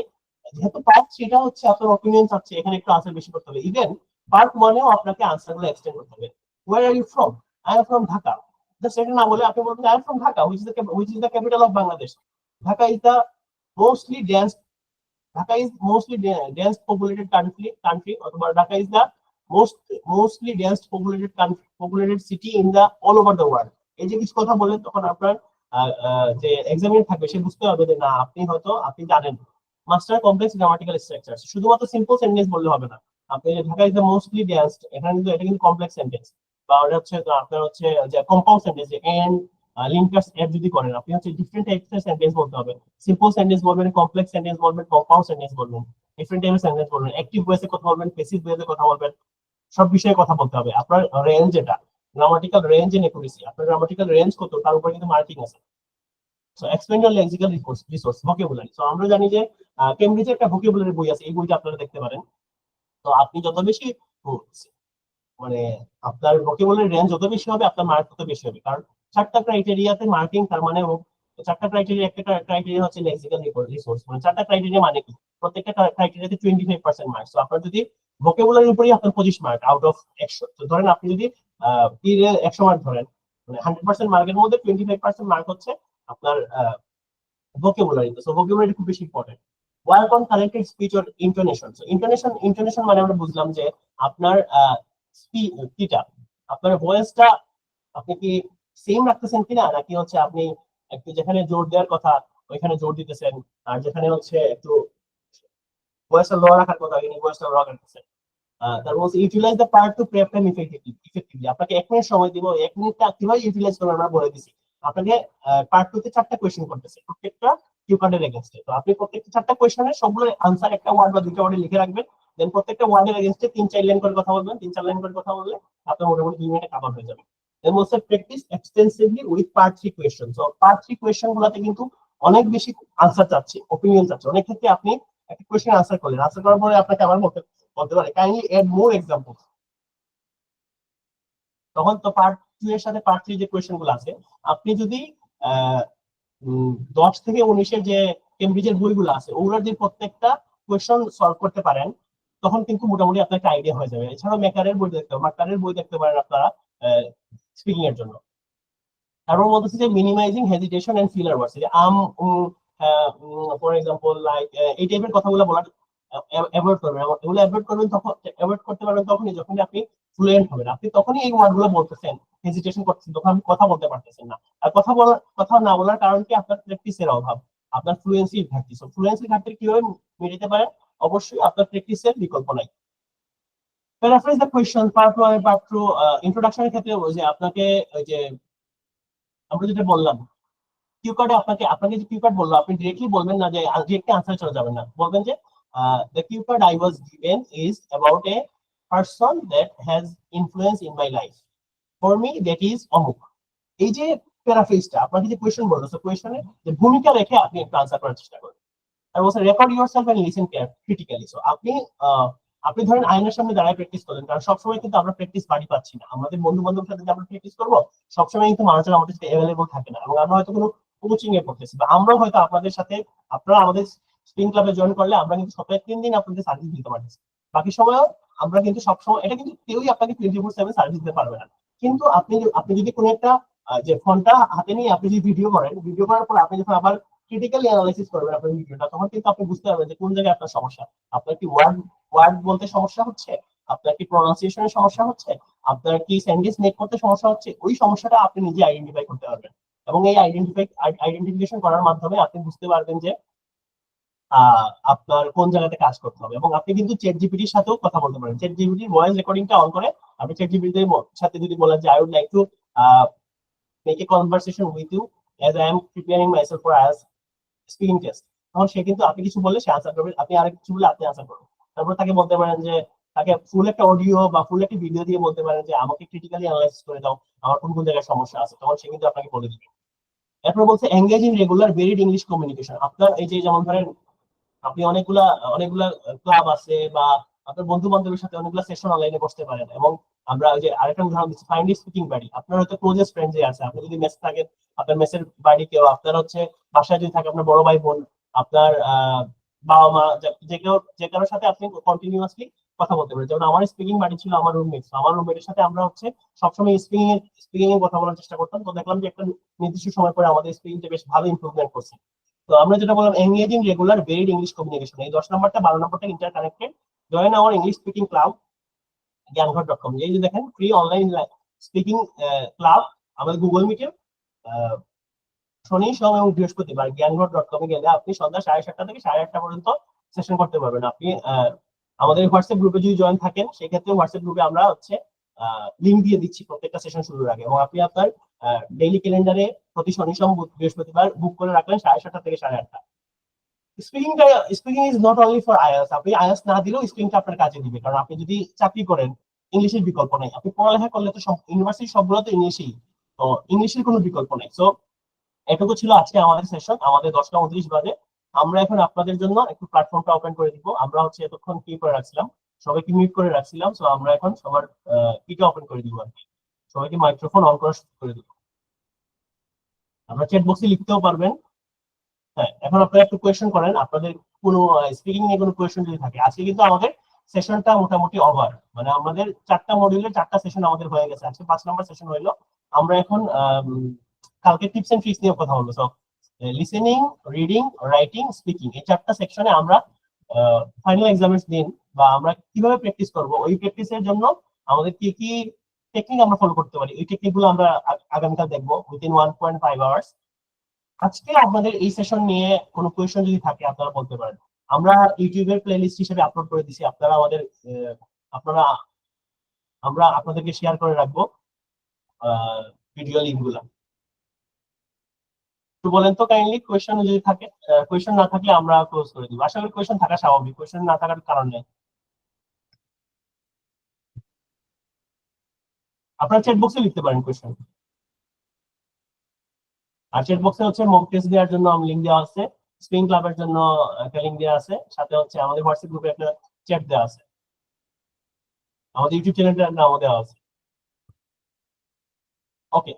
যেহেতু পার্ট 3টা হচ্ছে আপনার অপিনিয়ন চাচ্ছে, এখানে একটু আনসার বেশি করতে হবে। ইভেন পার্ট 1এও আপনাকে আনসারগুলো এক্সটেন্ড করতে হবে। Where are you from? I am from Dhaka. Just এটা না বলে আপনি বলবেন I am from Dhaka, which is the capital of Bangladesh. Dhaka is the mostly dense, Dhaka is mostly dense populated country, অথবা Dhaka is the mostly dense populated city in the all over the world। এই যে কিছু কথা বলেন তখন আপনার যে examiner থাকবে সে বুঝতে হবে যে না আপনি হয়তো আপনি জানেন। মাস্টার কমপ্লেক্স গ্রামাটিক্যাল স্ট্রাকচার, শুধুমাত্র সিম্পল সেন্টেন্স বললে হবে না। আপনি Dhaka is the mostly dense, এখানে কিন্তু এটা কিন্তু কমপ্লেক্স সেন্টেন্স, বা ওটা হচ্ছে আপনার হচ্ছে যে কম্পাউন্ড সেন্টেন্স, যে এন্ড লিঙ্কার্স এড যদি করেন আপনি হচ্ছে ডিফারেন্ট টাইপসের সেন্টেন্স বলতে হবে। সিম্পল সেন্টেন্স বলবেন, কমপ্লেক্স সেন্টেন্স বলবেন, কম্পাউন্ড সেন্টেন্স বলবেন, ডিফারেন্ট টাইপের সেন্টেন্স বলবেন, অ্যাক্টিভ ভয়েসে কথা বলবেন, প্যাসিভ ভয়েসে কথা বলবেন, সব বিষয়ে কথা বলতে হবে। আপনার রেঞ্জ এটা গ্রামাটিক্যাল রেঞ্জ এন্ড একুরেসি, আপনার গ্রামাটিক্যাল রেঞ্জ কত তার উপরে কিন্তু মার্কিং আছে। So explain your lexical resource vocabulary. So আমরা জানি যে কেমব্রিজের একটা ভোকাবুলারি বই আছে, এই বইটা আপনারা দেখতে পারেন। তো আপনি যত বেশি মানে আপনার ভোকাবুলারি রেঞ্জ যত বেশি হবে আপনার মার্ক তত বেশি হবে। কারণ 4টা ক্রাইটেরিয়াতে মার্কিং, তার মানে 4টা ক্রাইটেরিয়া, একটা ক্রাইটেরিয়া হচ্ছে লেক্সিক্যাল রিসোর্স, মানে 4টা ক্রাইটেরিয়া মানে কি প্রত্যেকটা ক্রাইটেরিয়াতে 25% মার্কস। তো আপনার যদি ভোকাবুলারির উপরেই আপনার 25 মার্ক আউট অফ 100, তো ধরেন আপনি যদি পিএ 100 মার্ক ধরেন, মানে 100% মার্কের মধ্যে 25% মার্ক হচ্ছে আপনার ভোকাবুলারি। তো ভোকাবুলারি খুব বেশি important. Work on corrected speech or intonation. So intonation মানে আমরা বুঝলাম যে আপনার স্পিচটা, আপনার ভয়েসটা আপনি কি সেম রাখতেছেন কিনা, নাকি হচ্ছে আপনি একটু যেখানে জোর দেওয়ার কথা ওইখানে জোর দিতেছেন, আর যেখানে হচ্ছে একটু ভয়েসটা লো রাখার কথা ওইখানে ভয়েসটা লো রাখতেছেন। তারপর হচ্ছে utilise the part to prep time effectively. আপনাকে 1 মিনিট সময় দিব, 1 মিনিটটা কিভাবে ইউটিলাইজ করবেন আমরা বলে দিছি। আপনাকে পার্ট 2 তে 4টা কোশ্চেন করতেছে প্রত্যেকটা কিউ কার্ডের এগেইনস্টে। তো আপনি প্রত্যেকটা 4টা কোশ্চেনের সবগুলোর আনসার একটা ওয়ার্ড বা দুটো ওয়ার্ডে লিখে রাখবেন। দেন প্রত্যেকটা ওয়ার্ডের এগেইনস্টে 3-4 লাইন করে কথা বলবেন, 3-4 লাইন করে কথা বললে আপনার মোটামুটি 2 মিনিটে কভার হয়ে যাবে। দেন হচ্ছে practice extensively with part 3 question. So part 3 question গুলোতে কিন্তু অনেক বেশি আনসার চাচ্ছে, ওপিনিয়ন চাচ্ছে। অনেক ক্ষেত্রে আপনি একটা কোশ্চেন আনসার করলেন, আনসার করার পরে আপনাকে আবার বলতে পারে কাইন্ডলি এড মোর এক্সাম্পল। তখন তো পার্ট 2 এর সাথে পার্ট 3 যে কোয়েশ্চেন গুলো আছে, আপনি যদি 10 থেকে 19 এর যে কেমব্রিজের বইগুলো আছে ওগুলোর যে প্রত্যেকটা কোয়েশ্চেন সলভ করতে পারেন, তখন কিন্তু মোটামুটি আপনার একটা আইডিয়া হয়ে যাবে। এছাড়াও মেকারের বই দেখতে পারেন, মার্কারের বই দেখতে পারেন আপনারা স্পিকিং এর জন্য। তারপর বলতেছে যে মিনিমাইজিং হেজিটেশন এন্ড ফিলার ওয়ার্ডস, যে ফর এক্সাম্পল লাইক এই টাইপের কথাগুলো বলার অ্যাভয়েড করবেন। এগুলো অ্যাভয়েড করবেন তখন, অ্যাভয়েড করতে পারবেন তখনই যখন আপনি ফ্লুয়েন্ট হবেন। আপনি তখনই এই ওয়ার্ডগুলো বলতেছেন, হেজিটেশন করতেছেন তখন আপনি কথা বলতে পারতেছেন না। আর কথা না বলার কারণ কি? আপনার প্র্যাকটিসের অভাব, আপনার ফ্লুয়েন্সির ঘাটতি। সো ফ্লুয়েন্সির ঘাটতি কিভাবে মেটাতে পারেন? অবশ্যই আপনার প্র্যাকটিসের বিকল্প নাই। Paraphrase the question part 1 part 2। ইন্ট্রোডাকশনের ক্ষেত্রে ওই যে আপনাকে ওই যে আমরা যেটা বললাম, কিউ কার্ডে আপনাকে আপনাকে যে কিউ কার্ড বললো, আপনি ডিরেক্টলি বলবেন না যে ডিরেক্টলি আনসার চলে যাবেন না, বলবেন যে the cue card I was given is about a person that has influence in my life, for me that is অমুক। এই যে প্যারাফ্রেজটা আপনাকে যে কোয়েশ্চেন বললো, সো কোয়েশ্চনের যে ভূমিকা রেখে আপনি একটু আনসার করার চেষ্টা করবেন। আর বলছে record yourself and listen critically. So আপনি আপনি ধরেন আয়নার সামনে দাঁড়ায় প্র্যাকটিস করলেন, কারণ সবসময় কিন্তু আমরা প্র্যাকটিস বাড়ি পাচ্ছি না। আমাদের বন্ধু বান্ধবের সাথে যে আমরা প্র্যাকটিস করবো, সবসময় কিন্তু মানুষজন আমাদের সাথে অ্যাভেলেবল থাকে না, এবং আমরা হয়তো কোনো কোচিং এ পড়তেছি, বা আমরাও হয়তো আপনাদের সাথে, আপনারা আমাদের স্প্রিং ক্লাবে জয়েন করলে আমরা কিন্তু সপ্তাহে 3 দিন আপনাদের সার্ভিস দিতে পারতেছি। বাকি সময়ও আমরা কিন্তু সবসময়, এটা কিন্তু কেউই আপনাকে 24/7 সার্ভিস দিতে পারবে না। কিন্তু আপনি আপনি যদি কোনো একটা যে ফোনটা হাতে নিয়ে আপনি যদি ভিডিও করেন, ভিডিও করার পর আপনি যখন আবার ক্রিটিক্যালি অ্যানালাইসিস করবেন আপনার ভিডিওটা, তখন কিন্তু আপনি বুঝতে পারবেন যে কোন জায়গায় আপনার সমস্যা। আপনার কি ওয়ার্ড ওয়ার্ড বলতে সমস্যা হচ্ছে, আপনার কি প্রোনাউন্সিয়েশনের সমস্যা হচ্ছে, আপনার কি সেন্টেন্স মেক করতে সমস্যা হচ্ছে, ওই সমস্যাটা আপনি নিজে আইডেন্টিফাই করতে পারবেন। এবং এই আইডেন্টিফিকেশন করার মাধ্যমে আপনি বুঝতে পারবেন যে আপনার কোন জায়গাতে কাজ করতে হবে। এবং আপনি কিন্তু চ্যাট জিপিটির সাথেও কথা বলতে পারেন। চ্যাট জিপিটির ভয়েস রেকর্ডিংটা অন করে আপনি চ্যাট জিপিটির সাথে যদি বলেন যে I would like to make a conversation with you as I am preparing myself for IELTS speaking test, তখন সে কিন্তু আপনি কিছু বললে সে আনসার করবে, আপনি আরেক কিছু বললে আপনি আনসার করবেন। তারপর তাকে বলতে পারেন যে, তাকে ফুল একটা অডিও বা ফুল একটা ভিডিও দিয়ে বলতে পারেন যে আমাকে ক্রিটিক্যালি অ্যানালাইসিস করে দাও, আমার কোন কোন জায়গায় সমস্যা আছে, তখন সে কিন্তু আপনাকে বলে দিবে। এরপর বলছে engage in regular varied English communication. আপনার এই যে যেমন ধরেন আপনি অনেকগুলা অনেকগুলা ক্লাব আছে, বা আপনার বন্ধু বান্ধবের সাথে অনেকগুলা সেশন অনলাইনে বসতে পারেন। এবং আমরা ওই যে আরেকটা উদাহরণ দিচ্ছি, ফাইন্ডলি স্পিকিং বাড়ি। আপনার হয়তো ক্লোজেস্ট ফ্রেন্ড যে আছে, আপনি যদি মেস থাকেন, আপনার মেসের বাড়ি কেউ, আপনার হচ্ছে বাসায় যদি থাকে আপনার বড় ভাই বোন, আপনার বাবা মা, যে কারোর সাথে আপনি কন্টিনিউয়াসলি কথা বলতে পারেন। যেমন আমার স্পিকিং বাড়ি ছিল আমার রুমমেট, আমার রুমমেটের সাথে আমরা হচ্ছে সবসময় স্পিকিং এর কথা বলার চেষ্টা করতাম। তো দেখলাম যে একটা নির্দিষ্ট সময় পরে আমাদের স্পিকিংটা বেশ ভালো ইমপ্রুভমেন্ট করছে। তো আমরা যেটা বললাম engaging regular varied English communication, এই 10 নম্বরটা 12 নম্বরটা interconnected. Join our English speaking club জ্ঞানঘর.com। এই যে দেখেন ফ্রি অনলাইন স্পিকিং ক্লাব আমাদের গুগল মিটের শনি সোম এবং বৃহস্পতিবার জ্ঞানঘর.com এ গেলে আপনি সন্ধ্যা 7:30 থেকে 8:30 পর্যন্ত সেশন করতে পারবেন। আপনি আমাদের হোয়াটসঅ্যাপ গ্রুপে যদি জয়েন থাকেন, সেক্ষেত্রে হোয়াটসঅ্যাপ গ্রুপে আমরা হচ্ছে লিংক দিয়ে দিচ্ছি প্রত্যেকটা সেশন শুরুর আগে, এবং আপনি আপনার ডেইলি ক্যালেন্ডারে প্রতি শনি সোম বৃহস্পতিবার বুক করে রাখলেন 7:30 থেকে 8:30। Speaking is not only for IELTS. আপনি আইএলটিএস না দিলেও স্পিকিংটা আপনার কাজে দিবে, কারণ আপনি যদি চাকরি করেন ইংলিশের বিকল্প নাই। আপনি পড়ালেখা করলে তো ইউনিভার্সিটি সবগুলো তো ইংলিশই, তো ইংলিশের কোনো বিকল্প নাই। সো এটুকু ছিল আজকে আমাদের সেশন। আমাদের 10:29 বাজে। আমরা এখন আপনাদের জন্য একটু প্ল্যাটফর্মটা ওপেন করে দিব। আমরা হচ্ছে এতক্ষণ কি করে রাখছিলাম, সবাইকে মিউট করে রাখছিলাম। সো আমরা এখন সবার কিটা ওপেন করে দিব আর কি, সবাইকে মাইক্রোফোন অন করা শুরু করে দিব। আমরা চ্যাট বক্সে লিখতেও পারবেন। হ্যাঁ, এখন আপনারা একটু কোয়েশ্চেন করেন, আপনাদের কোনো স্পিকিং নিয়ে কোনো কোয়েশ্চেন যদি থাকে। আজকে কিন্তু আমাদের সেশনটা মোটামুটি ওভার, মানে আমাদের 4টা মডিউলের 4টা সেশন আমাদের হয়ে গেছে। আজকে 5 নাম্বার সেশন হইলো। আমরা এখন কালকে টিপস এন্ড ট্রিক্স নিয়ে কথা বলবো। So listening, reading, writing, speaking, এই 4টা সেকশনে আমরা ফাইনাল এক্সামের দিন বা আমরা কিভাবে প্র্যাকটিস করব, ওই প্র্যাকটিসের জন্য আমাদের কি কি টেকনিক আমরা ফলো করতে পারি, ওই টেকনিকগুলো আমরা আগামীকাল দেখবো উইদিন 1.5 আওয়ার্স। আজকে আপনাদের এই সেশন নিয়ে কোনো কোয়েশ্চেন যদি থাকে আপনারা বলতে পারেন। আমরা ইউটিউবের প্লেলিস্ট হিসেবে আপলোড করে দিছি, আপনারা আপনারা আমরা আপনাদেরকে শেয়ার করে রাখবো ভিডিও লিঙ্ক গুলা। তো বলেন তো কাইন্ডলি, কোয়েশ্চেন যদি থাকে, কোয়েশ্চেন না থাকলে আমরা ক্লোজ করে দিব। আশা করি কোয়েশ্চেন থাকা স্বাভাবিক, কোয়েশ্চেন না থাকার কারণ নেই। আপনারা চ্যাট বক্সে লিখতে পারেন কোয়েশ্চেন। আর চ্যাট বক্সে হচ্ছে মক টেস্ট দেওয়ার জন্য লিংক দেওয়া আছে, স্প্রিং ক্লাবের জন্য একটা লিংক দেওয়া আছে, সাথে হচ্ছে আমাদের হোয়াটসঅ্যাপ গ্রুপে একটা চ্যাট দেওয়া আছে, আমাদের ইউটিউব চ্যানেলটার নামও দেওয়া আছে। ওকে,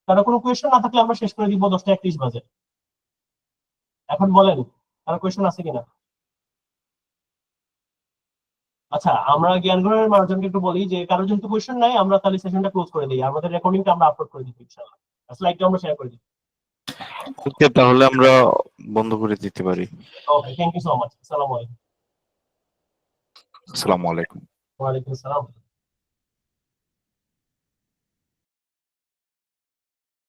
কারো কোনো কোয়েশ্চেন না থাকলে আমরা শেষ করে দিব 10:31 বাজে। এখন বলেন কারো কোয়েশ্চেন আছে কিনা? আচ্ছা, আমরা জ্ঞান গ্রহণের মানুষজনকে একটু বলি যে কারো যেহেতু কোয়েশ্চেন নাই, আমরা তাহলে সেশনটা ক্লোজ করে দিই, আমাদের রেকর্ডিংটা আমরা আপলোড করে দিই ইনশাআল্লাহ, স্লাইডটা আমরা শেয়ার করে দিই। ওকে, তাহলে আমরা বন্ধ করে দিতে পারি। ওকে, থ্যাংক ইউ সো মাচ। আসসালামু আলাইকুম। আসসালামু আলাইকুম। ওয়ালাইকুম আসসালাম।